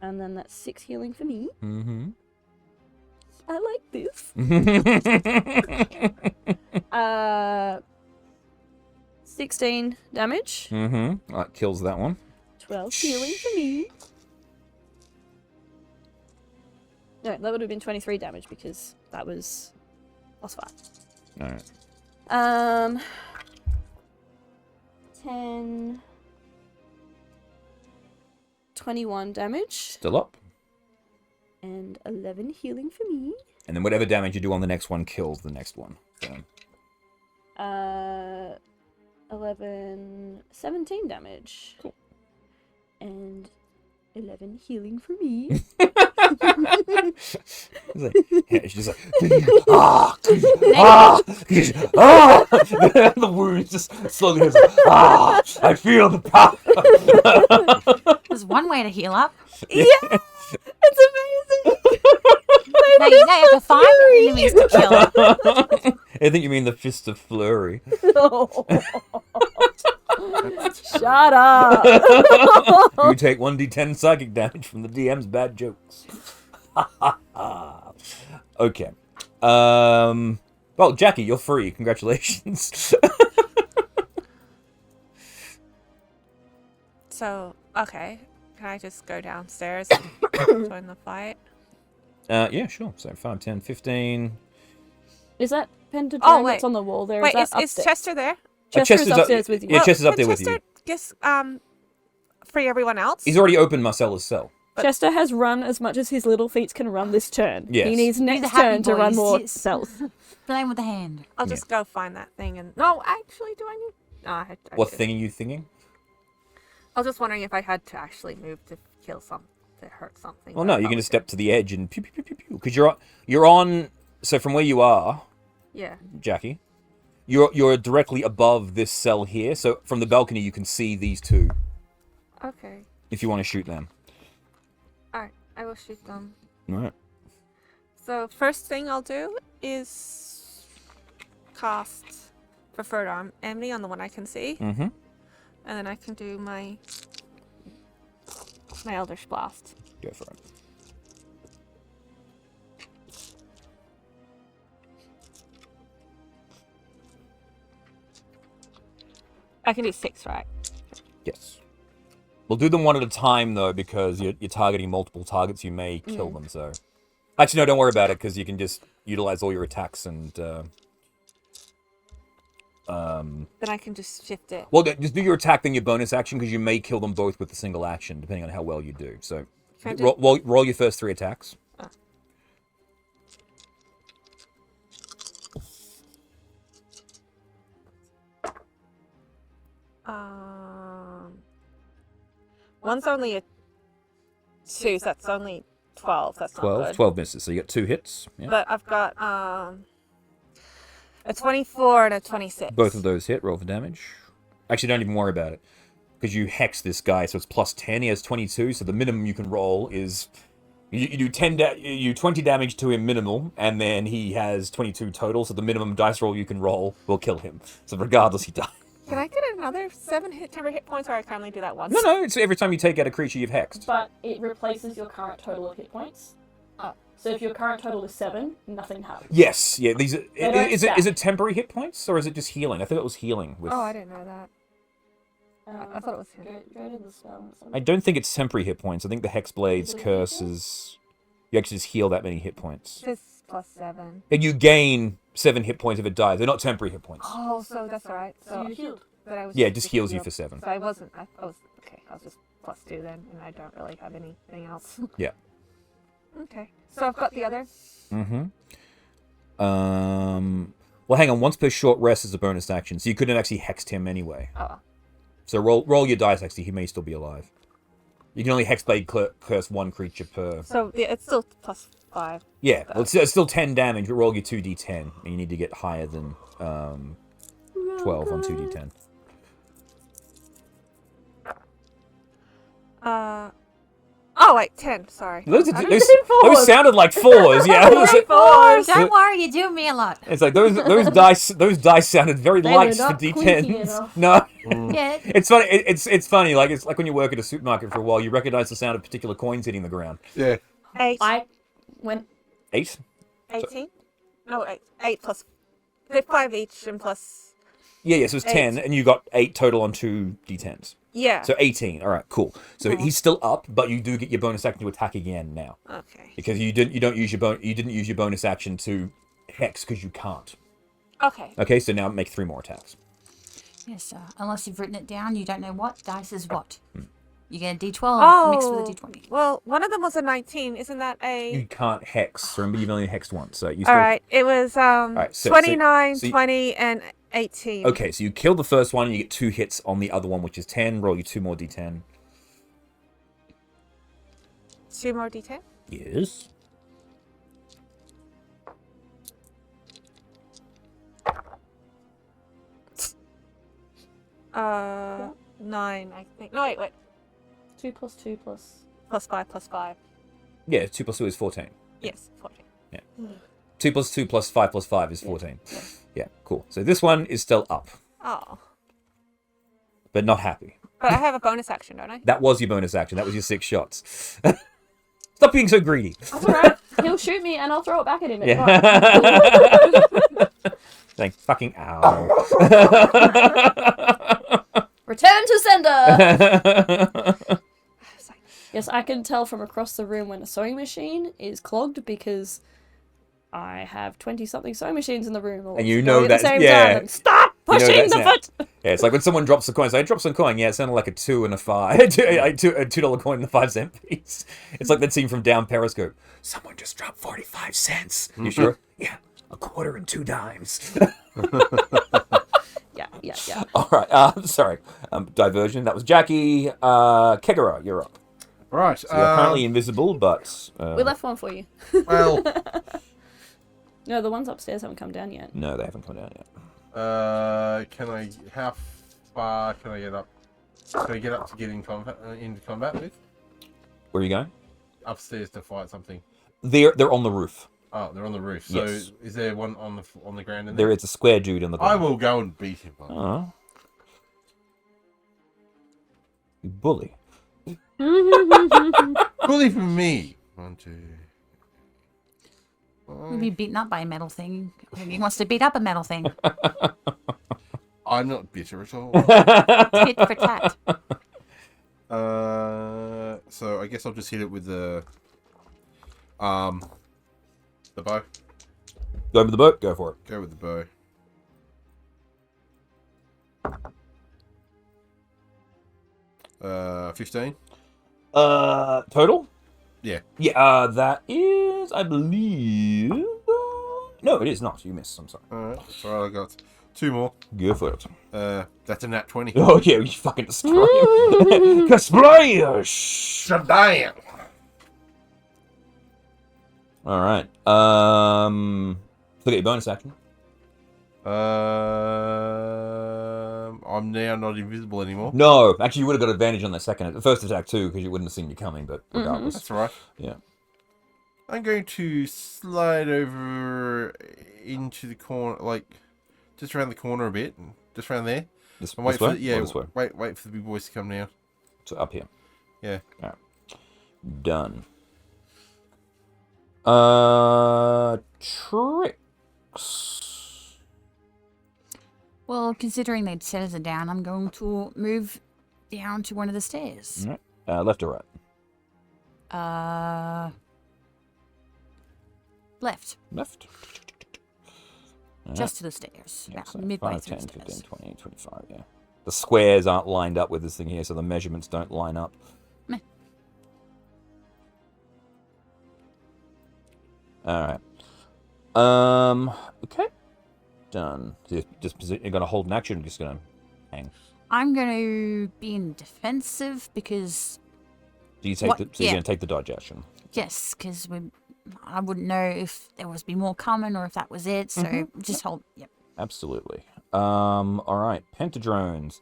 and then that's 6 healing for me. Mm-hmm. I like this. 16 damage, Mm-hmm. That kills that one. 12 healing for me. No, that would have been 23 damage because that was +5. Alright. 10, 21 damage, Still up. and 11 healing for me. And then whatever damage you do on the next one kills the next one. So, 11, 17 damage. Cool. And 11 healing for me. She's just like, the wound just slowly goes, I feel the power. There's one way to heal up. Yeah, it's amazing. Now you have to find enemies to kill. I think you mean the Fist of Flurry. Shut up. You take 1d10 psychic damage from the DM's bad jokes. Okay. Well, Jackie, you're free. Congratulations. So, okay. Can I just go downstairs and join the fight? Yeah, sure. So 5, 10, 15. Is that pentagram wait. that's on the wall there? Wait, is, that is Chester there? Chester's upstairs with you. Yeah, Chester's up Can there with you. Chester just free everyone else? He's already opened Marcella's cell. Chester has run as much as his little feet can run this turn. Yes. He needs the next happy turn to run boys. more Yes. cells. Playing with the hand. I'll just go find that thing and... No, actually, do I need... No, I What didn't. thing are you thinking? I was just wondering if I had to actually move to kill some... to hurt something. Well, but no, you I can was just step to the edge and pew, pew, pew, pew, pew. Because you're on... So from where you are, good. Yeah. Jackie, you're directly above this cell here. So from the balcony, you can see these two Okay. if you want to shoot them. Alright, I will shoot them. All right. So, first thing I'll do is... cast Preferred Enemy on the one I can see. Mm-hmm. And then I can do my Eldritch Blast. Go for it. I can do 6, right? Yes. We'll do them one at a time, though, because you're targeting multiple targets. You may kill them, so... Actually, no, don't worry about it, because you can just utilize all your attacks and... Then I can just shift it. Well, just do your attack, then your bonus action, because you may kill them both with a single action, depending on how well you do. So, Can I do- roll your first 3 attacks. One's only a 2, so that's only 12. That's not 12. good. 12 misses, so you get 2 hits. Yeah. But I've got a 24 and a 26. Both of those hit. Roll for damage. Actually, don't even worry about it. Because you hex this guy, so it's plus 10. He has 22, so the minimum you can roll is... You do 20 damage to him minimal, and then he has 22 total, so the minimum dice roll you can roll will kill him. So regardless, he dies. Can I get another 7 temporary hit points, or I can only do that once? No, it's every time you take out a creature you've hexed. But it replaces your current total of hit points. So if your current total is 7, nothing happens. Yes, yeah. These are, don't is stack. it temporary hit points, or is it just healing? I thought it was healing. With... Oh, I didn't know that. I thought it was him. Go to the spell. I don't think it's temporary hit points. I think the Hexblade's curse is... You actually just heal that many hit points. Just plus 7. And you gain 7 hit points if it dies. They're not temporary hit points. Oh, so that's alright. So you healed. But I was Yeah, it just heals you for 7. So I wasn't. I was okay. I was just plus 2 then, and I don't really have anything else. Yeah. Okay. So I've got the other. Mm-hmm. Well, hang on. Once per short rest is a bonus action, so you couldn't actually hexed him anyway. Oh. So roll your dice, actually. He may still be alive. You can only Hexblade curse 1 creature per... So yeah, it's still plus 5. Yeah, well, it's still 10 damage, but roll your 2d10. And you need to get higher than 12 on 2d10. Oh wait, 10. Sorry. Those I didn't say those fours. sounded like 4s, yeah. Don't worry, you do me a lot. It's like those dice sounded very They were light for not clinky d10s. enough. No, Yeah. it's funny. It's funny. Like it's like when you work at a supermarket for a while, you recognize the sound of particular coins hitting the ground. Yeah. 8. I went 8. 18. No, 8. 8 plus. They're 5 each and plus. Yeah. So it's 10, and you got 8 total on 2 d10s. Yeah. So 18. All right, cool. So he's still up, but you do get your bonus action to attack again now Okay. because you didn't use your bonus action to hex because you can't. Okay. Okay, so now make 3 more attacks. Yes, unless you've written it down, you don't know what dice is what. You get a d12 Oh. mixed with a d20. Well, one of them was a 19. Isn't that a? You can't hex. Remember, you've only hexed once, so you still. All right. It was right, so- 29, so you- 20, and 18. Okay, so you kill the first one, and you get 2 hits on the other one, which is 10. Roll you 2 more d10. 2 more d10. Yes. Uh, 9, I think. No, wait. 2 plus 2 plus. Plus 5. Yeah, 2 plus 2 is 14. Yes, 14. 2 plus 2 plus 5 plus 5 is 14. Yeah, cool. So this one is still up, Oh. but not happy. But I have a bonus action, don't I? That was your bonus action. That was your 6 shots. Stop being so greedy. That's alright. He'll shoot me and I'll throw it back at him. It's fine. Yeah. Like, fucking ow. Return to sender! Yes, I can tell from across the room when a sewing machine is clogged because I have 20-something sewing machines in the room. All And you going know at the that's- same yeah. time, and stop pushing the foot! Yeah, it's like when someone drops a coin. So I drops a coin. Yeah, it sounded like a 2 and a 5. a $2 coin and a 5-cent piece. It's like that scene from Down Periscope. Someone just dropped 45 cents. You sure? Yeah, a quarter and 2 dimes. Yeah. All right. Sorry. Diversion. That was Jackie. Kegara, you're up. Right. So you're currently invisible, but We left one for you. Well, No, the ones upstairs haven't come down yet. no, they haven't come down yet. how far can I get up? Can I get up to get in combat, into combat with? Where are you going? Upstairs to fight something. They're on the roof. Oh, they're on the roof. So Yes. is there one on the ground in There there? is a square dude on the I ground. will go and beat him up. Oh. You bully. Bully for me. 1, 2. We'll be beaten up by a metal thing. He wants to beat up a metal thing. I'm not bitter at all. Tit for tat. So I guess I'll just hit it with the bow. Go over the boat. Go for it. Go with the bow. Uh, 15. Total? Yeah. Yeah, that is, I believe. No, it is not. You missed. I'm sorry. Alright, so I got 2 more. Go for it. That's a nat 20. Oh, yeah, you fucking destroy him. Splash! Shadam! Alright. Look at your bonus action. I'm now not invisible anymore. No, actually, you would have got advantage on the first attack too, because you wouldn't have seen you coming, but regardless. That's right. Yeah. I'm going to slide over into the corner, like just around the corner a bit, just around there. This, And wait this for way? the, yeah, Or this way? wait for the big boys to come down. So up here. Yeah. Alright. Done. Tricks. Well, considering they'd set us down, I'm going to move down to one of the stairs. Alright. Left or right? Left. Left. Just to the stairs. Yeah, About so midway 5, through 10, the 15, stairs. 20, 25, yeah. The squares aren't lined up with this thing here, so the measurements don't line up. Meh. Alright. Okay. Done. So you're gonna hold an action, just gonna hang. I'm going to be in defensive because, Do you take What? the, so you're Yeah. gonna take the dodge action. yes, because I wouldn't know if there was be more coming or if that was it. So just hold. Yep. Absolutely. Alright. Pentadrones.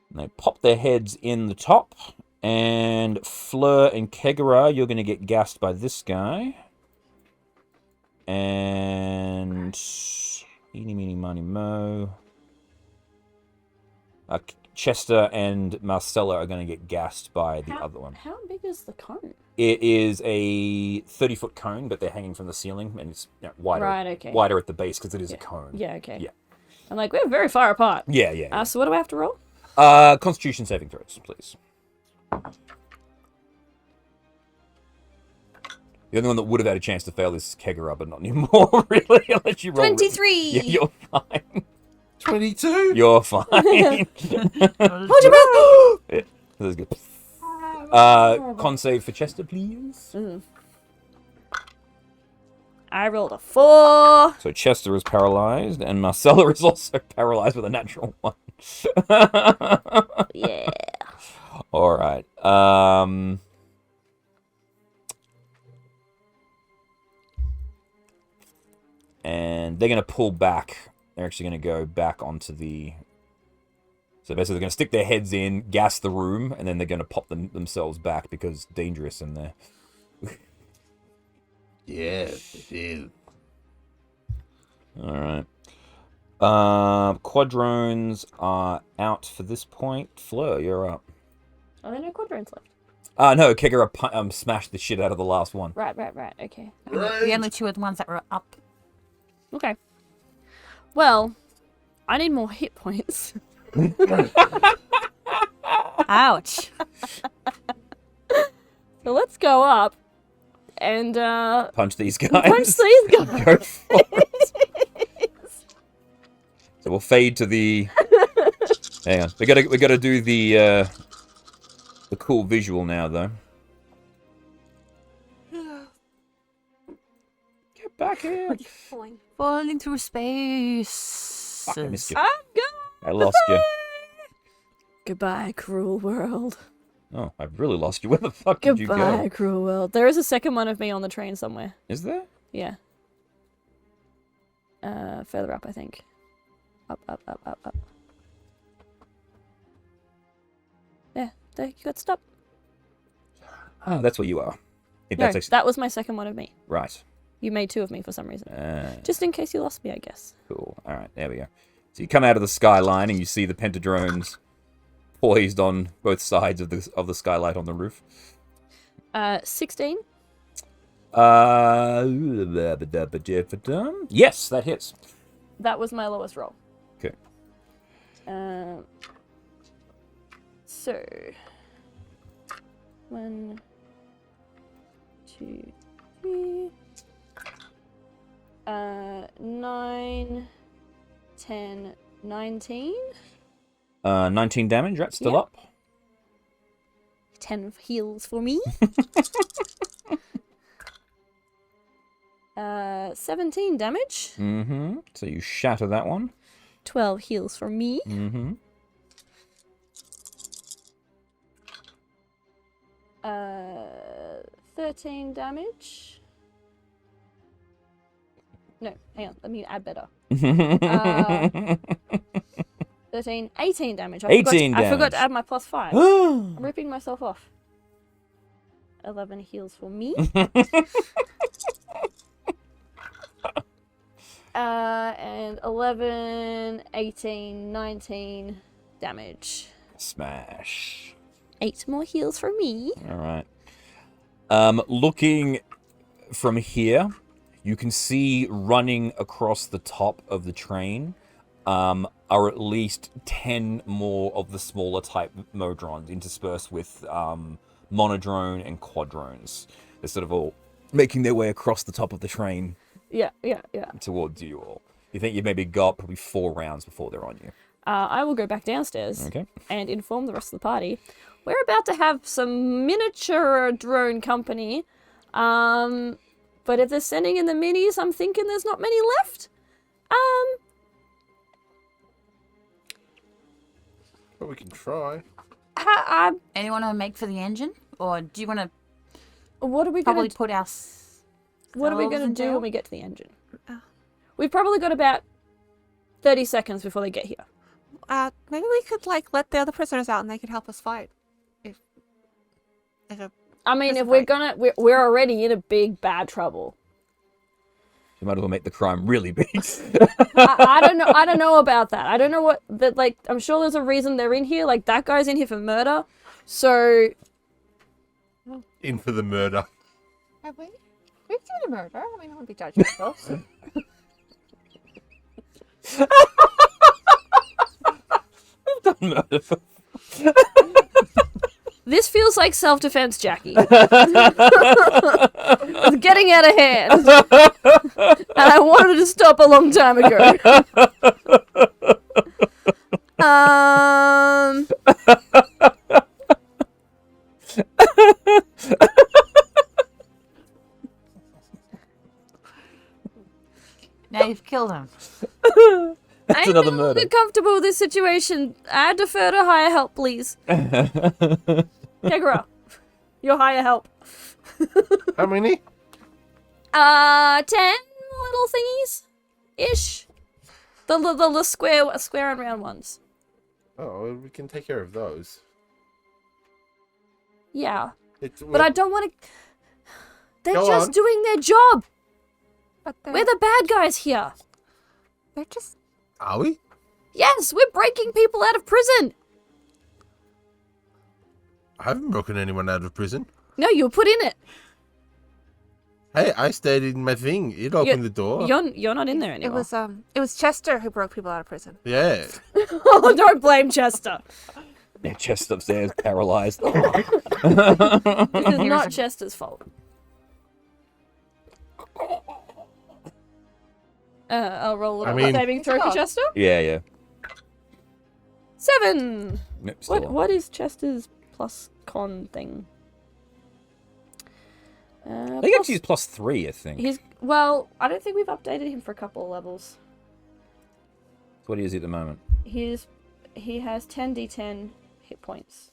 And they pop their heads in the top. And Fleur and Kegara, you're gonna get gassed by this guy. And eeny, meeny, miny, mo. Chester and Marcella are going to get gassed by the other one. How big is the cone? It is a 30-foot cone, but they're hanging from the ceiling, and it's wider, Right, okay. wider at the base because it is a cone. Yeah, okay. Yeah. I'm like, we're very far apart. Yeah, yeah. yeah. So what do I have to roll? Constitution saving throws, please. The only one that would have had a chance to fail is Kegara, but not anymore, really, unless you roll. 23! Yeah, you're fine. 22? You're fine. Hold your breath! Yeah, that was good. Con save for Chester, please. I rolled a 4. So Chester is paralyzed, and Marcella is also paralyzed with a natural 1. Yeah. All right. going to pull back. They're actually going to go back onto the... So basically they're going to stick their heads in, gas the room, and then they're going to pop themselves back because it's dangerous in there. Yes, it is. Alright. Quadrones are out for this point. Fleur, you're up. Are there no quadrones left? No, Kegara smashed the shit out of the last one. Right, okay. The only two are the ones that were up. Okay. Well, I need more hit points. Ouch. So let's go up and Punch these guys. punch these guys. Go for it. So we'll fade to the... Hang on. We gotta do the cool visual now, though. Get back here. Falling through space. Fuck, I missed you. I'm gone. I lost you. Goodbye, cruel world. Oh, I've really lost you. Where the fuck did you Goodbye, go? cruel world. There is a second one of me on the train somewhere. Is there? Yeah. Further up, I think. Up. There, you got stopped. Oh, that's where you are. If No, that's actually... that was my second one of me. Right. You made two of me for some reason. Uh, Just in case you lost me, I guess. Cool. All right, there we go. So you come out of the skyline and you see the pentadrones poised on both sides of the skylight on the roof. 16. Yes, that hits. That was my lowest roll. Okay. So 1, 2, 3. 9, 10, 19. 19 damage, right? Still Yeah. up. 10 heals for me. 17 damage. Mm-hmm. So you shatter that one. 12 heals for me. Mm-hmm. 13 damage. No, hang on. Let me add better. 13, 18 damage. 18 I forgot damage. to add my +5. I'm ripping myself off. 11 heals for me. And 11, 18, 19 damage. Smash. 8 more heals for me. All right. Looking from here, you can see running across the top of the train are at least 10 more of the smaller type Modrons interspersed with monodrone and quadrones. They're sort of all making their way across the top of the train Yeah. towards you all. You think you maybe got probably 4 rounds before they're on you. I will go back downstairs Okay. and inform the rest of the party. We're about to have some miniature drone company. But if they're sending in the minis, I'm thinking there's not many left. But we can try. Anyone want to make for the engine? Or do you want to What are we probably gonna? put our... What are we elves gonna in do jail? when we get to the engine? We've probably got about 30 seconds before they get here. Maybe we could let the other prisoners out and they could help us fight. I mean, Just if we're fight. gonna, we're already in a big bad trouble. You might as well make the crime really big. I don't know. I don't know about that. I don't know what that like. I'm sure there's a reason they're in here. Like that guy's in here for murder. So In for the murder. Have we? We've done a murder. I mean, I wouldn't be judgmental. this feels like self-defense, Jackie. It's getting out of hand, and I wanted to stop a long time ago. Now you've killed him. That's I'm another no murder. longer comfortable with this situation. I defer to higher help, please. Kegara, your higher help. How many? 10 little thingies Ish. The square and round ones. Oh, well, we can take care of those. Yeah. It's, But I don't want to... They're Go just on. doing their job. But We're the bad guys here. they're just. Are we? Yes, we're breaking people out of prison. I haven't broken anyone out of prison. No, you were put in it. Hey, I stayed in my thing. It opened the door. You're not in there It anymore. was Chester who broke people out of prison. Yeah. Oh, don't blame Chester. Their chest upstairs, paralyzed. This is not Chester's fault. I'll roll a little saving throw for Chester. Yeah. 7. Nope, still on. What is Chester's plus con thing? I think actually he's +3, I think. I don't think we've updated him for a couple of levels. What is he at the moment? He has 10d10 hit points.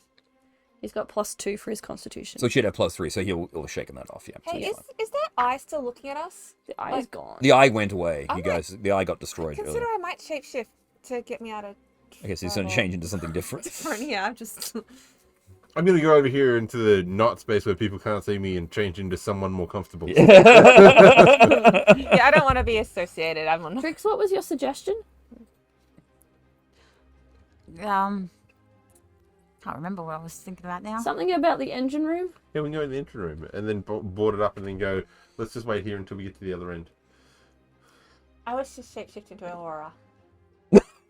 He's got +2 for his constitution. So he should have +3, so he'll shaken that off, yeah. So Hey, he's fine. is that eye still looking at us? The eye is gone. The eye went away. I You guys, the eye got destroyed Consider earlier. I might shapeshift to get me out of. Okay, so he's going to change into something different. Yeah, I'm just. I'm going to go over here into the not space where people can't see me and change into someone more comfortable. Yeah, I don't want to be associated. I'm on. Trix, what was your suggestion? Can't remember what I was thinking about now. Something about the engine room? Yeah, we can go in the engine room and then board it up and then go, let's just wait here until we get to the other end. I was just shapeshift into Aurora.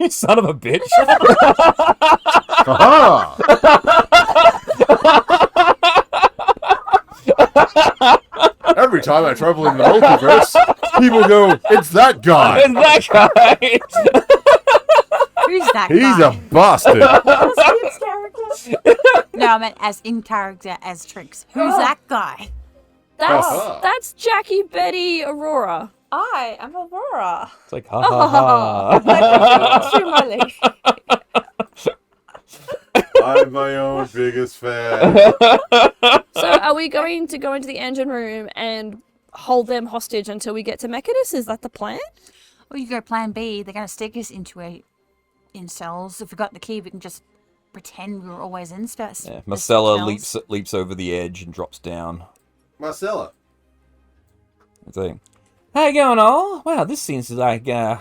You son of a bitch. Aha! Every time I travel in the multiverse, people go, it's that guy. And that guy. Who's that He's guy? a bastard. No, I meant as in character as Trix. Who's that guy? Aha. That's Jackie Betty Aurora. I am Aurora. It's like, ha ha ha. Through my legs. I'm my own biggest fan. So are we going to go into the engine room and hold them hostage until we get to Machanis? Is that the plan? Well, you go plan B. They're going to stick us in cells. If we got the key, we can just pretend we were always in space. Yeah, Marcella leaps over the edge and drops down. Marcella. It's like, how you going, all? Wow, this seems like the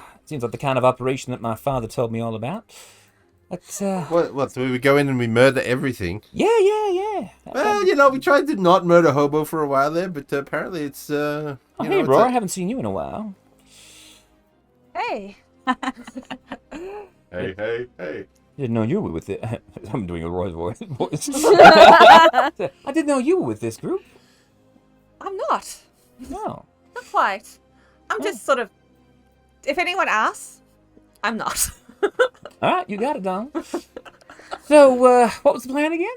kind of operation that my father told me all about. But, What, so we go in and we murder everything? yeah. Well, we tried to not murder Hobo for a while there, but apparently it's, Oh, hey, bro, I haven't seen you in a while. Hey. Hey. Didn't know you were with it. I'm doing a Roy's voice. I didn't know you were with this group. I'm not. No. Not quite. I'm just sort of. If anyone asks, I'm not. All right, you got it, Don. So, what was the plan again?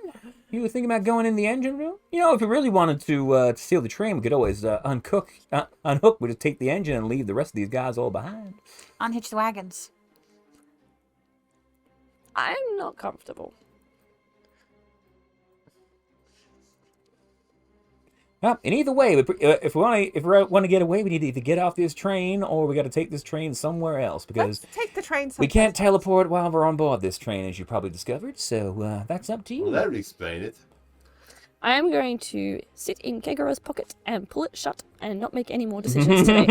You were thinking about going in the engine room? You know, if we really wanted to steal the train, we could always unhook. We just take the engine and leave the rest of these guys all behind. Unhitch the wagons. I'm not comfortable. Well, in either way, if we want to get away, we need to either get off this train or we got to take this train somewhere else because Let's take the train. we can't teleport while we're on board this train, as you probably discovered. So that's up to you. Well, that would explain it. I am going to sit in Kegara's pocket and pull it shut and not make any more decisions today.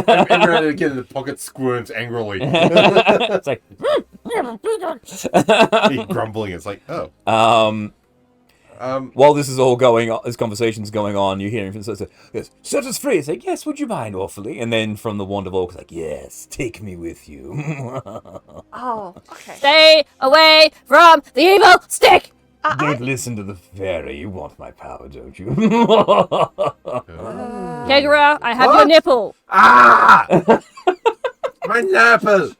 And ready to get in the pocket squirms angrily. It's like, He's grumbling. It's like, oh. while this is all going on, this conversation's going on, you hear him from yes, set us free. It's like, yes, would you mind awfully? And then from the Wand of Orc, it's like, yes, take me with you. Oh, okay. Stay away from the evil stick! Don't listen to the fairy. You want my power, don't you? Kegara, I have your What? nipple. Ah! My nipple!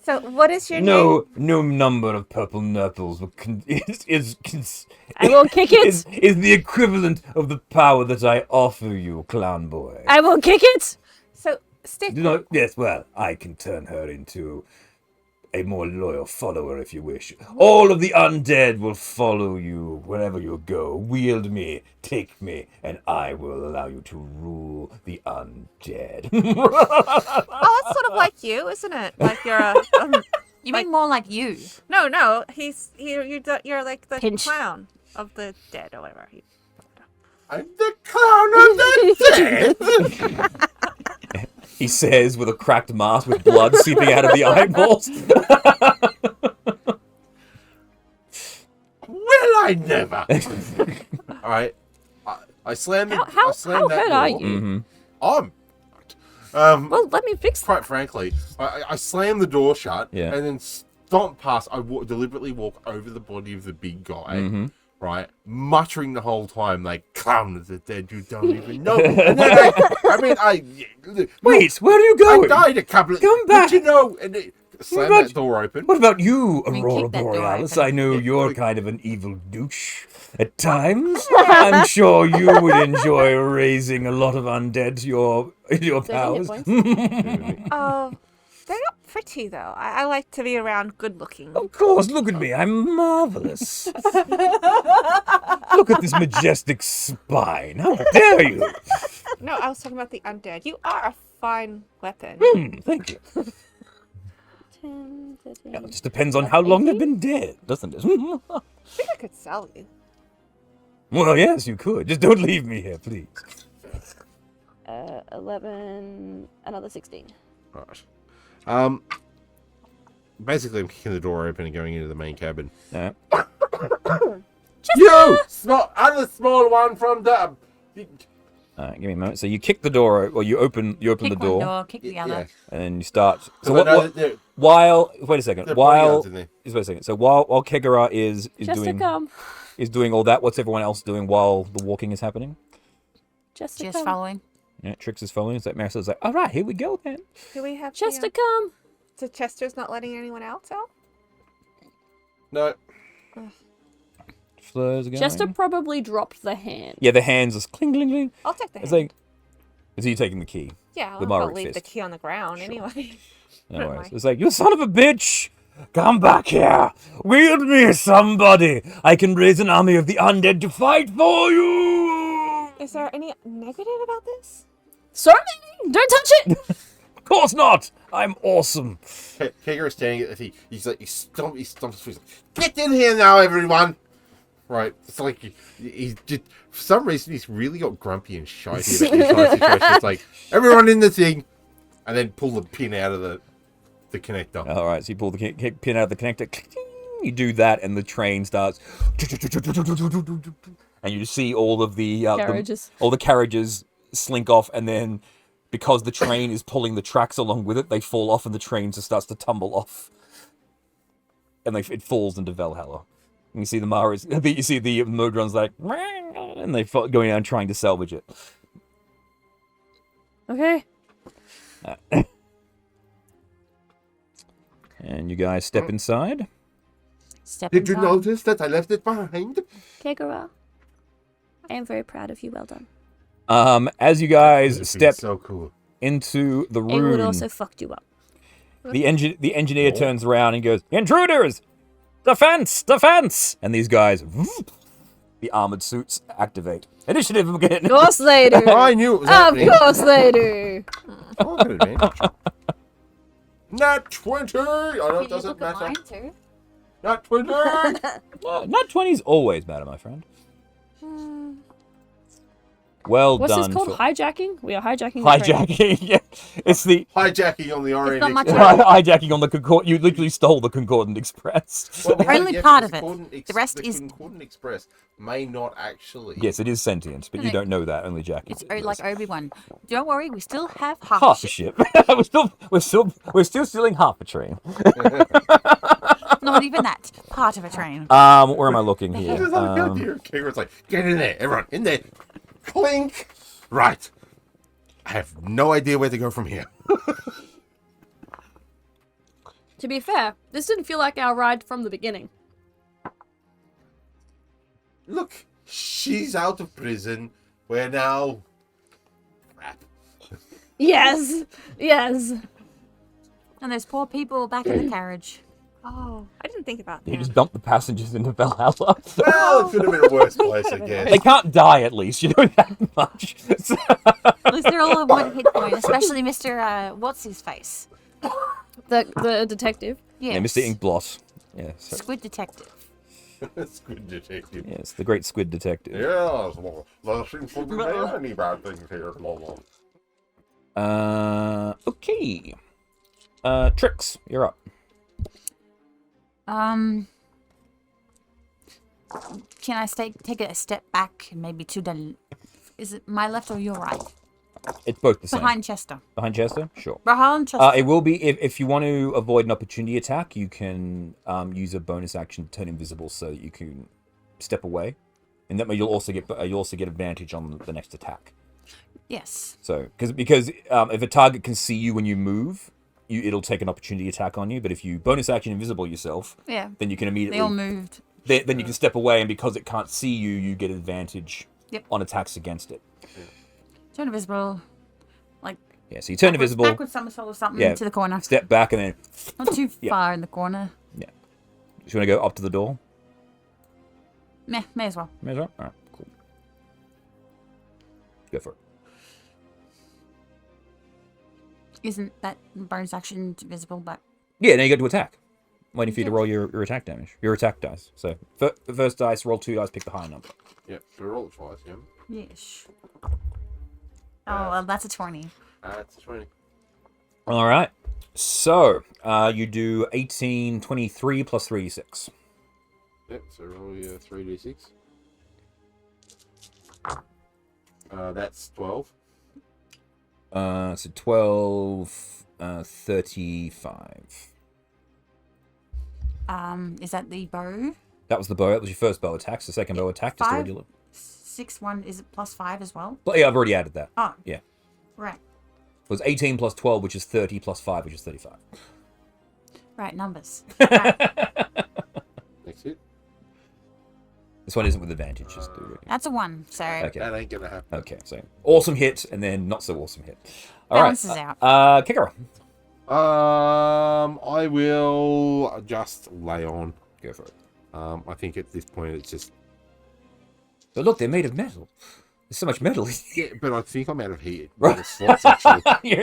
So, what is your name? No number of purple nurples I will kick it. is the equivalent of the power that I offer you, clown boy. I will kick it. So, Stick. No, yes, well, I can turn her into a more loyal follower, if you wish. All of the undead will follow you wherever you go. Wield me, take me, and I will allow you to rule the undead. Oh, that's sort of like you, isn't it? Like you're a. You mean more like you? No. You're like the Pinch. clown of the dead or whatever. I'm the clown of the dead. He says with a cracked mask with blood seeping out of the eyeballs. Will I never? All right. I slammed the. How I slammed that hurt are door. you? I'm. Well, let me fix that. Quite frankly, I slammed the door shut Yeah. and then stomped past. I deliberately walk over the body of the big guy, right, muttering the whole time like, "Clown of the dead, you don't even know." And then Wait, where are you going? I died a couple of. Come back. But you know, and slam about- that door open. What about you, mean, Aurora kick that door Borealis? open. I know you're kind of an evil douche at times. I'm sure you would enjoy raising a lot of undead to your powers. They're not pretty though. I like to be around good looking. Of course, look at me. I'm marvelous. Look at this majestic spine. How dare you? No, I was talking about the undead. You are a fine weapon. Thank you. 10, 13. Yeah, it just depends on how long they've been dead, doesn't it? I think I could sell you. Well, yes, you could. Just don't leave me here, please. 11, another 16. Right. Basically, I'm kicking the door open and going into the main cabin. Yeah. You! Other small one from the... All right, give me a moment. So you kick the door, or you open Kick the one door, door, kick the other. Yeah. and then you start. So But no, what, while wait a second, they're while bodyguards in there. just wait a second. So while Kegara is Just to doing come. all that, what's everyone else doing while the walking is happening? Just to Just come. following. Yeah, Trix is following. So Marisol's like, all right, here we go then. Do we have Just the, to come. So Chester's not letting anyone else out? No. Fleurs going. Chester probably dropped the hand. Yeah, the hands is cling, cling, cling. I'll take the It's hand. like, is he taking the key? Yeah, the I'll Maoric leave the fist. key on the ground anyway. No Don't worries. mind. It's like, you son of a bitch! Come back here! Wield me, somebody! I can raise an army of the undead to fight for you! Is there any negative about this? Sorry! Don't touch it! Of course not! I'm awesome! Kager is standing at the feet. He's like, he stomps his feet. Get in here now, everyone! Right. It's like, he's just, for some reason, he's really got grumpy and shitey about this whole situation. It's like, everyone in the thing, and then pull the pin out of the connector. Alright, so you pull the pin out of the connector. You do that, and the train starts. And you see all of the Carriages. all the carriages slink off, and then because the train is pulling the tracks along with it, they fall off, and the train just starts to tumble off, and it falls into Valhalla. And you see the Maras, you see the Modrons like, and they going out trying to salvage it. Okay. And you guys step inside. Step Did you inside. notice that I left it behind? Kegara, I am very proud of you. Well done. As you guys step So cool. into the It would room, also fucked you up. the engineer turns around and goes, "Intruders! Defense! Defense!" And these guys, the armored suits activate. Initiative again. Of course they do. I knew it was Of happening. course they do. Oh, good advantage. Nat 20! I know Can it you doesn't look at matter. mine too? Nat 20! Not 20's always matter, my friend. Well What's done. this called? for- Hijacking? We are hijacking the train. Hijacking. Yeah, it's the Hijacking on the Orient not much Express. hijacking on the Concordant. You literally stole the Concordant Express. Well, Only yeah, part the of it. Concordant The rest is- Concordant Express may not actually. Yes, it is sentient, but you don't know that. Only Jackie. It's like Obi-Wan. Don't worry, we still have half, half the a ship. ship. we're still stealing half a train. Not even that. Part of a train. Where am I looking here? Just like, oh dear. Kager's like, get in there, everyone, in there. Clink. Right. I have no idea where to go from here. To be fair, this didn't feel like our ride from the beginning. Look, she's out of prison. We're now. Crap. Yes. Yes. And those poor people back in the carriage. Oh, I didn't think about that. You just dump the passengers into Valhalla. Well, it could have been a worse place, I They guess. can't die, at least. You know that much. At least they're all at one hit point, especially Mr. What's his face? The detective. Yes. Yeah, Mr. Inkblot. Yeah, so, Squid detective. Squid detective. yes, the great squid detective. Yes, well, there seems to be any bad things here. Okay. Tricks, you're up. Can I take a step back, maybe to the? Is it my left or your right? It's both the same. Behind Chester. Behind Chester? Sure. Behind Chester. It will be, if you want to avoid an opportunity attack, you can use a bonus action to turn invisible so that you can step away. And that way you'll also get advantage on the next attack. Yes. So, because if a target can see you when you move, it'll take an opportunity attack on you. But if you bonus action invisible yourself, Yeah. then you can immediately... They all moved. Then you can step away, and because it can't see you, you get advantage on attacks against it. Turn invisible. Like. Yeah, so you turn invisible, Backward somersault or something to the corner. step back, and then... Not too far in the corner. Yeah. Just want to go up to the door? Meh, may as well. May as well? Alright, cool. Go for it. Isn't that bonus action visible? But Yeah, now you get to attack. Waiting for you to roll your attack damage. Your attack dice. So, the first dice, roll 2 dice, pick the higher number. Yep, so roll it twice, yeah. yes. Oh, well, that's a 20. That's 20. Alright. So, you do 18, 23 plus 3d6. Yep, so roll your 3d6. That's 12. So 12, 35. Is that the bow? That was the bow. That was your first bow attack. So second bow attack, just a 5, regular. 6, 1, is it plus 5 as well? But yeah, I've already added that. Oh. Yeah. Right. It was 18 plus 12, which is 30, plus 5, which is 35. Right, numbers. Next hit. This one isn't with advantage, just do it. That's a 1, so Okay. That ain't gonna happen. Okay, so awesome hit, and then not so awesome hit. All right. balances out. Kikara. I will just lay on. Go for it. I think at this point it's just... But look, they're made of metal. There's so much metal. Yeah, but I think I'm out of heat. Right. The slots, actually.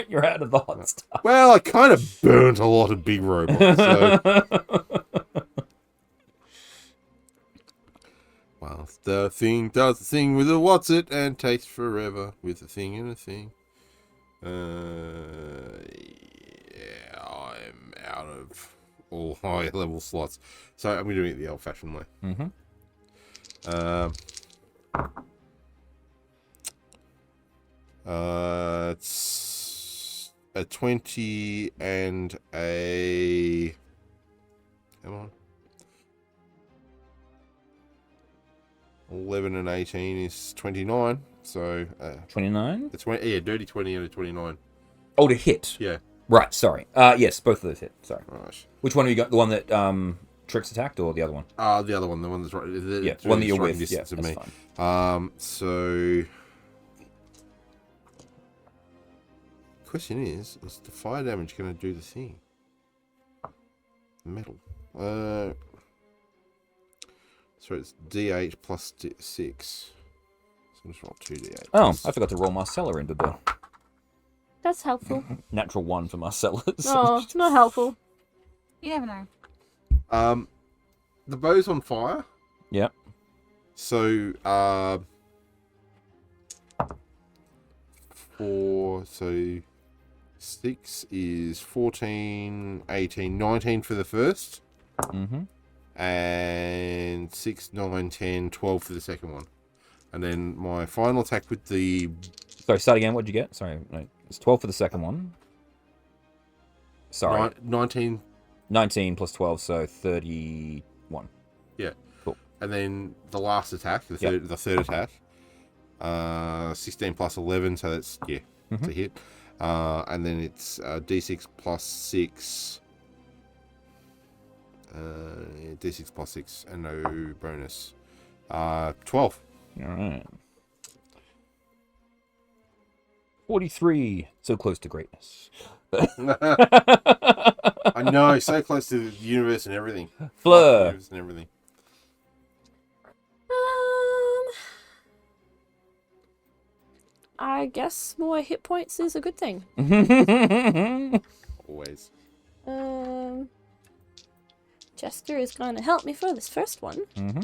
you're out of the hot stuff. Well, I kind of burnt a lot of big robots, so... Well, the thing does the thing with a what's it and takes forever with a thing and a thing. Yeah, I'm out of all high level slots, so I'm doing it the old-fashioned way. Mm-hmm. It's a 20 and a... Come on. 11 and 18 is 29, so... 29? It's 20, yeah, dirty 20 and a 29. Oh, to hit. Yeah. Right, sorry. Yes, both of those hit. Sorry. Right. Which one have you got? The one that Trix attacked or the other one? The other one, the one that's right... Yeah, one that you're with. Yeah, distance that's of me. fine. So... Question is the fire damage going to do the thing? Metal. So it's D8 plus D6. So I'll just roll 2D8. Oh, I forgot to roll Marcella into the That's helpful. natural 1 for Marcella's. Oh, it's not helpful. You never know. The bow's on fire. Yep. So, so 6 is 14, 18, 19 for the first. Mm-hmm. And 6, 9, 10, 12 for the second one. And then my final attack with the... Sorry, start again. What'd you get? Sorry, no, it's 12 for the second one. Sorry. 19. 19 plus 12, so 31. Yeah. Cool. And then the last attack, the third attack. 16 plus 11, so that's, it's a hit. And then it's D6 plus 6. D6 plus 6 and no bonus. 12. Alright. 43. So close to greatness. I I know, so close to the universe and everything. Fleur. Universe and everything. I guess more hit points is a good thing. Always. Jester is going to help me for this first one. Mm-hmm.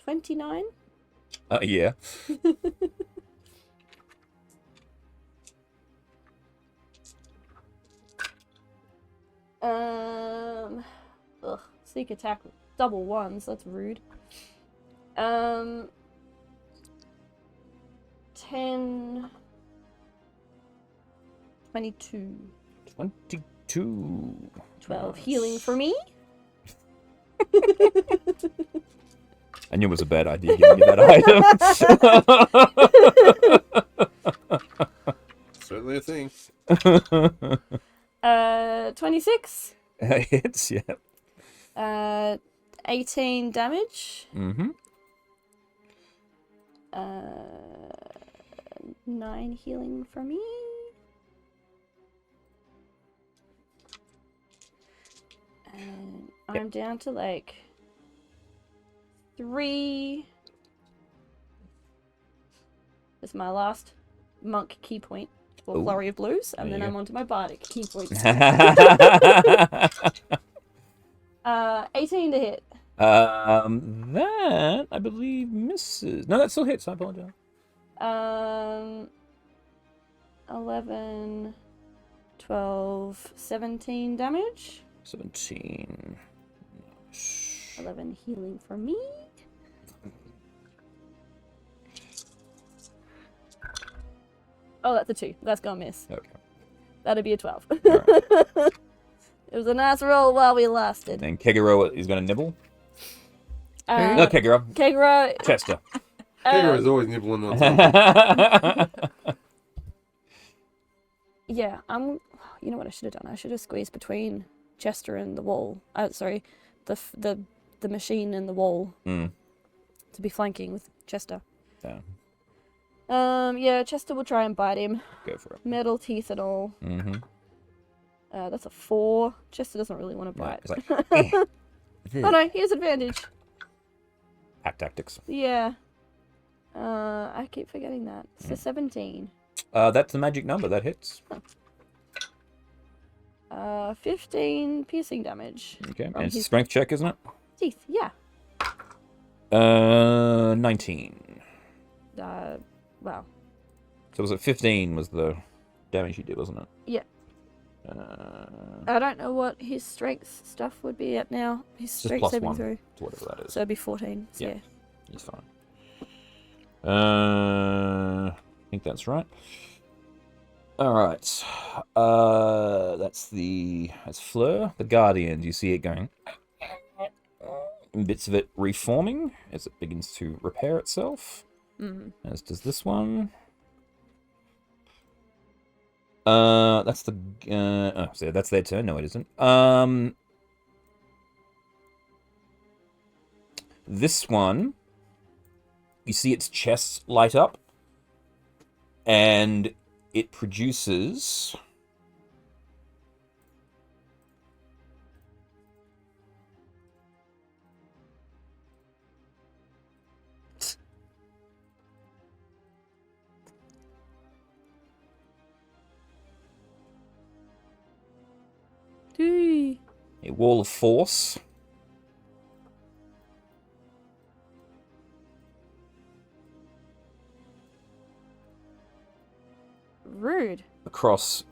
29. Yeah. Sneak attack with double ones. That's rude. 10, 22, 22. 12 healing for me. I knew it was a bad idea giving you that item. Certainly a thing. 26. Hits, yeah. 18 damage. Mm-hmm. 9 healing for me. And I'm down to like 3. This is my last monk key point for Ooh. Flurry of Blues, and There then you I'm go. onto my bardic key points. 18 to hit. That I believe misses. No, that still hits. I apologize. 11, 12, 17 damage. 17. 11 healing for me. Oh, that's a 2. That's gonna miss. Okay. That'd be a 12. Alright. It was a nice roll while we lasted. And Kegero is going to nibble. Uh, No, Kegero. Kegro, Chester. Digger is always nibbling on something. yeah, you know what I should have done? I should have squeezed between Chester and the wall. Sorry, the machine and the wall Mm. to be flanking with Chester. Yeah, Yeah, Chester will try and bite him. go for it. Metal teeth and all. Mm-hmm. That's a 4. Chester doesn't really want to Yeah, bite. it's like, eh. Oh no, he has advantage. Pack tactics. Yeah. I keep forgetting that. So 17. That's the magic number. That hits. 15 piercing damage. Okay, From and it's a his strength check, isn't it? teeth, yeah. 19. Wow. So was it 15 was the damage he did, wasn't it? Yeah. I don't know what his strength stuff would be at now. His Just strength plus saving 1 throw. to whatever that is. So it'd be 14. So Yeah. yeah. He's fine. I think that's right. All right. That's Fleur, the Guardian. You see it going. Bits of it reforming as it begins to repair itself. Mm. As does this one. That's the. So that's their turn. No, it isn't. This one. You see its chest light up, and it produces Dee. a wall of force. Rude. Across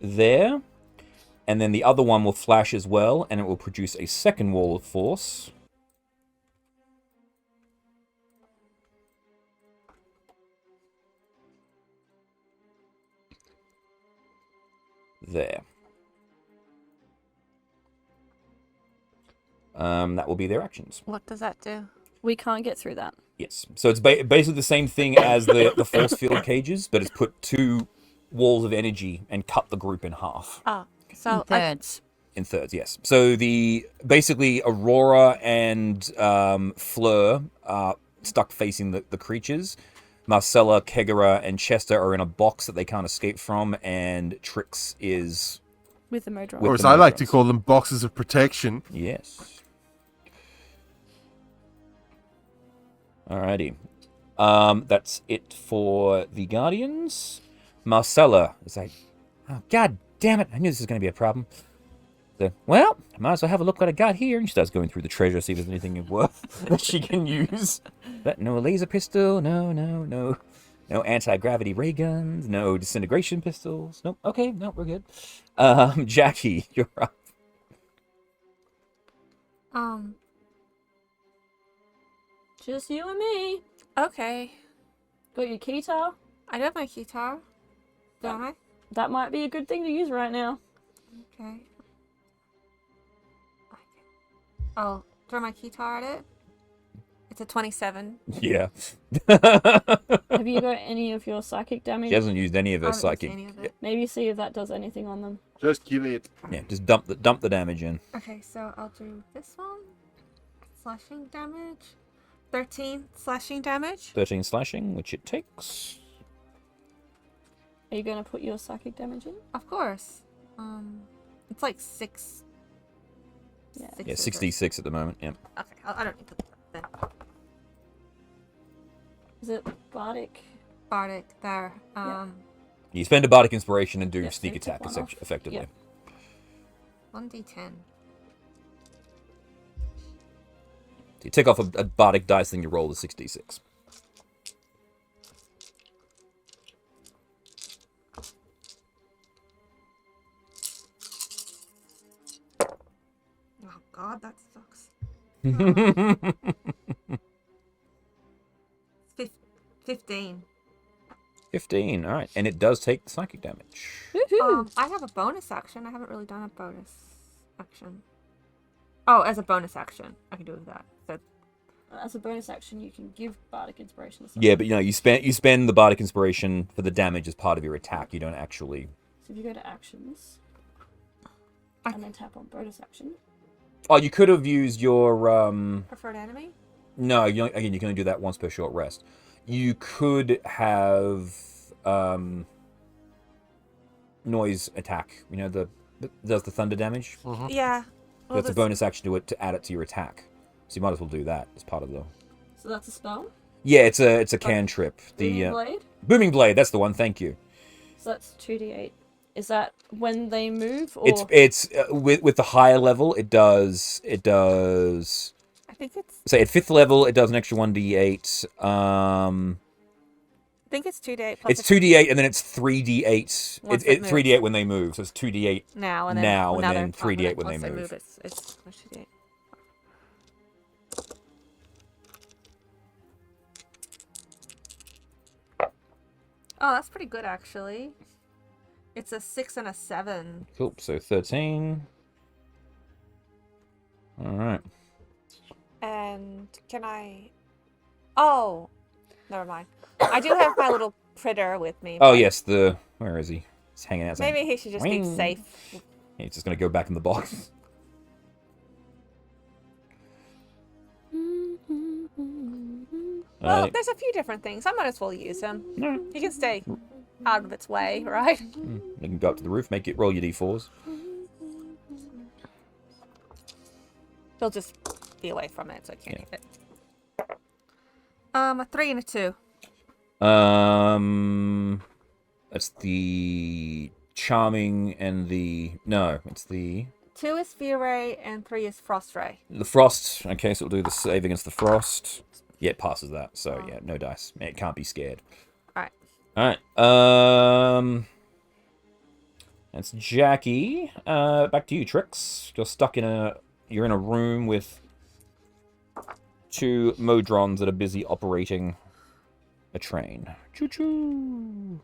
there, and then the other one will flash as well, and it will produce a second wall of force. There. That will be their actions. What does that do? We can't get through that. Yes. So it's basically the same thing as the force field cages, but it's put 2 walls of energy and cut the group in half. Oh, so Thirds. In thirds, yes. So basically Aurora and Fleur are stuck facing the creatures. Marcella, Kegera, and Chester are in a box that they can't escape from, and Trix is... With the Modron. With Or as the I like to Modrons. call them, boxes of protection. Yes. Alrighty. That's it for the Guardians. Marcella is like, oh, God damn it, I knew this was going to be a problem. So, well, I might as well have a look what I got here. And she starts going through the treasure, see if there's anything worth that she can use. But no laser pistol, no anti-gravity ray guns, no disintegration pistols. Nope, okay, no, we're good. Jackie, you're up. Just you and me. Okay. Got your keytar. I do have my guitar. Don't I? That might be a good thing to use right now. Okay. I'll throw my guitar at it. It's a 27. Yeah. Have you got any of your psychic damage? She hasn't used any of I her haven't used psychic. any of it. Maybe see if that does anything on them. Just kill it. Yeah, just dump the damage in. Okay, so I'll do this one. Slashing damage. 13 slashing damage. 13 slashing, which it takes. Are you going to put your psychic damage in? Of course. It's like 6. Yeah. Yeah, 66 at the moment. Yeah. Okay, I don't need to then. Is it Bardic? Bardic there. You spend a bardic inspiration and do Yep, sneak so attack take one off. effectively. Yep. 1d10. So you take off a bardic dice, then you roll the 66. Oh god, that sucks. 15. 15, alright. And it does take psychic damage. I have a bonus action. I haven't really done a bonus action. Oh, as a bonus action, I can do with that. So As a bonus action, you can give Bardic Inspiration to someone. Yeah, but you spend the bardic inspiration for the damage as part of your attack. You don't actually... So if you go to Actions, and then tap on bonus action. Oh, you could have used your... preferred enemy. No, again, you can only do that once per short rest. You could have noise attack. You know, does the thunder damage? Yeah. Well, That's a bonus action to add it to your attack. So you might as well do that as part of the... So that's a spell. Yeah, it's a cantrip. Booming Blade. Booming Blade, that's the one, thank you. So that's 2d8. Is that when they move? Or... It's with the higher level, it does... I think it's. Say at 5th level, it does an extra 1d8. I think it's 2d8. It's 2d8 and then it's 3d8. Once It's it 3d8 when they move, so it's 2d8 now and then now and another then 3d8 when once they move. It's 2d8. Oh, that's pretty good actually. It's a 6 and a 7. Cool, so 13. Alright. And can I? Oh, never mind. I do have my little critter with me. Oh, but yes, where is he? He's hanging out. saying, Maybe he should just be "Wing." safe. Yeah, he's just going to go back in the box. Well, Alright. there's a few different things. I might as well use him. No. He can stay out of its way, right? You can go up to the roof, roll your d4s. He'll just be away from it, so I can't eat it. A 3 and a 2. That's the charming and it's the 2 is Fear Ray and 3 is Frost Ray. frost. Okay, so we'll do the save against the frost. Yeah, it passes that. So yeah, no dice. It can't be scared. Alright. Alright. That's Jackie. Back to you, Trix. You're in a room with 2 Modrons that are busy operating a train. Choo-choo.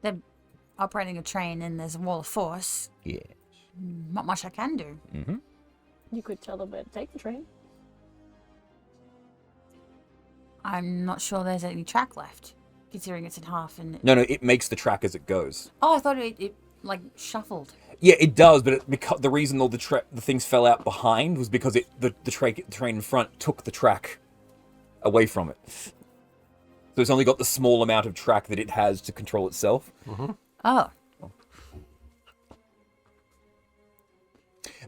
They're operating a train and there's a wall of force. Yeah. Not much I can do. Mm-hmm. You could tell them where to take the train. I'm not sure there's any track left, considering it's in half and... No, it makes the track as it goes. Oh, I thought it like, shuffled. Yeah, it does, but because the reason all the things fell out behind was because the train in front took the track away from it. So it's only got the small amount of track that it has to control itself. Oh.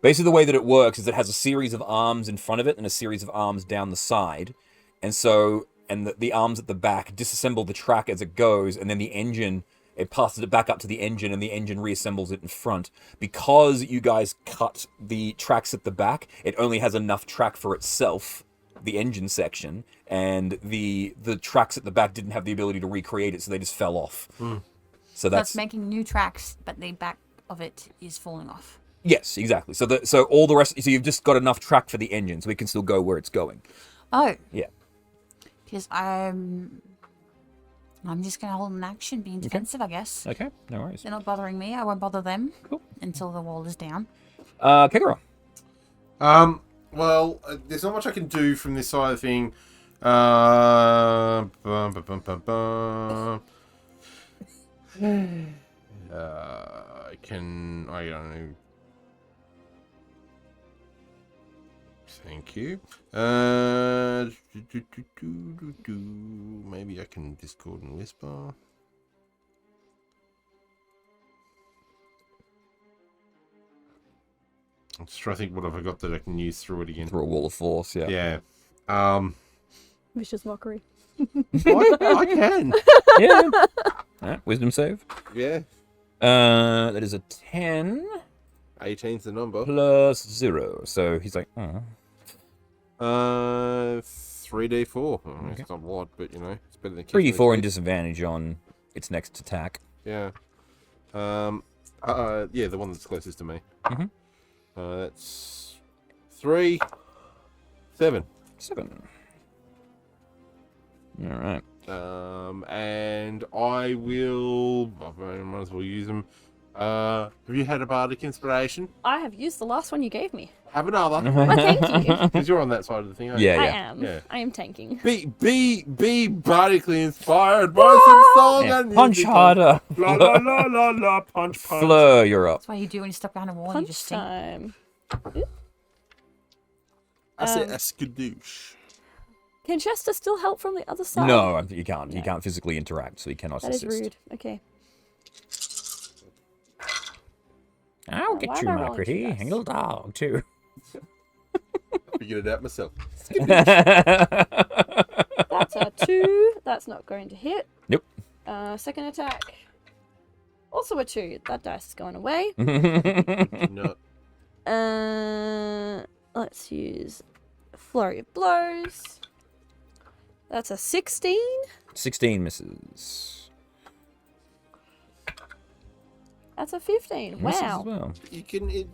Basically, the way that it works is it has a series of arms in front of it and a series of arms down the side. And so, the arms at the back disassemble the track as it goes, and then the engine, it passes it back up to the engine, and the engine reassembles it in front. Because you guys cut the tracks at the back, it only has enough track for itself, the engine section, and the tracks at the back didn't have the ability to recreate it, so they just fell off. So That's making new tracks, but the back of it is falling off. Yes, exactly. So all the rest, so you've just got enough track for the engine, so it can still go where it's going. Oh. Yeah. Because I'm just gonna hold an action, being defensive, I guess. Okay, no worries. They're not bothering me. I won't bother them. Cool. Until the wall is down. Kegara. Well, there's not much I can do from this side of the thing. I don't know. Thank you. Maybe I can Discord and whisper. I'm just trying to think what have I got that I can use through it again. Through a wall of force, yeah. Yeah. Vicious mockery. I can. Yeah. Alright, wisdom save. Yeah. That is a 10 18's the number. plus 0. So he's like, oh. 3d4. Oh, Okay. It's not a lot, but you know, it's better than 3d4 and disadvantage on its next attack. Yeah. Yeah, the one that's closest to me. Mhm. That's 3, 7. 7. Alright. And I will. I might as well use them. Have you had a bardic inspiration? I have used the last one you gave me. Have another. Well, thank you. Because you're on that side of the thing, aren't you? Yeah, I yeah. am. Yeah. I am tanking. Be bardically inspired by some song Yeah. and Punch music. harder. La la la la la. Punch punch. Fleur, you're up. That's what you do when you step behind a wall. You Punch just sing. time. I say a skadoosh. Can Chester still help from the other side? No, you can't. No. You can't physically interact, so you cannot That is assist. rude. Okay. I'll Why get am you, I my rolling pretty for this? little dog, too. Figured it out myself. That's a 2. That's not going to hit. Nope. Second attack. Also a 2. That dice is going away. No. Let's use Flurry of Blows. That's a 16. 16 misses. That's a 15. Misses Wow. as well. You can. Yeah,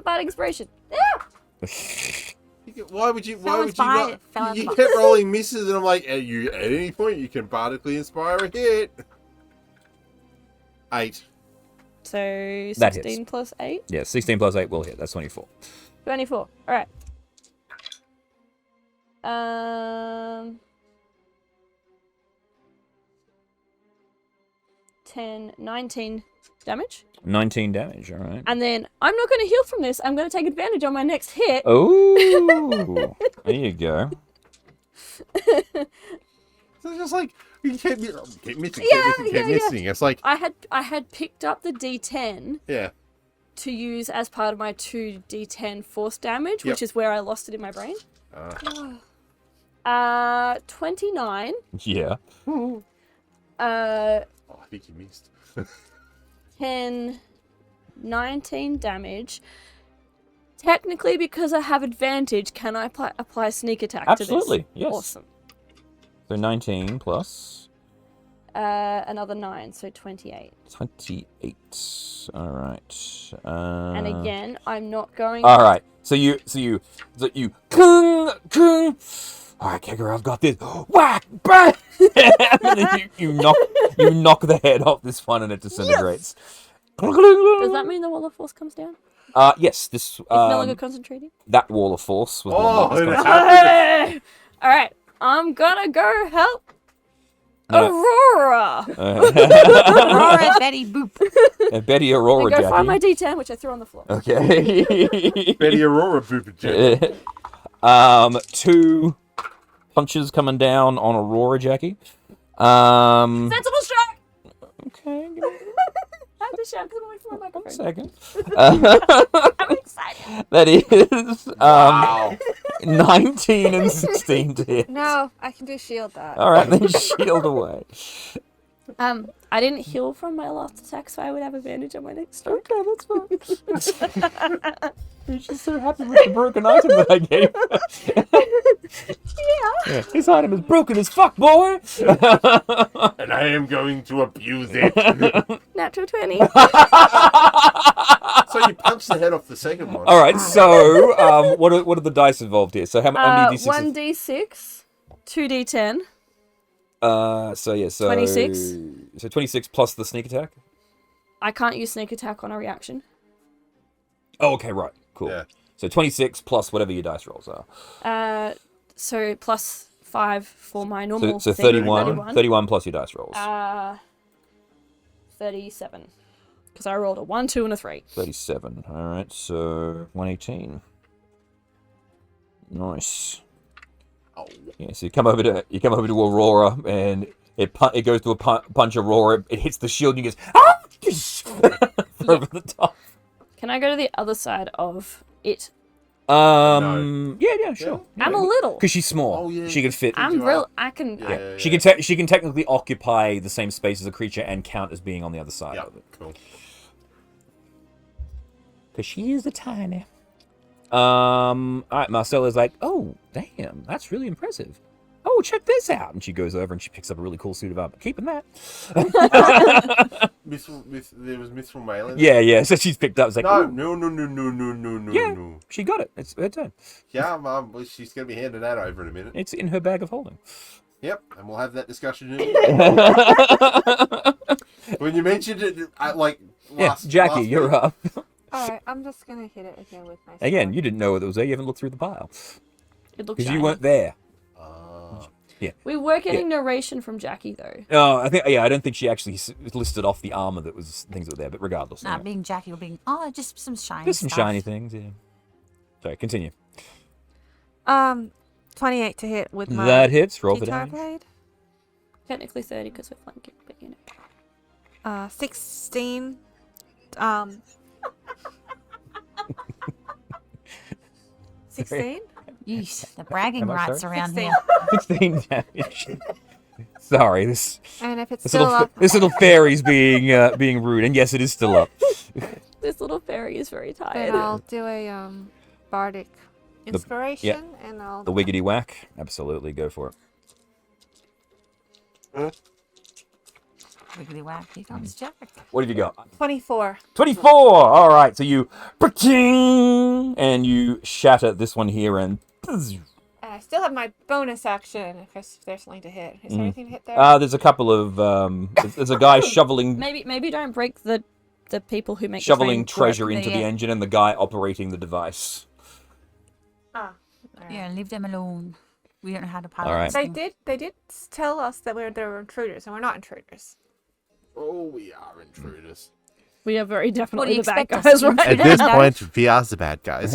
bad inspiration. Yeah. Why would you? Why Fell would you by- not? fell You in the kept rolling misses, and I'm like, at any point you can bardically inspire a hit. 8. So That 16 hits. plus 8. Yeah, 16 plus 8 will hit. That's 24. 24. Alright. 10, 19 damage. 19 damage, alright. And then I'm not going to heal from this. I'm going to take advantage on my next hit. Oh, there you go. So it's just like you keep missing, Yeah, keep yeah. missing. It's like I had picked up the D10 yeah. to use as part of my 2d10 force damage, Yep. which is where I lost it in my brain. 29. Yeah. Oh, Uh, I think you missed. 10, 19 damage. Technically, because I have advantage, can I apply sneak attack Absolutely, to this? yes. Awesome. So 19 plus Another 9, so 28. 28. Alright. And again, I'm not going... Alright. So you kung. Alright, Kegger, I've got this. Whack! Bang! And then you knock the head off this one and it disintegrates. Does that mean the wall of force comes down? Yes, this It's no longer concentrating? that wall of force was the one Oh, that was it concentrating. happened. Alright, I'm gonna go help No. Aurora. Aurora, Betty, boop. Betty I Aurora, go find my Jackie. D10, which I threw on the floor. Okay. Betty Aurora Booper Jet. 2 punches coming down on Aurora, Jackie. Sensible strike! Okay, I have to shout because I'm away from my 1 microphone. second. I'm excited. That is 19 and 16 to hit. No, I can do shield that. All right, then shield away. I didn't heal from my last attack, so I would have advantage on my next strike. Okay, that's fine. She's so happy with the broken item that I gave her. Yeah. This item is broken as fuck, boy. And I am going to abuse it. Natural 20. So you punched the head off the second one. All right, so what are the dice involved here? So how many d6? 1d6, 2d10. So 26. So 26 plus the sneak attack. I can't use sneak attack on a reaction. Oh, okay, right, cool. Yeah. So 26 plus whatever your dice rolls are. So plus 5 for my normal. So thing, 31 plus your dice rolls. 37. Because I rolled a 1, 2, and a 3. 37. All right, so 118. Nice. Oh. Yeah, so you come over to Aurora, and it goes to punch Aurora. It hits the shield, and you goes over the top. Can I go to the other side of it? Yeah, sure. I'm a little. Because she's small. Oh, yeah. She can fit. I'm real. I can. Yeah. She can technically occupy the same space as a creature and count as being on the other side Yeah, of it. cool. Because she is a tiny. All right, Marcella's like, oh, damn, that's really impressive. Oh, check this out. And she goes over and she picks up a really cool suit of armor. Keeping that. There was Miss from Mayland. Yeah. So she's picked up. It's like, No. yeah, she got it. It's her turn. Yeah, Mum. Well, she's going to be handing that over in a minute. It's in her bag of holding. Yep, and we'll have that discussion in when you mentioned it, Jackie, you're up. Alright, I'm just gonna hit it again with my Again, sword. you didn't know it was there. You haven't looked through the pile. It looks Because shiny. you weren't there. We were getting narration from Jackie though. Oh, I don't think she actually listed off the armor that was things that were there, but regardless. Not being Jackie or being, just some shiny Just some stuff. shiny things, yeah. Sorry, continue. 28 to hit with my That hits. Roll the guitar damage. blade. Technically 30 because we're flanking, but you know. 16. 16? Yeesh, the bragging Am I rights sorry? around 16. here. 16 damage. Sorry, this And if it's still up, little fairy's being rude, and yes, it is still up. This little fairy is very then tired. I'll do a bardic inspiration, and I'll The wiggity whack, absolutely, go for it. Wiggly whack, here comes Jack. What have you got? 24. 24. All right, so you and you shatter this one here, and And I still have my bonus action if there's something to hit. Is there anything to hit there? there's a couple of there's a guy shoveling Maybe don't break the people who make shoveling the train work. treasure into the engine, and the guy operating the device. Ah. Alright. Yeah, leave them alone. We don't know how to pilot. All right. this They thing. did tell us that they were intruders, and we're not intruders. Oh, we are intruders. We are very What do definitely you the bad expect us guys to do? right At now. this point, we are the bad guys.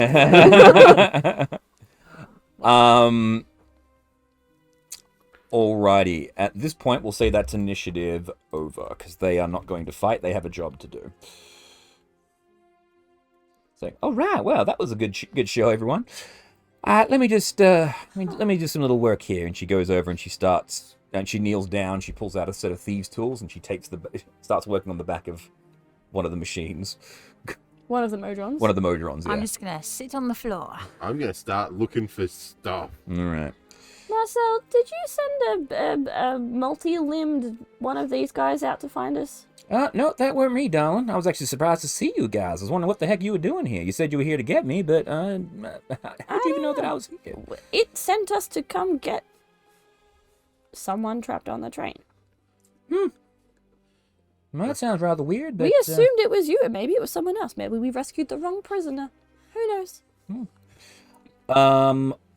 Alrighty. At this point, we'll say that's initiative over, because they are not going to fight. They have a job to do. So, all right. Well, that was a good show, everyone. Let me just let me do some little work here. And she goes over and she starts, and she kneels down. She pulls out a set of thieves' tools and she starts working on the back of one of the machines. One of the Modrons. One of the Modrons, yeah. I'm just going to sit on the floor. I'm going to start looking for stuff. All right. Marcel, did you send a multi-limbed one of these guys out to find us? No, that weren't me, darling. I was actually surprised to see you guys. I was wondering what the heck you were doing here. You said you were here to get me, but how'd you even know that I was here? It sent us to come get someone trapped on the train. Well, that sounds rather weird, but... We assumed it was you, and maybe it was someone else. Maybe we rescued the wrong prisoner. Who knows?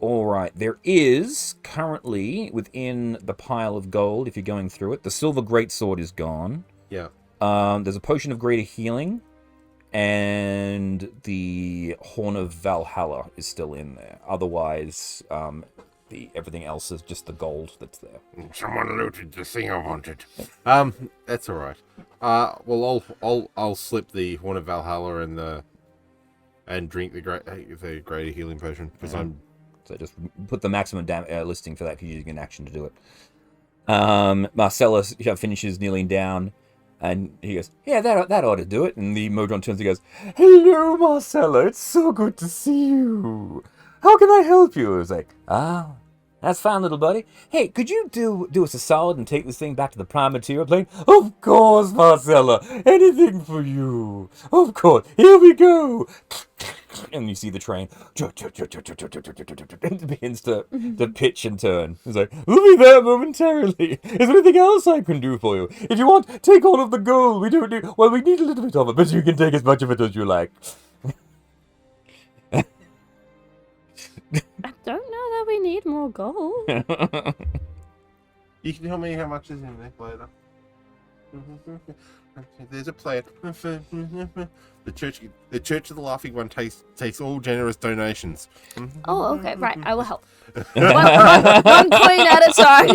Alright. There is currently, within the pile of gold, if you're going through it, the silver greatsword is gone. Yeah. There's a potion of greater healing, and the Horn of Valhalla is still in there. Otherwise, everything else is just the gold that's there. Someone looted the thing I wanted. That's all right. Well, I'll slip the Horn of Valhalla and drink the greater healing potion because I'm. So just put the maximum listing for that because you're using an action to do it. Marcellus finishes kneeling down, and he goes, "Yeah, that ought to do it." And the Modron turns and goes, "Hello, Marcella. It's so good to see you. How can I help you?" It's like, that's fine, little buddy. Hey, could you do us a solid and take this thing back to the prime material plane? Of course, Marcella. Anything for you. Of course. Here we go. And you see the train. It begins to pitch and turn. It's like, we'll be there momentarily. Is there anything else I can do for you? If you want, take all of the gold. We don't need... Well, we need a little bit of it, but you can take as much of it as you like. I don't know that we need more gold. You can tell me how much is in there later. There's a plan. The Church of the Laughing One takes all generous donations. Oh, okay, right. I will help. one point at a time.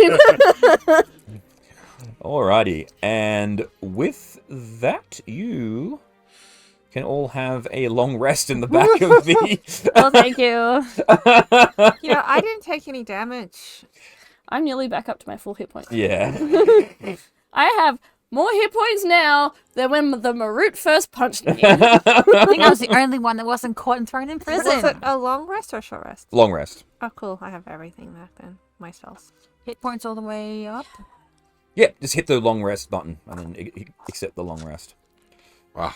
Alrighty, and with that, you can all have a long rest in the back of the... Oh, thank you. I didn't take any damage. I'm nearly back up to my full hit points. Yeah. I have more hit points now than when the Marut first punched me. I think I was the only one that wasn't caught and thrown in Was prison. it a long rest or a short rest? Long rest. Oh, cool. I have everything back then. My spells. Hit points all the way up. Yeah, just hit the long rest button and then accept the long rest. Wow.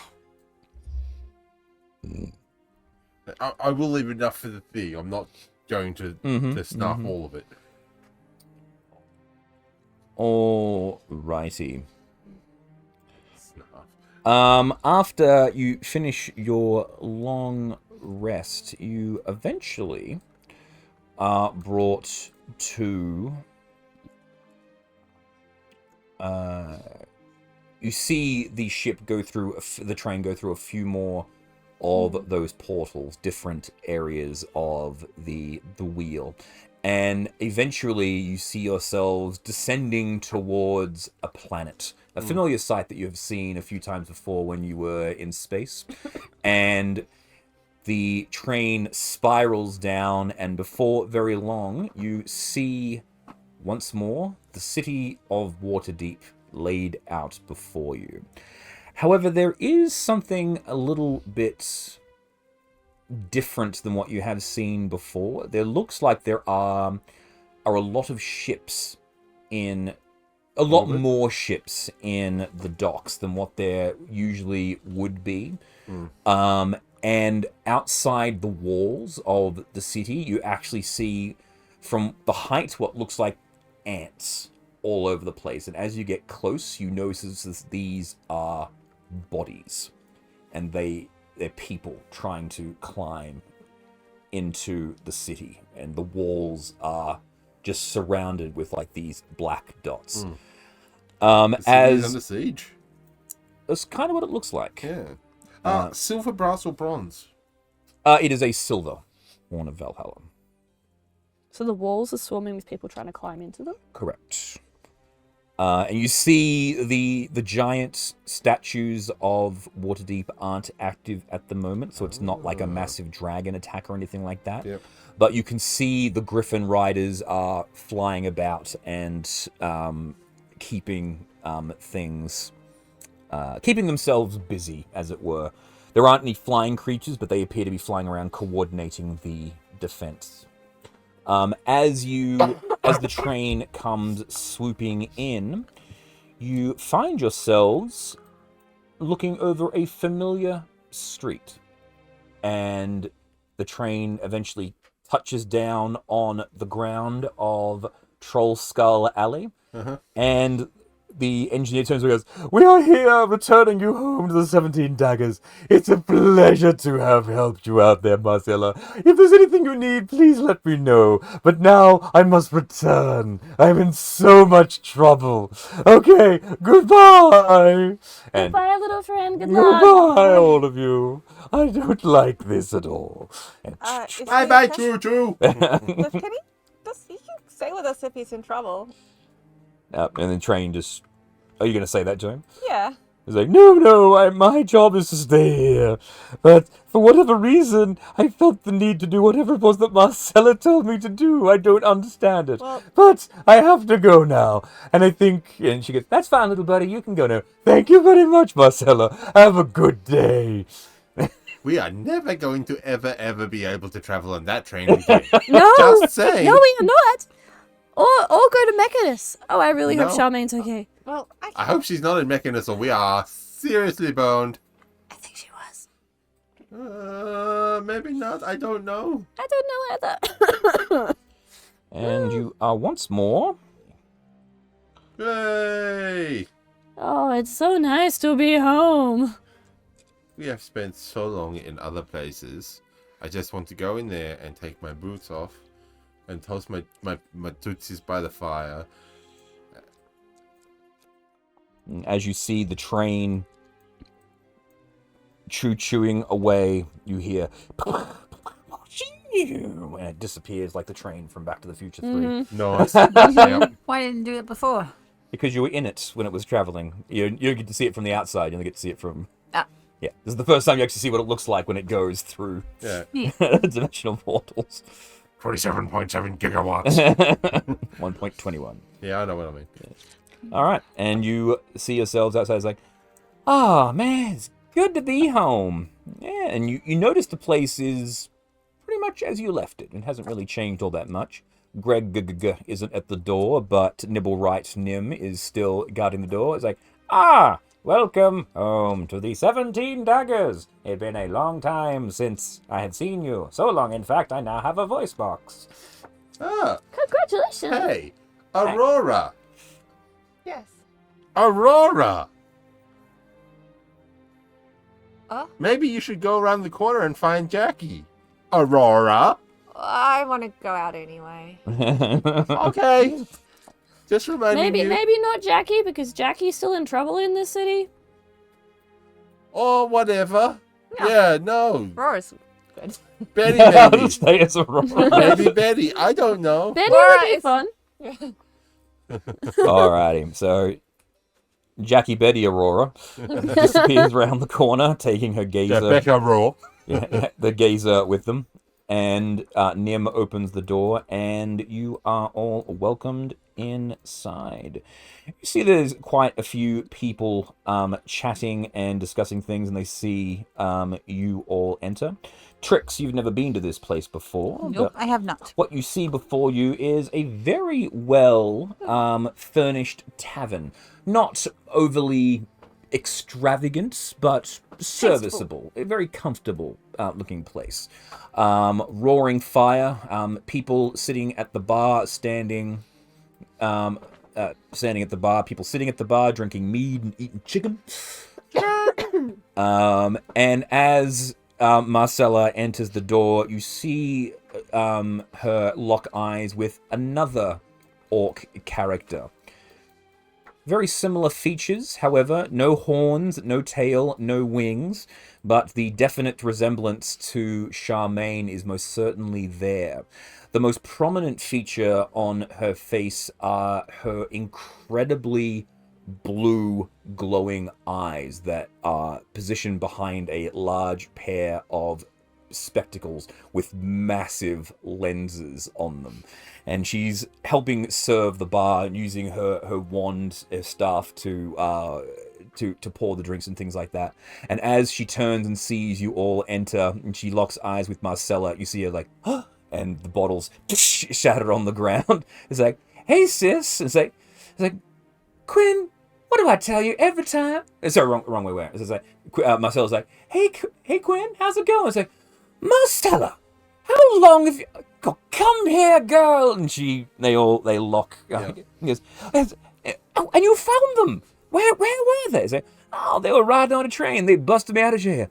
I will leave enough for the thing. I'm not going to snuff all of it. Alrighty. After you finish your long rest, you eventually are brought to... you see the ship go through, the train go through a few more of those portals, different areas of the wheel. And eventually you see yourselves descending towards a planet. A familiar sight that you have seen a few times before when you were in space. And the train spirals down, and before very long, you see once more the city of Waterdeep laid out before you. However, there is something a little bit different than what you have seen before. There looks like there are a lot of ships in... A lot more ships in the docks than what there usually would be. And outside the walls of the city, you actually see from the height what looks like ants all over the place. And as you get close, you notice that these are bodies. And they're people trying to climb into the city. And the walls are just surrounded with like these black dots. As under siege. That's kind of what it looks like. Yeah. Silver, brass, or bronze? It is a silver Horn of Valhalla. So the walls are swarming with people trying to climb into them? Correct. And you see the giant statues of Waterdeep aren't active at the moment, so it's not like a massive dragon attack or anything like that. Yep. But you can see the griffin riders are flying about and keeping themselves busy, as it were. There aren't any flying creatures, but they appear to be flying around coordinating the defense. As the train comes swooping in, you find yourselves looking over a familiar street. And the train eventually touches down on the ground of Trollskull Alley. And the engineer turns and goes, "We are here returning you home to the 17 Daggers. It's a pleasure to have helped you out there, Marcella. If there's anything you need, please let me know. But now I must return. I'm in so much trouble. Okay, goodbye." And Goodbye, little friend. Good luck. goodbye, all of you. I don't like this at all. And Bye, Choo Choo. Can he can stay with us if he's in trouble. and then Train just, are you going to say that to him? Yeah. He's like, no, my job is to stay here. But for whatever reason, I felt the need to do whatever it was that Marcella told me to do. I don't understand it. Well- But I have to go now. And I think, and she goes, "That's fine, little buddy, you can go now." "Thank you very much, Marcella. Have a good day." We are never going to ever be able to travel on that train again. No, Just saying. no, we are not. Or go to Machanis. Oh, I really hope No. Charmaigns okay. Well, I hope she's not in Machanis or we are seriously boned. I think she was. Maybe not. I don't know. I don't know either. And you are once more. Yay! Oh, it's so nice to be home. We have spent so long in other places. I just want to go in there and take my boots off and toast my tootsies by the fire. As you see the train chewing away, you hear and it disappears like the train from Back to the Future 3. Mm-hmm. Nice. Yep. Why didn't do it before? Because you were in it when it was traveling. You don't get to see it from the outside, you only get to see it from... Ah. Yeah, this is the first time you actually see what it looks like when it goes through Yeah. dimensional portals. 47.7 gigawatts. 1.21. Yeah, I know what I mean. Alright, and you see yourselves outside. It's like, "Ah, man, it's good to be home." Yeah, and you notice the place is pretty much as you left it. It hasn't really changed all that much. Greg isn't at the door, but Nibblewright Nim is still guarding the door. It's like, "Ah, welcome home to the 17 Daggers. It's been a long time since I had seen you. So long, in fact, I now have a voice box." Ah, Congratulations. hey, Aurora. yes. Aurora. Maybe you should go around the corner and find Jackie. Aurora. I want to go out anyway. Okay. Just reminding you. Maybe not Jackie, because Jackie's still in trouble in this city. Or whatever. No. Yeah, no. Roar's good. Betty I'll maybe. stay as a robot. Maybe Betty. I don't know. Betty Laura would be is- fun. Alrighty, so Jackie Betty Aurora disappears around the corner, taking her gazer, Becca Raw. the gazer with them, and Nim opens the door, and you are all welcomed inside. You see there's quite a few people chatting and discussing things, and they see you all enter. Trix, you've never been to this place before. Nope, but I have not. what you see before you is a very well furnished tavern. Not overly extravagant, but serviceable. A very comfortable looking place. Roaring fire, people sitting at the bar, standing at the bar, people sitting at the bar, drinking mead and eating chicken. And as Marcella enters the door, you see her lock eyes with another orc character. Very similar features, however, no horns, no tail, no wings, but the definite resemblance to Charmaine is most certainly there. The most prominent feature on her face are her incredibly blue glowing eyes that are positioned behind a large pair of spectacles with massive lenses on them, and she's helping serve the bar using her wand staff to pour the drinks and things like that. And as she turns and sees you all enter and she locks eyes with Marcella, you see her like, huh? And the bottles shatter on the ground. It's like, "Hey sis," it's like "Quinn, what do I tell you every time?" Sorry, wrong way around. It's like Marcella's like, hey Quinn, how's it going?" It's like, "Marcella, how long have you? Come here, girl!" And they lock. Yeah. He goes, Oh, and you found them. Where were they? Say, oh, they were riding on a train. They busted me out of jail.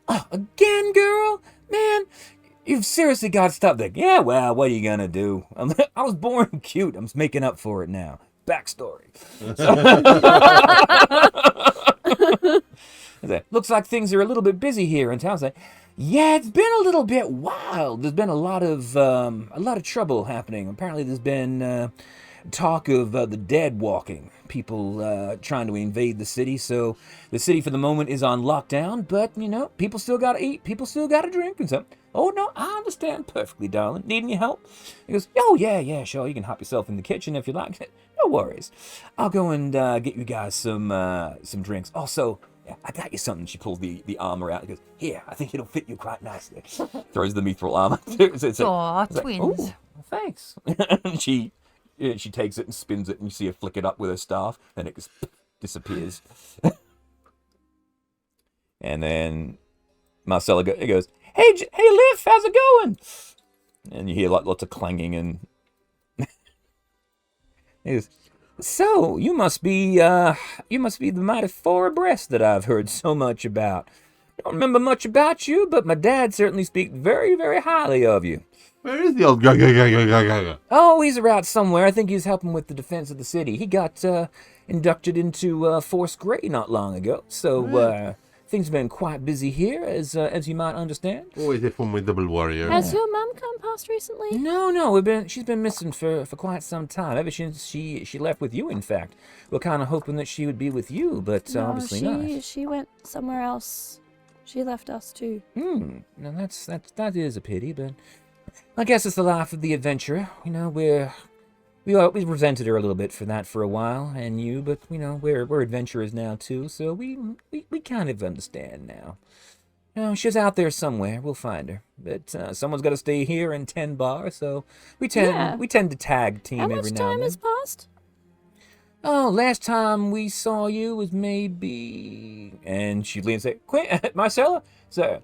Oh, again, girl? Man, you've seriously got to stop that. Yeah, well, what are you going to do? I was born cute. I'm making up for it now. Backstory. Looks like things are a little bit busy here in town. Say, yeah, it's been a little bit wild. There's been a lot of trouble happening. Apparently, there's been talk of the dead walking, people trying to invade the city. So the city for the moment is on lockdown, but people still gotta eat, people still gotta drink and stuff. Oh no, I understand perfectly, darling. Need any help? He goes, oh yeah, sure. You can hop yourself in the kitchen if you like. No worries. I'll go and get you guys some drinks. Also, yeah, I got you something. She pulls the armor out. He goes, here, I think it'll fit you quite nicely. Throws the mithril armor. Aw, twins. Like, oh, thanks. She takes it and spins it, and you see her flick it up with her staff, and it just disappears. And then Marcella goes, hey, Liv, how's it going? And you hear lots of clanging, and he goes, so you must be the mighty four abreast that I've heard so much about. Don't remember much about you, but my dad certainly speaks very, very highly of you. Where is the old guy? Oh, he's around somewhere. I think he's helping with the defense of the city. He got inducted into Force Grey not long ago, so things have been quite busy here, as you might understand. Always a formidable warrior. Has your mum come past recently? No, she's been missing for quite some time, ever since she left with you, in fact. We're kind of hoping that she would be with you, but obviously not. She went somewhere else. She left us too. Now that is a pity, but I guess it's the life of the adventurer. We resented her a little bit for that for a while, and you, but we're adventurers now too, so we kind of understand now. She's out there somewhere. We'll find her, but someone's got to stay here in 10 bar, so we tend to tag team every now and then. How much time has passed? Oh, last time we saw you was maybe, and she leans and say, Marcella, sir,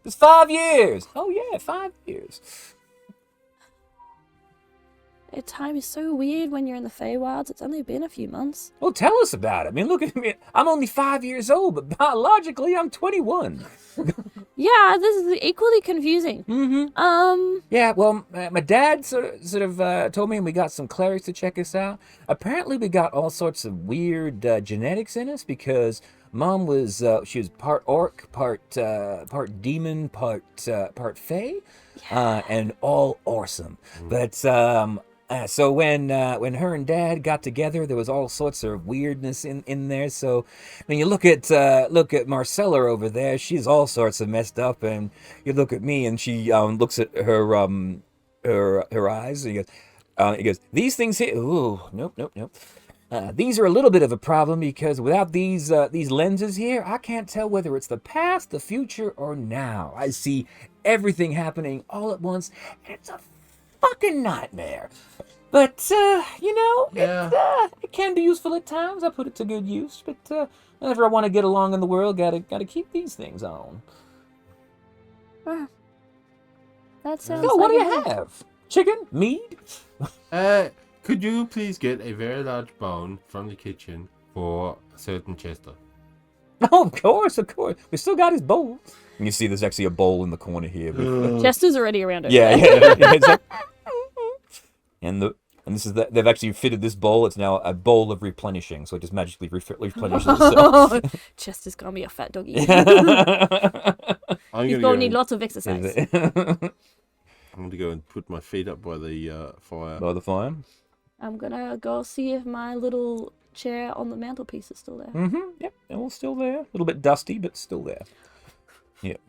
it's 5 years. Oh yeah, 5 years. Time is so weird when you're in the Feywilds. It's only been a few months. Oh, tell us about it. I mean, look at me. I'm only 5 years old, but biologically, I'm 21. Yeah, this is equally confusing. Mm-hmm. Yeah, well, my dad sort of told me, and we got some clerics to check us out. Apparently, we got all sorts of weird genetics in us because Mom was she was part orc, part demon, part fae, and all awesome. But so when her and Dad got together, there was all sorts of weirdness in there. So when you look at Marcella over there, she's all sorts of messed up, and you look at me, and she looks at her eyes, and he goes, these things here. Ooh, nope. These are a little bit of a problem because without these lenses here, I can't tell whether it's the past, the future, or now. I see everything happening all at once, and it's a fucking nightmare. But it can be useful at times. I put it to good use. But whenever I want to get along in the world, gotta keep these things on. That sounds. So what do you have? Chicken? Mead? Could you please get a very large bone from the kitchen for a certain Chester? Oh, of course. We still got his bowl. And you see there's actually a bowl in the corner here. Chester's already around it. Yeah. It's like, and this is they've actually fitted this bowl. It's now a bowl of replenishing, so it just magically replenishes itself. Chester's gonna be a fat doggy. He's gonna need lots of exercise. I'm going to go and put my feet up by the fire. By the fire? I'm gonna go see if my little chair on the mantelpiece is still there. Mm-hmm. Yep, all still there. A little bit dusty, but still there. Yep.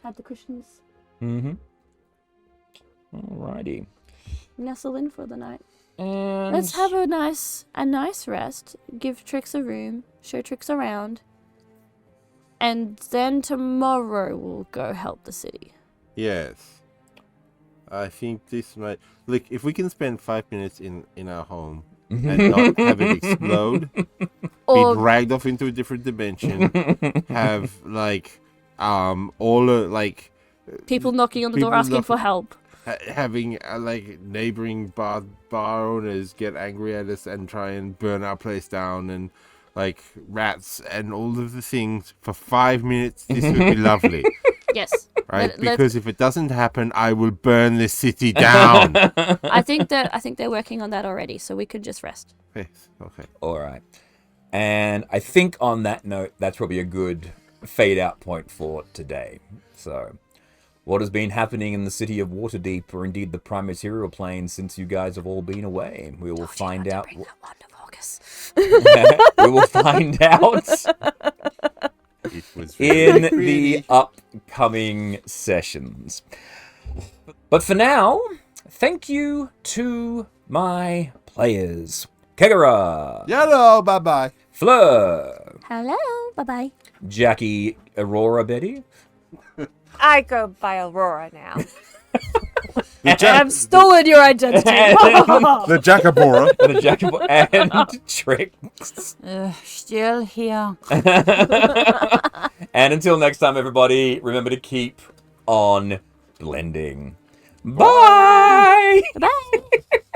Had the cushions. Mm-hmm. Alrighty. Nestle in for the night. And Let's have a nice rest. Give Trix a room. Show Trix around. And then tomorrow we'll go help the city. Yes. I think this might... Look, if we can spend 5 minutes in our home and not have it explode, Or be dragged off into a different dimension, have, all people knocking on the door asking for help. having like neighboring bar owners get angry at us and try and burn our place down, and like rats and all of the things for 5 minutes, this would be lovely. Yes. Right? Let's- Because if it doesn't happen, I will burn this city down. I think they're working on that already, so we could just rest. Yes, okay. All right. And I think on that note, that's probably a good fade out point for today. So, what has been happening in the city of Waterdeep, or indeed the Prime Material Plane, since you guys have all been away? We will find out. Bring that wand of August. We will find out It was in really, the upcoming sessions. But for now, thank you to my players. Kegara, Hello, bye-bye. Fleur, Hello. Bye-bye. Jackie, Aurora, Betty, I go by Aurora now. I've stolen your identity. The Jackabora. and Jackie, and Trix. Still here. And until next time, everybody, remember to keep on blending. Bye! Bye.